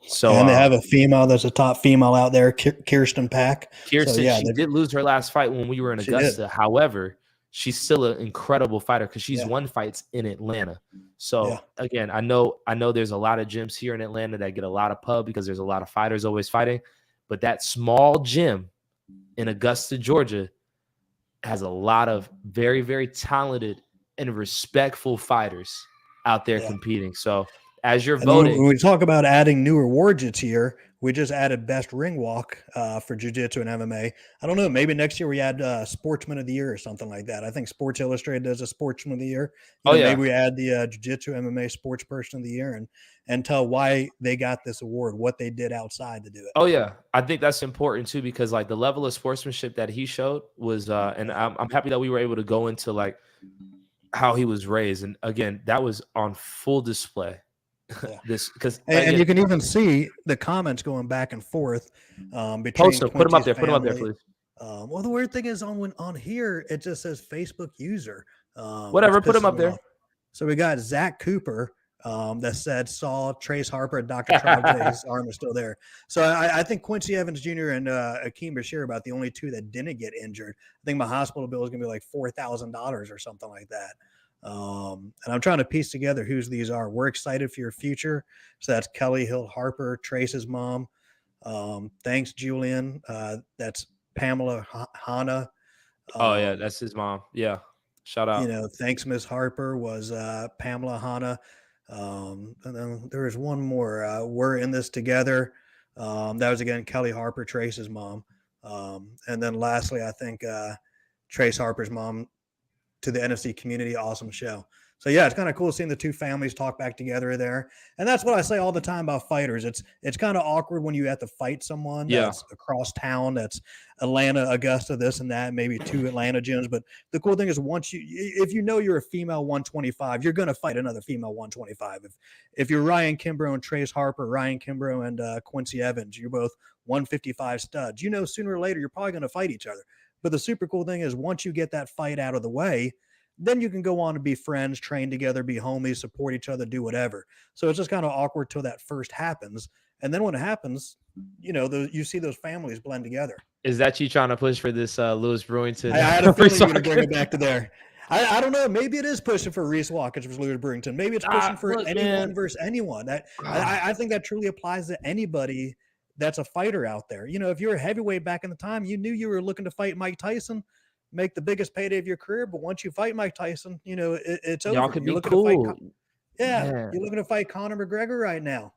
G: So,
B: and they have a female that's a top female out there, Kirsten Pack.
G: Kirsten, she did lose her last fight when we were in Augusta. However, she's still an incredible fighter because she's won fights in Atlanta. So again, I know there's a lot of gyms here in Atlanta that get a lot of pub because there's a lot of fighters always fighting, but that small gym in Augusta, Georgia, has a lot of very, very talented and respectful fighters out there competing. So as you're voting,
B: when we talk about adding new awards this year, we just added best ring walk for jiu-jitsu and MMA. I don't know, maybe next year we add sportsman of the year or something like that. I think Sports Illustrated does a sportsman of the year. Maybe we add the jiu-jitsu MMA sports person of the year and tell why they got this award, what they did outside to do it.
G: Oh yeah, I think that's important too, because like the level of sportsmanship that he showed was, and I'm happy that we were able to go into like how he was raised, and again, that was on full display.
B: And you can even see the comments going back and forth between.
G: Put them up there. Put them up there, please.
B: Well, the weird thing is on here it just says Facebook user.
G: Whatever, put them up there.
B: So we got Zach Cooper that said saw Trace Harper and Dr. Traub. His arm is still there. So I think Quincy Evans Jr. and Akeem Bashir are about the only two that didn't get injured. I think my hospital bill is going to be like $4,000 or something like that. And I'm trying to piece together whose these are. We're excited for your future. So that's Kelly Hill Harper, Trace's mom. Thanks, Julian. That's Pamela Hanna.
G: That's his mom. Yeah. Shout out.
B: Thanks, Miss Harper was Pamela Hanna. And then there was one more. We're in this together. That was again Kelly Harper, Trace's mom. And then lastly, I think Trace Harper's mom. To the NFC community, awesome show. So yeah, it's kind of cool seeing the two families talk back together there. And that's what I say all the time about fighters. It's kind of awkward when you have to fight someone that's across town, that's Atlanta, Augusta, this and that, maybe two Atlanta gyms. But the cool thing is if you're a female 125, you're going to fight another female 125. If you're Ryan Kimbrough and Trace Harper, Ryan Kimbrough and Quincy Evans, you're both 155 studs. Sooner or later, you're probably going to fight each other. But the super cool thing is once you get that fight out of the way, then you can go on to be friends, train together, be homies, support each other, do whatever. So it's just kind of awkward till that first happens. And then when it happens, you see those families blend together.
G: Is that you trying to push for this Lewis Brewington?
B: I had a feeling you were going to bring it back to there. I don't know. Maybe it is pushing for Reese Watkins versus Lewis Brewington. Maybe it's pushing for anyone versus anyone. I think that truly applies to anybody that's a fighter out there. If you're a heavyweight back in the time, you knew you were looking to fight Mike Tyson, make the biggest payday of your career. But once you fight Mike Tyson, it's over.
G: Y'all could be cool.
B: You're looking to fight Conor McGregor right now.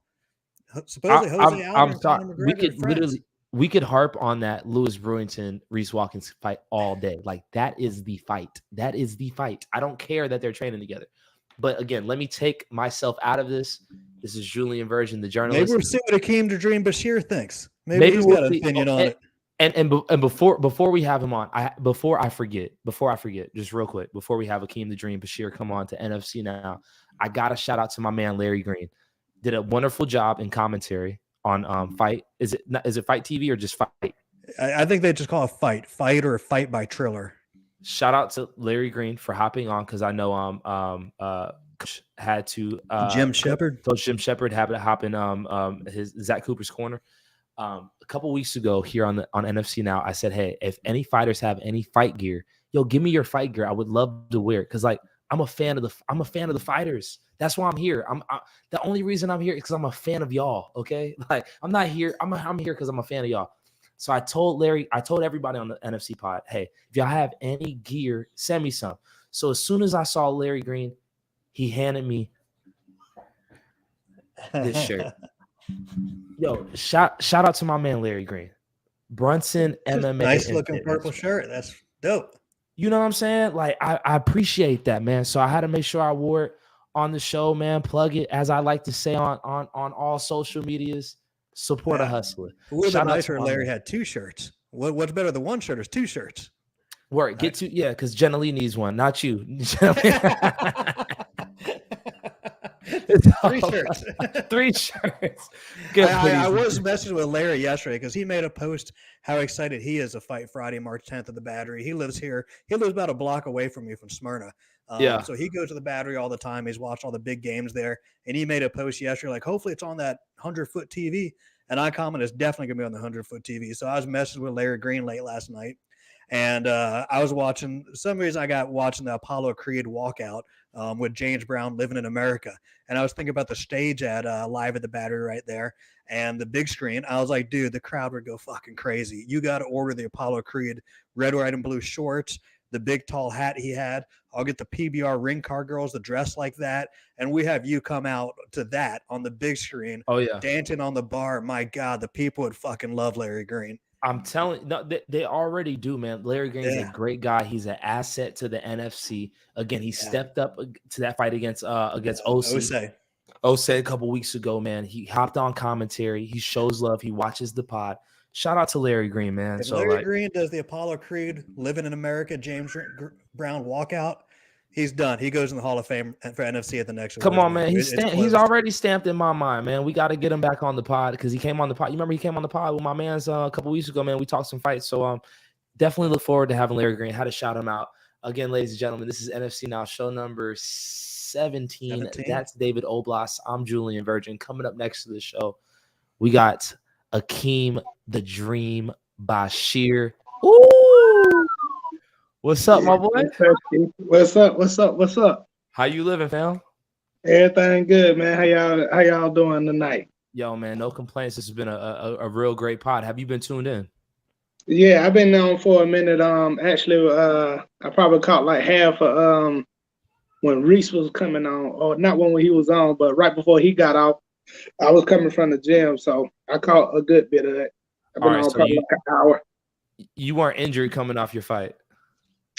B: Supposedly, Jose Aldo and Conor McGregor
G: we could harp on that Lewis Brewington Reese Watkins fight all day. Like that is the fight. That is the fight. I don't care that they're training together. But again, let me take myself out of this. This is Julian Virgin, the journalist.
B: Maybe we'll see what Akeem the Dream Bashir thinks. Maybe he's got an opinion on it.
G: And before we have him on, before I forget, just real quick, before we have Akeem the Dream Bashir come on to NFC Now, I got to shout out to my man Larry Green. Did a wonderful job in commentary on Fight. Is it Fight TV or just Fight?
B: I think they just call it Fight or Fight by Triller.
G: Shout out to Larry Green for hopping on because I know had to
B: Jim Shepard.
G: So Jim Shepard had to hop in his Zach Cooper's corner. A couple weeks ago here on NFC Now, I said, hey, if any fighters have any fight gear, yo, give me your fight gear. I would love to wear it because like I'm a fan of the fighters. That's why I'm here. The only reason I'm here is because I'm a fan of y'all. Okay, like I'm not here. I'm here because I'm a fan of y'all. So I told everybody on the NFC pod, hey, if y'all have any gear, send me some. So as soon as I saw Larry Green, he handed me this shirt. Yo, shout out to my man Larry Green. Brunson MMA.
B: Nice looking purple shirt. That's dope.
G: You know what I'm saying? Like I appreciate that, man. So I had to make sure I wore it on the show, man. Plug it, as I like to say on all social medias. Support a hustler.
B: It would have been nicer if Larry had two shirts. What's better than one shirt is two shirts.
G: Work. Get to because Jenna Lee needs one, not you.
B: Three shirts.
G: Three shirts.
B: I was messaging with Larry yesterday because he made a post how excited he is to fight Friday, March 10th at the Battery. He lives here. He lives about a block away from me from Smyrna. So he goes to the Battery all the time. He's watched all the big games there. And he made a post yesterday like, hopefully it's on that 100-foot TV. And I comment it's definitely going to be on the 100-foot TV. So I was messaging with Larry Green late last night. And I was watching, for some reason I got watching the Apollo Creed walkout with James Brown Living in America. And I was thinking about the stage at Live at the Battery right there and the big screen. I was like, dude, the crowd would go fucking crazy. You got to order the Apollo Creed red, white, and blue shorts, the big tall hat he had. I'll get the PBR ring car girls to dress like that. And we have you come out to that on the big screen.
G: Oh, yeah.
B: Dancing on the bar. My God, the people would fucking love Larry Green.
G: I'm telling you, they already do, man. Larry Green's a great guy. He's an asset to the NFC. Again, he stepped up to that fight against Osei a couple weeks ago, man. He hopped on commentary. He shows love. He watches the pod. Shout out to Larry Green, man.
B: If Larry Green does the Apollo Creed Living in America James Brown walkout, he's done. He goes in the Hall of Fame for NFC at the next.
G: Come on, man. He's already stamped in my mind, man. We got to get him back on the pod because he came on the pod. You remember he came on the pod with my man's a couple weeks ago, man. We talked some fights. So definitely look forward to having Larry Green. Had to shout him out. Again, ladies and gentlemen, this is NFC Now, show number 17. That's David Oblas. I'm Julian Virgin. Coming up next to the show, we got Akeem the Dream Bashir. Ooh! What's up, my boy?
J: What's up?
G: How you living, fam?
J: Everything good, man. How y'all doing tonight?
G: Yo, man, no complaints. This has been a real great pod. Have you been tuned in?
J: Yeah, I've been on for a minute. Actually, I probably caught like half of when Reese was coming on, or not when he was on, but right before he got off, I was coming from the gym, so I caught a good bit of it. I've been on probably like an hour.
G: You weren't injured coming off your fight?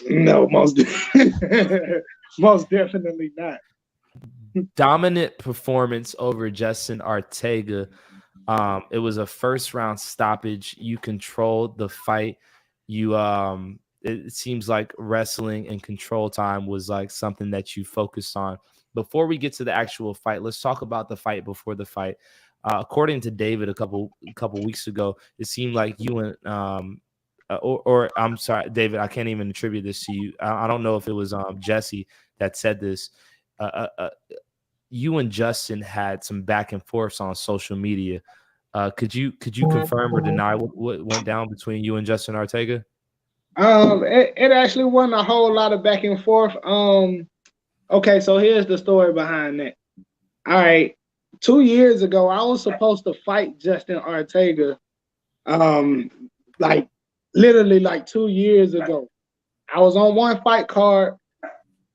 J: No, most definitely not.
G: Dominant performance over Justin Ortega. It was a first round stoppage. You controlled the fight. It seems like wrestling and control time was like something that you focused on. Before we get to the actual fight, let's talk about the fight before the fight. According to David, a couple weeks ago, it seemed like you and or I'm sorry, David, I can't even attribute this to you. I don't know if it was Jesse that said this. You and Justin had some back and forths on social media. Could you confirm or deny what went down between you and Justin Ortega?
J: It actually wasn't a whole lot of back and forth. Okay, so here's the story behind that. All right, 2 years ago, I was supposed to fight Justin Ortega. Like literally like 2 years ago. I was on one fight card,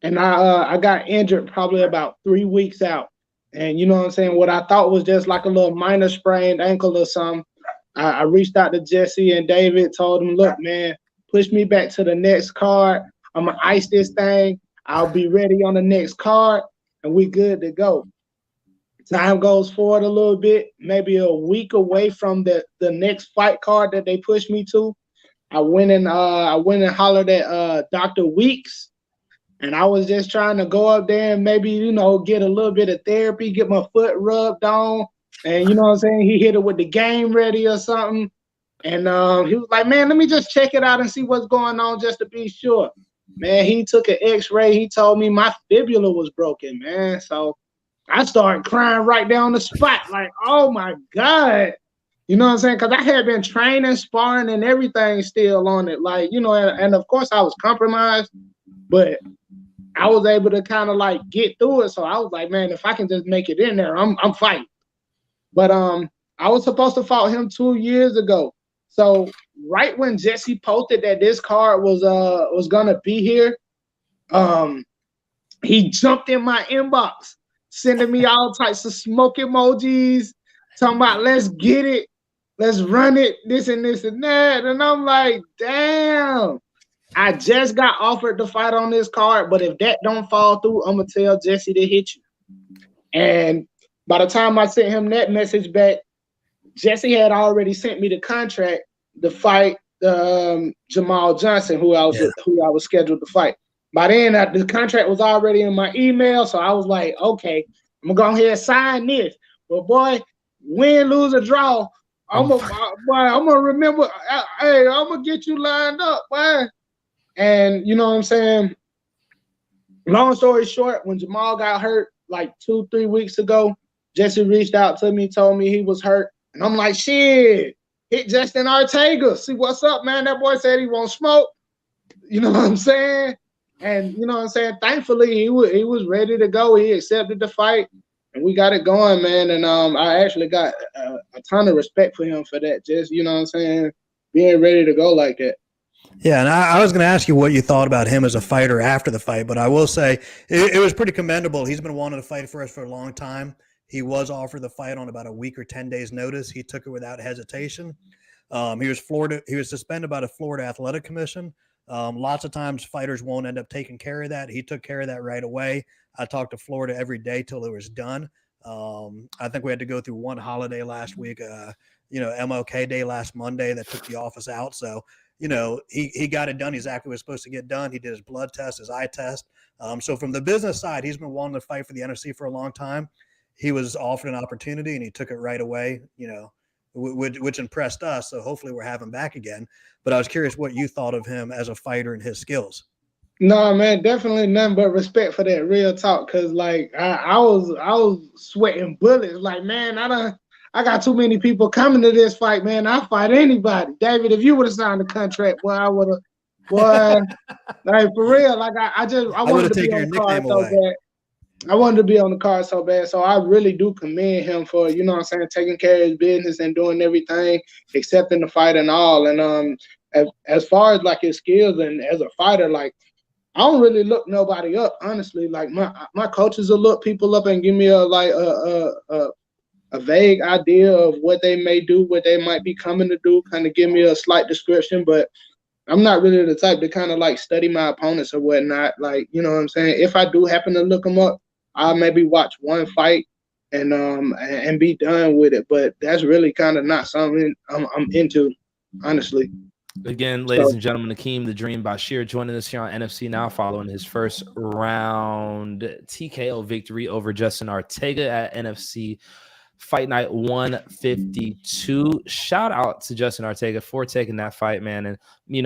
J: and I got injured probably about 3 weeks out. And you know what I'm saying? What I thought was just like a little minor sprained ankle or something. I reached out to Jesse and David, told them, look, man, push me back to the next card. I'm going to ice this thing. I'll be ready on the next card, and we good to go. time goes forward a little bit, maybe a week away from the next fight card that they pushed me to. I went and hollered at Dr. Weeks, and I was just trying to go up there and maybe, get a little bit of therapy, get my foot rubbed on, and you know what I'm saying? He hit it with the game ready or something. And he was like, man, let me just check it out and see what's going on just to be sure. Man, he took an x-ray. He told me my fibula was broken, man. So I started crying right there on the spot, like, oh my God. You know what I'm saying? Because I had been training, sparring, and everything still on it. Like, and of course I was compromised, but I was able to kind of like get through it. So I was like, man, if I can just make it in there, I'm fighting. But I was supposed to fight him 2 years ago. So right when Jesse posted that this card was gonna be here, he jumped in my inbox, sending me all types of smoke emojis, talking about let's get it, let's run it, this and this and that. And I'm like, damn, I just got offered to fight on this card, but if that don't fall through, I'm gonna tell Jesse to hit you. And by the time I sent him that message back, Jesse had already sent me the contract to fight Jamal Johnson, who I was scheduled to fight. By then, the contract was already in my email, so I was like, okay, I'm gonna go ahead and sign this. But boy, win, lose, or draw, I'm gonna remember. Hey, I'm gonna get you lined up, boy. And you know what I'm saying? Long story short, when Jamal got hurt like 2-3 weeks ago, Jesse reached out to me, told me he was hurt. And I'm like, shit, hit Justin Ortega. See what's up, man. That boy said he won't smoke. You know what I'm saying? And you know what I'm saying? Thankfully, he was ready to go. He accepted the fight, and we got it going, man. And I actually got a ton of respect for him for that. Just, you know what I'm saying? Being ready to go like that.
B: Yeah, and I was going to ask you what you thought about him as a fighter after the fight, but I will say it was pretty commendable. He's been wanting to fight for us for a long time. He was offered the fight on about a week or 10 days notice. He took it without hesitation. He was suspended by the Florida Athletic Commission. Lots of times fighters won't end up taking care of that. He took care of that right away. I talked to Florida every day till it was done. I think we had to go through one holiday last week, MLK Day last Monday that took the office out. So, he got it done exactly what was supposed to get done. He did his blood test, his eye test. So from the business side, he's been wanting to fight for the NFC for a long time. He was offered an opportunity and he took it right away, which impressed us. So hopefully we're having him back again. But I was curious what you thought of him as a fighter and his skills.
J: No, man, definitely nothing but respect for that, real talk. Cause like I was sweating bullets. Like, man, I got too many people coming to this fight, man. I'll fight anybody. David, if you would have signed the contract, boy, I would have. Boy, like for real, like I wanted to be on the card so bad. I wanted to be on the card so bad. So I really do commend him for, you know what I'm saying, taking care of his business and doing everything, accepting the fight and all. And as far as like his skills and as a fighter, like I don't really look nobody up, honestly. Like my coaches will look people up and give me a vague idea of what they may do, what they might be coming to do, kind of give me a slight description, but I'm not really the type to kind of like study my opponents or whatnot. Like, you know what I'm saying? If I do happen to look them up, I'll maybe watch one fight and be done with it. But that's really kind of not something I'm into, honestly.
G: Again, ladies and gentlemen, Akeem the Dream Bashir joining us here on NFC Now following his first round TKO victory over Justin Ortega at NFC Fight Night 152. Shout out to Justin Ortega for taking that fight, man. And,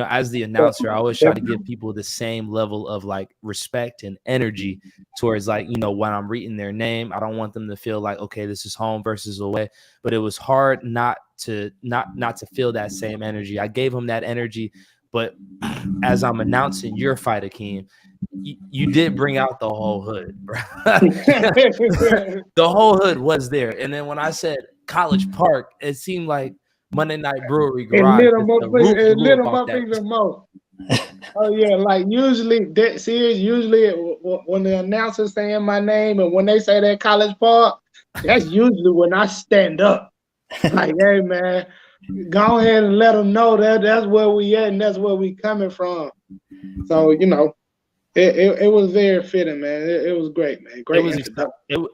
G: as the announcer, I always try to give people the same level of like respect and energy towards like, when I'm reading their name. I don't want them to feel like, okay, this is home versus away. But it was hard not to feel that same energy. I gave him that energy. But as I'm announcing your fight, Akeem, you did bring out the whole hood, bro. The whole hood was there. And then when I said College Park, it seemed like Monday Night Brewery Garage.
J: It lit them up even more. Oh, yeah. Like usually that series, when the announcer's saying my name and when they say that College Park, that's usually when I stand up. Like, hey, man, go ahead and let them know that that's where we at and that's where we coming from. So, It was very fitting, man. It was great, man. Great.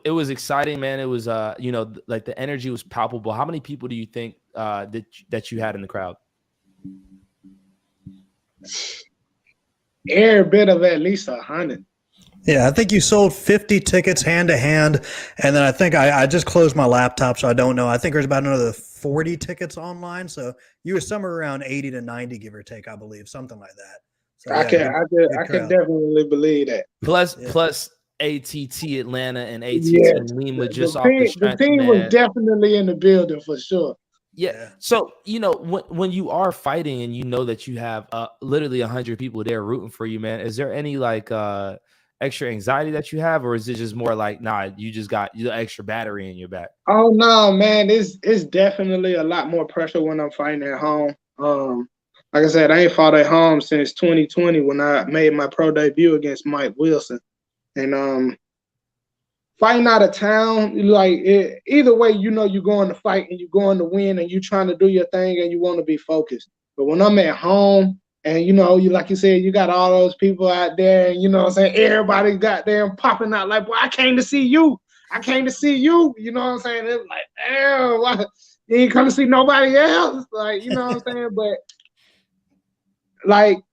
G: It was exciting, man. It was like the energy was palpable. How many people do you think that you had in the crowd?
J: Every bit of at least 100.
B: Yeah, I think you sold 50 tickets hand to hand, and then I think I just closed my laptop, so I don't know. I think there's about another 40 tickets online, so you were somewhere around 80 to 90, give or take, I believe, something like that. So,
J: I can definitely believe that.
G: Plus ATT Atlanta and ATT Lima just off the strength.
J: The team
G: man.
J: was definitely in the building for sure.
G: Yeah. So, when you are fighting and you know that you have literally 100 people there rooting for you, man, is there any like extra anxiety that you have, or is it just more like, nah, you just got the extra battery in your back?
J: Oh no, man, it's definitely a lot more pressure when I'm fighting at home. Like I said, I ain't fought at home since 2020 when I made my pro debut against Mike Wilson, and fighting out of town, like either way, you're going to fight and you're going to win and you're trying to do your thing and you want to be focused. But when I'm at home, and you like you said, you got all those people out there, and you know what I'm saying, everybody got there and popping out like, boy, I came to see you. I came to see you. You know what I'm saying? It's like, damn, why? You ain't come to see nobody else. Like, you know what I'm saying? But like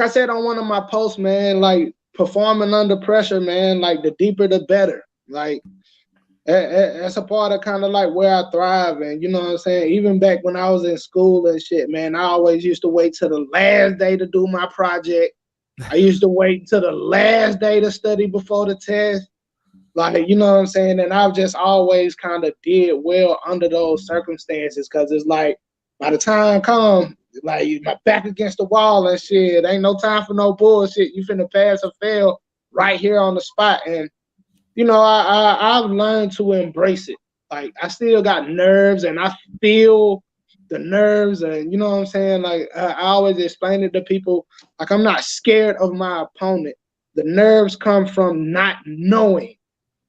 J: I said on one of my posts, man, like performing under pressure, man, like the deeper the better. Like that's a part of kind of like where I thrive. And you know what I'm saying? Even back when I was in school and shit, man, I always used to wait till the last day to do my project. I used to wait till the last day to study before the test. Like, you know what I'm saying? And I've just always kind of did well under those circumstances, because it's like by the time come, like my back against the wall and shit, ain't no time for no bullshit. You finna pass or fail right here on the spot. And I've learned to embrace it. Like, I still got nerves and I feel the nerves, and you know what I'm saying? Like, I always explain it to people, like, I'm not scared of my opponent. The nerves come from not knowing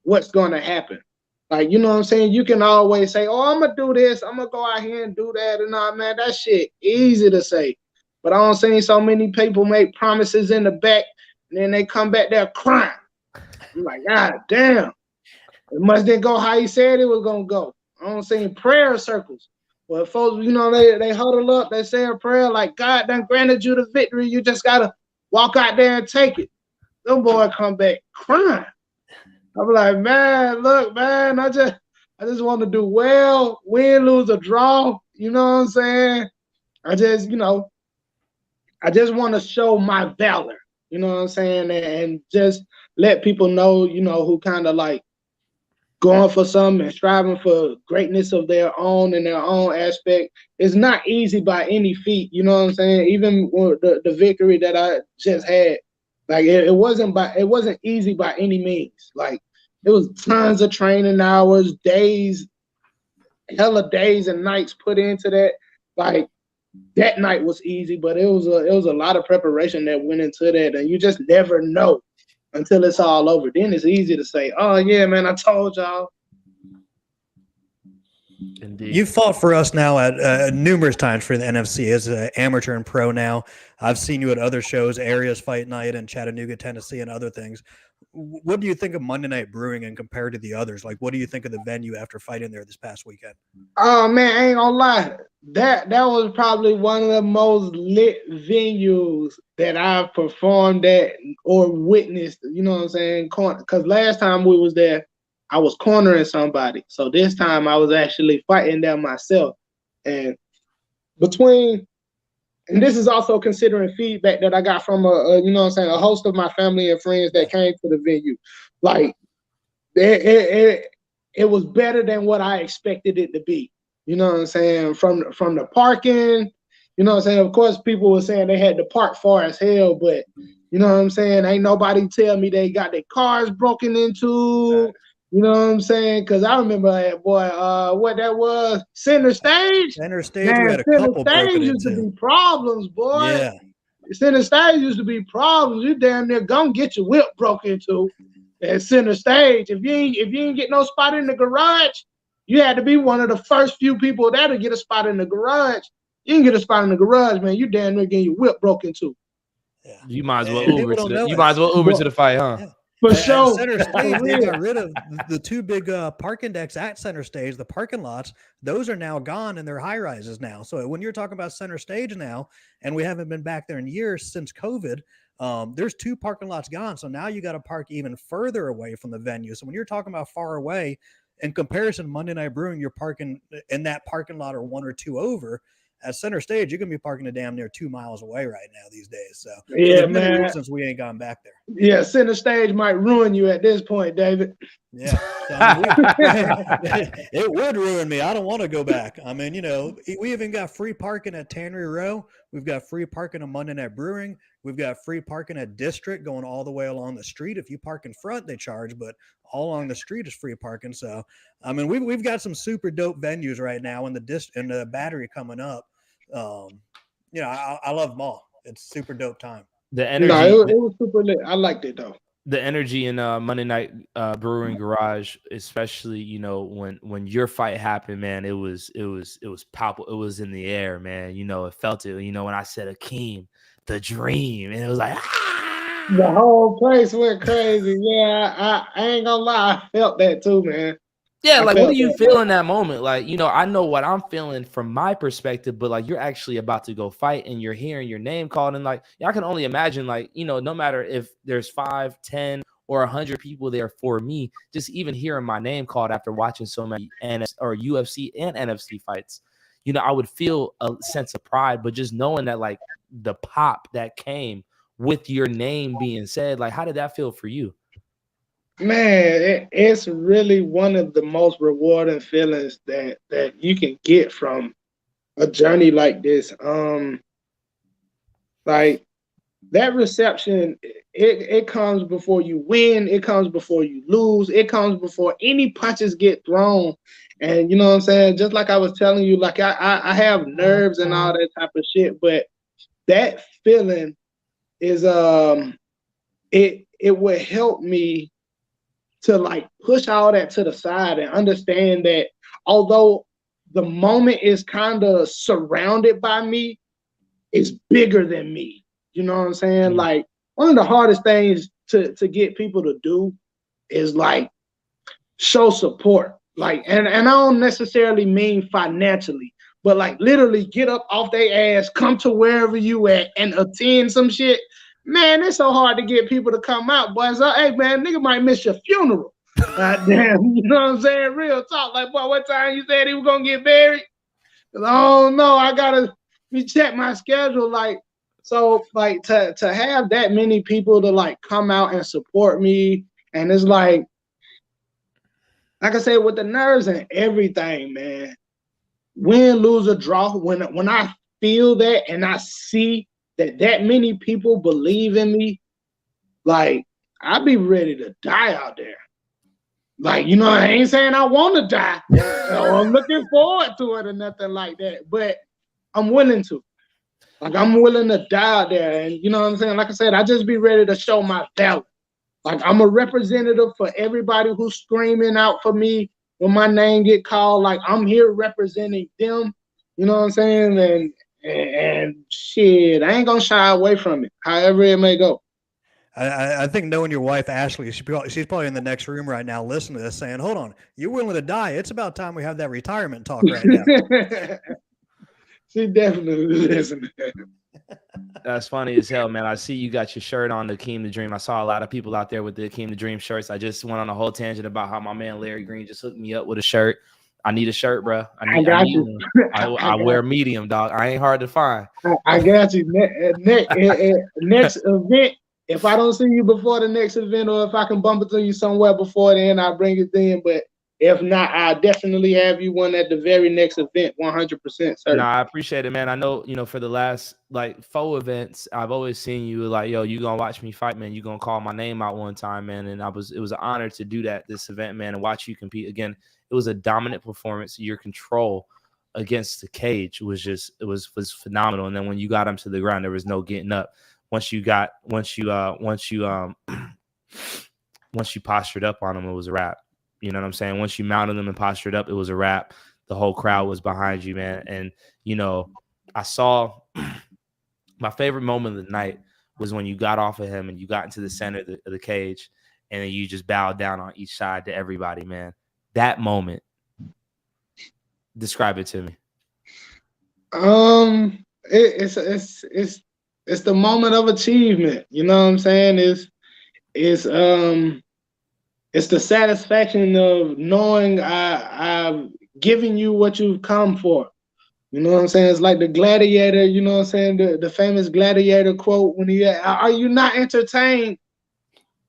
J: what's going to happen. Like, you know what I'm saying? You can always say, oh, I'm going to do this. I'm going to go out here and do that. And all, man, that shit easy to say. But I don't see so many people make promises in the back, and then they come back there crying. I'm like, God damn. It must didn't go how he said it was going to go. I don't see prayer circles. Well, folks, they huddle up. They say a prayer like, God done granted you the victory. You just got to walk out there and take it. Them boy come back crying. I'm like, man, look, man, I just want to do well, win, lose, or draw. You know what I'm saying? I just want to show my valor. You know what I'm saying? And just let people know, who kind of like going for something and striving for greatness of their own in their own aspect. It's not easy by any feat. You know what I'm saying? Even the victory that I just had, like it wasn't easy by any means. Like, it was tons of training hours, days, hella days and nights put into that. Like, that night was easy, but it was a lot of preparation that went into that, and you just never know until it's all over. Then it's easy to say, oh yeah, man, I told y'all.
G: Indeed.
B: You fought for us now at numerous times for the NFC as an amateur and pro now. I've seen you at other shows, Areas Fight Night in Chattanooga, Tennessee, and other things. What do you think of Monday Night Brewing and compared to the others? Like, what do you think of the venue after fighting there this past weekend?
J: Oh man, I ain't gonna lie. That was probably one of the most lit venues that I've performed at or witnessed. You know what I'm saying? Because last time we was there, I was cornering somebody. So this time I was actually fighting there myself. And this is also considering feedback that I got from a host of my family and friends that came to the venue. Like, it was better than what I expected it to be. You know what I'm saying? From the parking, you know what I'm saying? Of course, people were saying they had to park far as hell, but you know what I'm saying? Ain't nobody tell me they got their cars broken into. You know what I'm saying? Because I remember that boy, what that was, Center Stage.
B: Center Stage, man, we had a couple broken
J: used
B: into.
J: to be problems, boy.
B: Yeah.
J: Center Stage used to be problems. You damn near gonna get your whip broken into at Center Stage. If you ain't get no spot in the garage, you had to be one of the first few people there to get a spot in the garage. You can get a spot in the garage, man. You damn near getting your whip broken into.
G: You might as well
B: And
G: Uber
B: people
G: to
B: don't know
G: you
B: it.
G: might as well Uber to the fight, huh?
B: Yeah.
J: For
B: At
J: sure.
B: Center Stage, they got rid of the two big parking decks at Center Stage, the parking lots. Those are now gone and they're high rises now. So when you're talking about Center Stage now, and we haven't been back there in years since COVID, there's two parking lots gone. So now you got to park even further away from the venue. So when you're talking about far away, in comparison, Monday Night Brewing, you're parking in that parking lot or one or two over. At Center Stage, you're gonna be parking a damn near 2 miles away right now these days. So
J: yeah,
B: for many
J: man.
B: reasons we ain't gone back there.
J: Yeah, Center Stage might ruin you at this point, David.
B: Yeah, so, it would ruin me. I don't want to go back. I mean, we even got free parking at Tannery Row. We've got free parking at Monday Night Brewing. We've got free parking at District going all the way along the street. If you park in front, they charge, but all along the street is free parking. So, I mean, we've got some super dope venues right now in the Battery coming up. I love them all. It's super dope time.
G: The energy.
J: No, it was super lit. I liked it though.
G: The energy in Monday Night Brewing Garage, especially when your fight happened, man, it was palpable. It was in the air, man. It felt it. When I said Akeem, the dream, and it was like
J: the whole place went crazy. Yeah, I ain't gonna lie, I felt that too, man.
G: Yeah, like what do you feel in that moment? Like, I know what I'm feeling from my perspective, but like you're actually about to go fight and you're hearing your name called, and like I can only imagine, like, no matter if there's 5, 10, or 100 people there for me, just even hearing my name called after watching so many UFC and NFC fights, I would feel a sense of pride, but just knowing that like the pop that came with your name being said, like how did that feel for you?
J: Man, it's really one of the most rewarding feelings that you can get from a journey like this. Like that reception, it comes before you win, it comes before you lose, it comes before any punches get thrown. And you know what I'm saying? Just like I was telling you, like I have nerves and all that type of shit, but that feeling is it would help me to like push all that to the side and understand that although the moment is kind of surrounded by me, it's bigger than me. You know what I'm saying?
G: Mm-hmm.
J: Like one of the hardest things to get people to do is like show support. Like, and I don't necessarily mean financially, but like literally get up off their ass, come to wherever you at and attend some shit. Man, it's so hard to get people to come out, boys. Hey, man, nigga might miss your funeral. Damn, you know what I'm saying? Real talk. Like, boy, what time you said he was going to get buried? Oh, no, I got to recheck my schedule. Like, so, like, to have that many people to, like, come out and support me, and it's like I said, with the nerves and everything, man, win, lose, or draw, when I feel that and I see that many people believe in me, like I'd be ready to die out there. Like, I ain't saying I want to die. I'm looking forward to it or nothing like that, but I'm willing to. Like, I'm willing to die out there. And you know what I'm saying? Like I said, I just be ready to show my valor. Like, I'm a representative for everybody who's screaming out for me when my name get called. Like, I'm here representing them. You know what I'm saying? And shit, I ain't gonna shy away from it, however it may go.
B: I think knowing your wife, Ashley, she's probably in the next room right now listening to this saying, hold on, you're willing to die. It's about time we have that retirement talk right now.
J: She definitely listening.
G: That's funny as hell, man. I see you got your shirt on, the Akeem the Dream. I saw a lot of people out there with the Akeem the Dream shirts. I just went on a whole tangent about how my man Larry Green just hooked me up with a shirt. I need a shirt, bro. I got you. I wear medium, dog. I ain't hard to find.
J: I got you. Next event, if I don't see you before the next event, or if I can bump into you somewhere before then, I'll bring it then. But if not, I'll definitely have you one at the very next event, 100%. Certain.
G: No, I appreciate it, man. I know, for the last like 4 events, I've always seen you like, yo, you gonna watch me fight, man. You gonna call my name out one time, man. And it was an honor to do that this event, man, and watch you compete again. It was a dominant performance. Your control against the cage was was phenomenal. And then when you got him to the ground, there was no getting up. Once you postured up on him, it was a wrap. You know what I'm saying? Once you mounted them and postured up, it was a wrap. The whole crowd was behind you, man. And, I saw my favorite moment of the night was when you got off of him and you got into the center of the cage, and then you just bowed down on each side to everybody, man. That moment. Describe it to me.
J: It's the moment of achievement. You know what I'm saying? It's the satisfaction of knowing I've given you what you've come for. You know what I'm saying? It's like the gladiator, you know what I'm saying? The famous gladiator quote when are you not entertained?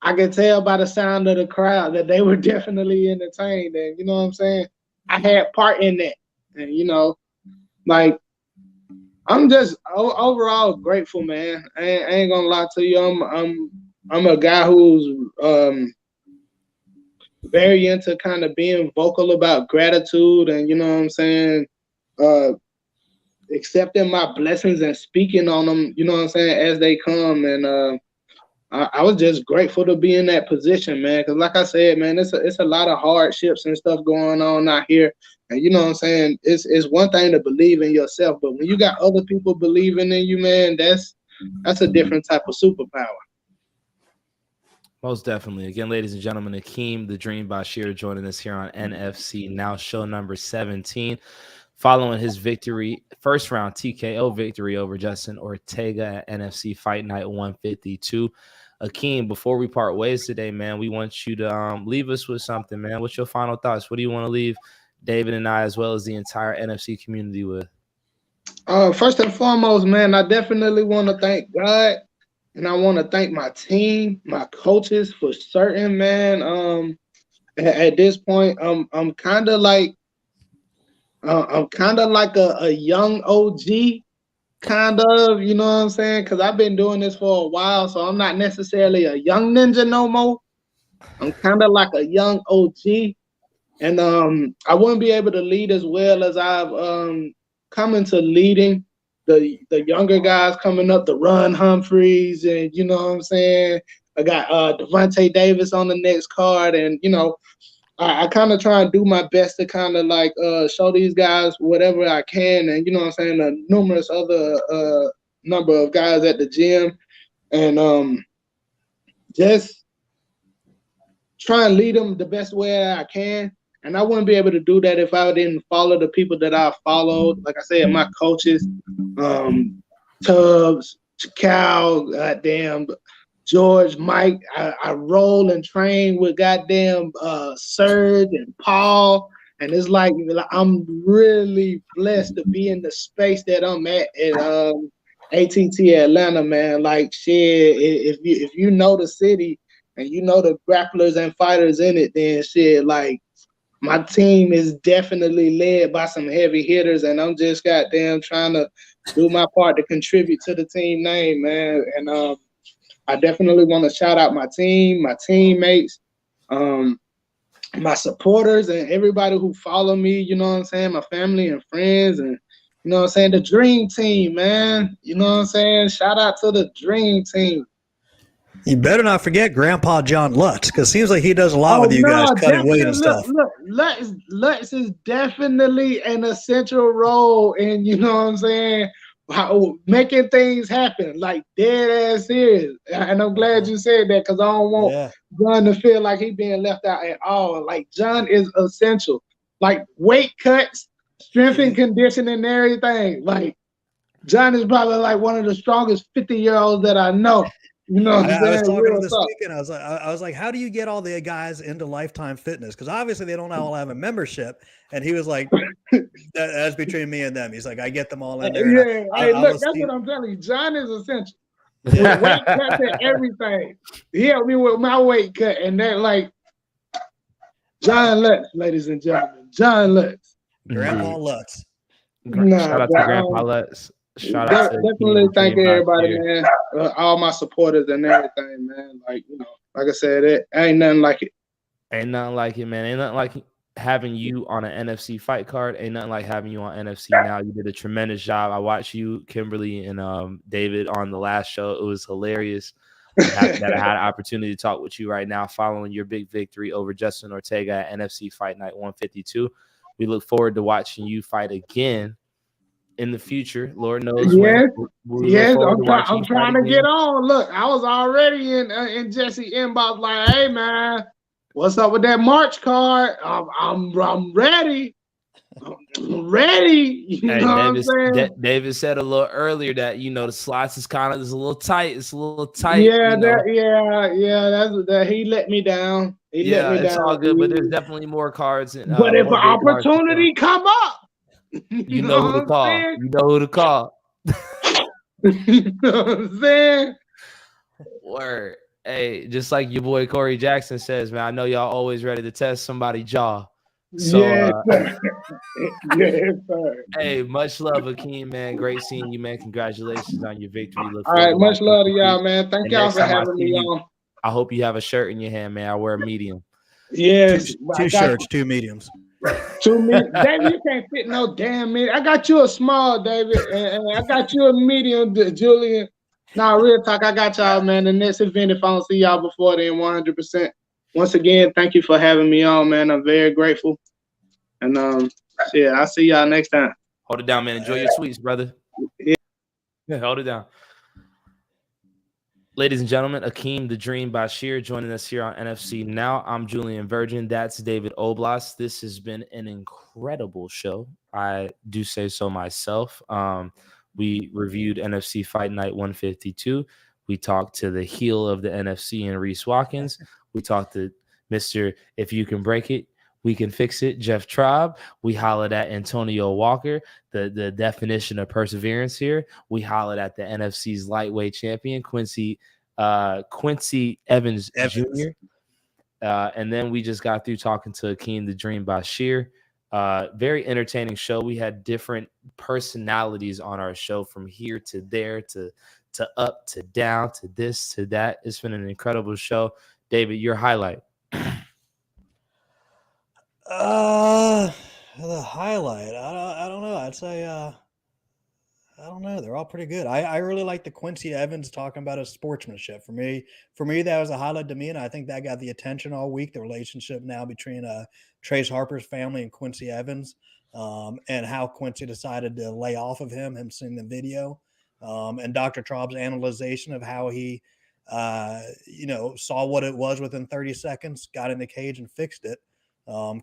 J: I could tell by the sound of the crowd that they were definitely entertained. And you know what I'm saying? I had part in that. And you know, like, I'm just overall grateful, man. I ain't gonna lie to you. I'm a guy who's very into kind of being vocal about gratitude and, you know what I'm saying, accepting my blessings and speaking on them, you know what I'm saying, as they come. And I was just grateful to be in that position, man, because like I said, man, it's a lot of hardships and stuff going on out here. And you know what I'm saying, it's one thing to believe in yourself, but when you got other people believing in you, man, that's a different type of superpower.
G: Most definitely. Again, ladies and gentlemen, Akeem the Dream Bashir joining us here on NFC Now, show number 17. Following his victory, first round TKO victory over Justin Ortega at NFC Fight Night 152. Akeem, before we part ways today, man, we want you to leave us with something, man. What's your final thoughts? What do you want to leave David and I, as well as the entire NFC community, with?
J: First and foremost, man, I definitely want to thank God, and I want to thank my team, my coaches for certain, man. At this point, I'm kind of like a young OG, kind of, you know what I'm saying? Because I've been doing this for a while, so I'm not necessarily a young ninja no more. I'm kind of like a young OG, and I wouldn't be able to lead as well as I've come into leading the younger guys coming up, the Ron Humphreys, and you know what I'm saying? I got Devontae Davis on the next card, and you know, I kind of try and do my best to kind of like show these guys whatever I can, and you know what I'm saying, a numerous other number of guys at the gym, and just try and lead them the best way I can. And I wouldn't be able to do that if I didn't follow the people that I followed. Like I said, my coaches, Tubbs, Cal, goddamn, George, Mike. I roll and train with goddamn Serge and Paul. And it's like I'm really blessed to be in the space that I'm at ATT Atlanta, man. Like shit, if you know the city and you know the grapplers and fighters in it, then shit, like my team is definitely led by some heavy hitters, and I'm just goddamn trying to do my part to contribute to the team name, man. And I definitely want to shout out my team, my teammates, my supporters, and everybody who follow me, you know what I'm saying, my family and friends, and you know what I'm saying, the dream team, man. You know what I'm saying? Shout out to the dream team.
B: You better not forget Grandpa John Lutz, because it seems like he does a lot with you guys cutting weight and stuff.
J: Look, Lutz is definitely an essential role in, you know what I'm saying, making things happen, like dead ass serious. And I'm glad you said that, because I don't want John to feel like he's being left out at all. Like John is essential. Like weight cuts, strength and conditioning and everything. Like John is probably like one of the strongest 50-year-olds that I know. You know what I'm saying?
B: I was talking to this weekend. I was like, how do you get all the guys into Lifetime Fitness? Because obviously they don't all have a membership. And he was like, that's between me and them. He's like, I get them all in there.
J: Yeah, look, that's what I'm telling you. John is essential. With weight cuts and everything. He helped me with my weight cut, and that like John Lutz, ladies and gentlemen. John Lutz.
B: Grandpa Lutz.
G: Shout out to Grandpa Lutz. Shout out to
J: definitely thank everybody, man. All my supporters and everything, man. Like, you know, like I said, it ain't nothing like it.
G: Ain't nothing like it, man. Ain't nothing like having you on an NFC fight card. Ain't nothing like having you on NFC Now. You did a tremendous job. I watched you, Kimberly, and David on the last show. It was hilarious that I had an opportunity to talk with you right now following your big victory over Justin Ortega at NFC Fight Night 152. We look forward to watching you fight again in the future, Lord knows
J: Yes,
G: when. We look
J: yes,
G: forward to watching
J: I'm
G: you
J: trying
G: fight
J: to get
G: again.
J: on. Look, I was already in Jesse inbox like, hey man, what's up with that March card? I'm ready. I'm ready. You
G: Hey,
J: know what I'm saying?
G: David said a little earlier that the slots is kind of a little tight. It's a little tight.
J: Yeah, that he let me down. He let
G: Yeah,
J: me
G: it's all
J: down.
G: good, but there's definitely more cards and
J: But if an
G: more big cards to come.
J: opportunity come up,
G: You
J: you
G: know
J: know
G: who to
J: what I'm
G: call.
J: saying?
G: You know who to call.
J: You know what I'm saying?
G: Word. Hey, just like your boy Corey Jackson says, man, I know y'all always ready to test somebody's jaw. So,
J: Yes, sir. Yes, sir.
G: hey, much love, Akeem, man. Great seeing you, man. Congratulations on your victory. Look
J: All
G: forward
J: right,
G: to
J: much
G: watching you
J: love to
G: compete.
J: y'all, man. Thank
G: And
J: y'all
G: next
J: for
G: time I
J: having
G: see
J: me
G: you,
J: on.
G: I hope you have a shirt in your hand, man. I wear a medium.
J: Yes,
B: Two shirts, two mediums.
J: 2 medium. David, you can't fit no damn medium. I got you a small, David, and I got you a medium, Julian. Nah, real talk, I got y'all, man. The next event, if I don't see y'all before then, 100%. Once again, thank you for having me on, man. I'm very grateful. And yeah, I'll see y'all next time.
G: Hold it down, man. Enjoy your sweets, brother. Yeah, hold it down. Ladies and gentlemen, Akeem the Dream Bashir joining us here on NFC Now. I'm Julian Virgin. That's David Oblas. This has been an incredible show. I do say so myself. We reviewed NFC Fight Night 152. We talked to the heel of the NFC and Reese Watkins. We talked to Mr. If You Can Break It, We Can Fix It, Jeff Traub. We hollered at Antonio Walker, the definition of perseverance here. We hollered at the NFC's lightweight champion, Quincy Evans Jr. And then we just got through talking to Akeem the Dream Bashir. Very entertaining show. We had different personalities on our show, from here to there to up to down to this to that. It's been an incredible show. David, your highlight.
B: The highlight. I don't know. I'd say I don't know. They're all pretty good. I really like the Quincy Evans talking about his sportsmanship. For me, that was a highlight to me, and I think that got the attention all week. The relationship now between Trace Harper's family and Quincy Evans, and how Quincy decided to lay off of him seeing the video, and Dr. Traub's analyzation of how he, saw what it was within 30 seconds, got in the cage and fixed it.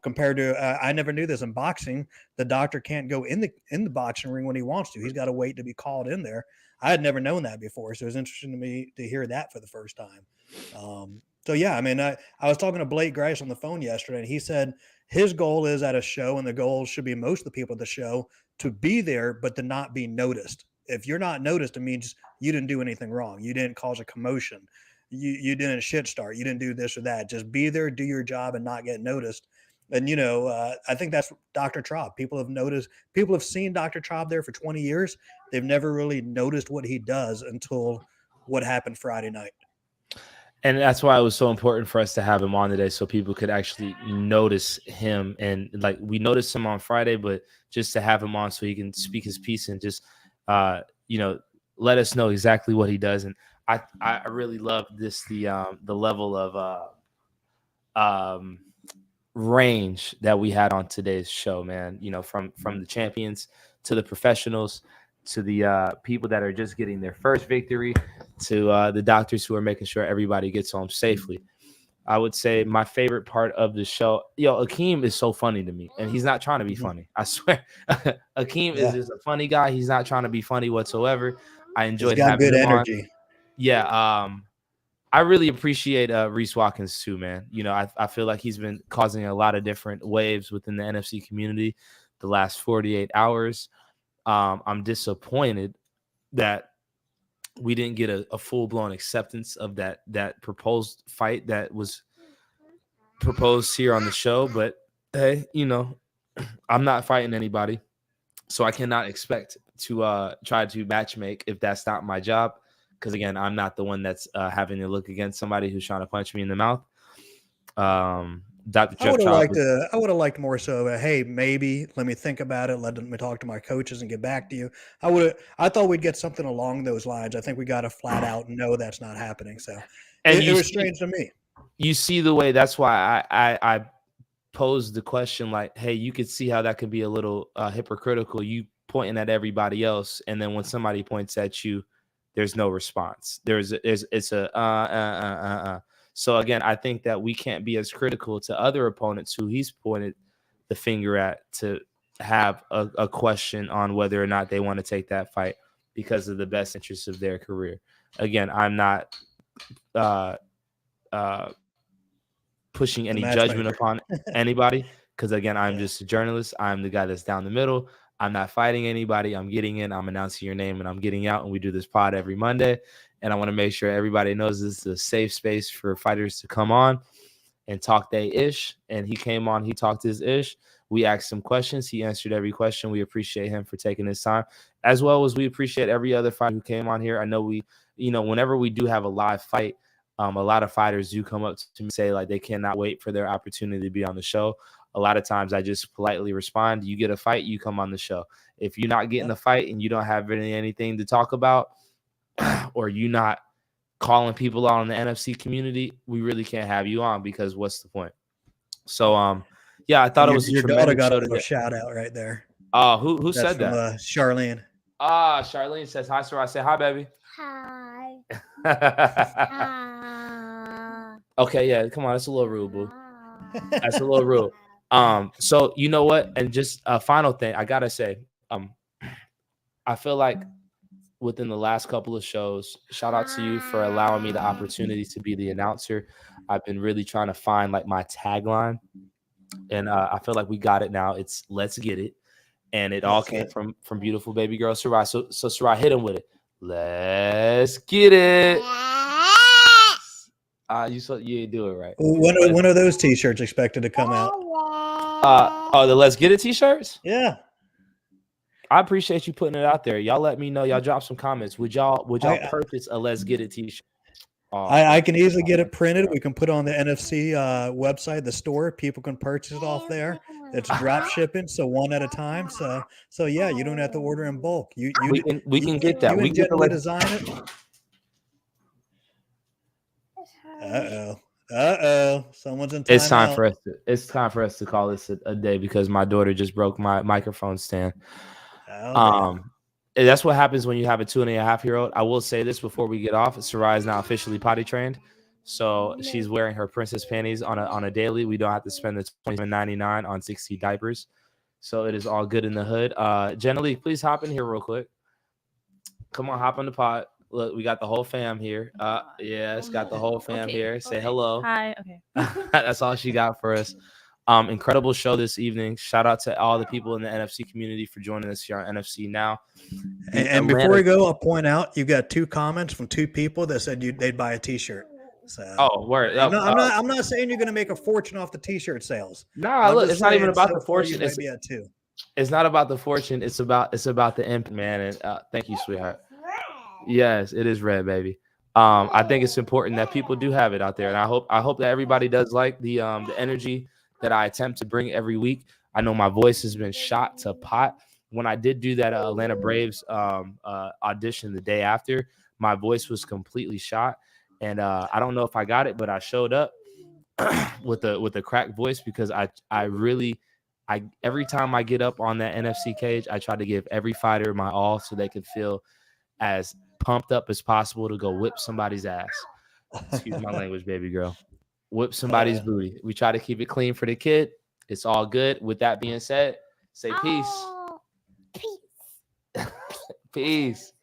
B: Compared to, I never knew this in boxing. The doctor can't go in the boxing ring when he wants to. He's got to wait to be called in there. I had never known that before, so it was interesting to me to hear that for the first time. So yeah, I mean, I was talking to Blake Grice on the phone yesterday, and he said his goal is at a show, and the goal should be most of the people at the show to be there, but to not be noticed. If you're not noticed, it means you didn't do anything wrong. You didn't cause a commotion. You didn't shit start. You didn't do this or that. Just be there, do your job, and not get noticed. And, I think that's Dr. Traub. People have seen Dr. Traub there for 20 years. They've never really noticed what he does until what happened Friday night.
G: And that's why it was so important for us to have him on today, so people could actually notice him. And like, we noticed him on Friday, but just to have him on so he can speak his piece and just, let us know exactly what he does. And I really love this, the level of range that we had on today's show, man. From the champions to the professionals to the people that are just getting their first victory to the doctors who are making sure everybody gets home safely. I would say my favorite part of the show, Akeem is so funny to me, and he's not trying to be funny. I swear. Akeem is just a funny guy. He's not trying to be funny whatsoever. I enjoyed having him energy on. Yeah. I really appreciate Reese Watkins too, man. I feel like he's been causing a lot of different waves within the NFC community the last 48 hours. I'm disappointed that we didn't get a full-blown acceptance of that proposed fight that was proposed here on the show. But hey, I'm not fighting anybody, so I cannot expect to try to matchmake if that's not my job. Because again, I'm not the one that's having to look against somebody who's trying to punch me in the mouth. Dr. Jeff Traub.
B: I would have liked more so. Hey, maybe let me think about it. Let me talk to my coaches and get back to you. I thought we'd get something along those lines. I think we got to flat out no, that's not happening. So it was strange to me.
G: You see the way. That's why I posed the question like, hey, you could see how that could be a little hypocritical. You pointing at everybody else, and then when somebody points at you, there's no response. It's a So again, I think that we can't be as critical to other opponents who he's pointed the finger at to have a question on whether or not they want to take that fight because of the best interests of their career. Again, I'm not pushing any judgment upon anybody because, again, I'm just a journalist. I'm the guy that's down the middle. I'm not fighting anybody. I'm getting in. I'm announcing your name, and I'm getting out. And we do this pod every Monday. And I want to make sure everybody knows this is a safe space for fighters to come on and talk their ish. And he came on. He talked his ish. We asked him questions. He answered every question. We appreciate him for taking his time, as well as we appreciate every other fighter who came on here. I know whenever we do have a live fight, a lot of fighters do come up to me and say like they cannot wait for their opportunity to be on the show. A lot of times I just politely respond, you get a fight, you come on the show. If you're not getting a fight and you don't have anything to talk about, or you not calling people out in the NFC community, we really can't have you on because what's the point? So, yeah, I thought it was a tremendous show today.
B: A shout out right there.
G: Who said that?
B: Charlene.
G: Charlene says hi, sir. I say hi, baby.
K: Hi.
G: Okay, yeah, come on, that's a little rude, boo. That's a little rude. So you know what? And just a final thing, I gotta say, I feel like within the last couple of shows, shout out to you for allowing me the opportunity to be the announcer. I've been really trying to find like my tagline, and I feel like we got it now. It's "Let's get it," and it all came from beautiful baby girl Sarai. So Sarai, hit him with it. Let's get it. You do it right.
B: When are those T-shirts expected to come out?
G: The Let's Get It T-shirts.
B: Yeah,
G: I appreciate you putting it out there. Y'all let me know. Y'all drop some comments. Would y'all purchase a Let's Get It T-shirt?
B: I can easily get it printed. We can put it on the NFC website, the store. People can purchase it off there. It's drop shipping, so one at a time. So yeah, you don't have to order in bulk. We
G: can get that. We can
B: design it. Uh-oh. Someone's in time.
G: It's time for us to call this a day because my daughter just broke my microphone stand. That's what happens when you have a 2.5-year-old. I will say this before we get off. Sarai is now officially potty trained. So she's wearing her princess panties on a daily. We don't have to spend the $27.99 on 60 diapers. So it is all good in the hood. Jenna Lee, please hop in here real quick. Come on, hop on the pod. Look, we got the whole fam here. Yes, got the whole fam here. Say hello.
K: Hi. Okay.
G: That's all she got for us. Incredible show this evening. Shout out to all the people in the NFC community for joining us here on NFC Now.
B: And before we go, I'll point out you got 2 comments from 2 people that said they'd buy a T-shirt. So
G: word.
B: I'm not saying you're going to make a fortune off the T-shirt sales.
G: Nah, look, it's not even about the fortune.
B: It's
G: not about the fortune. It's about the imp, man. And thank you, sweetheart. Yes, it is red, baby. I think it's important that people do have it out there, and I hope that everybody does like the energy that I attempt to bring every week. I know my voice has been shot to pot. When I did do that Atlanta Braves audition the day after, my voice was completely shot, and I don't know if I got it, but I showed up with a cracked voice because I every time I get up on that NFC cage, I try to give every fighter my all so they can feel as pumped up as possible to go whip somebody's ass. Excuse my language, baby girl. Whip somebody's booty. We try to keep it clean for the kid. It's all good. With that being said, say peace.
K: Peace.
G: Peace.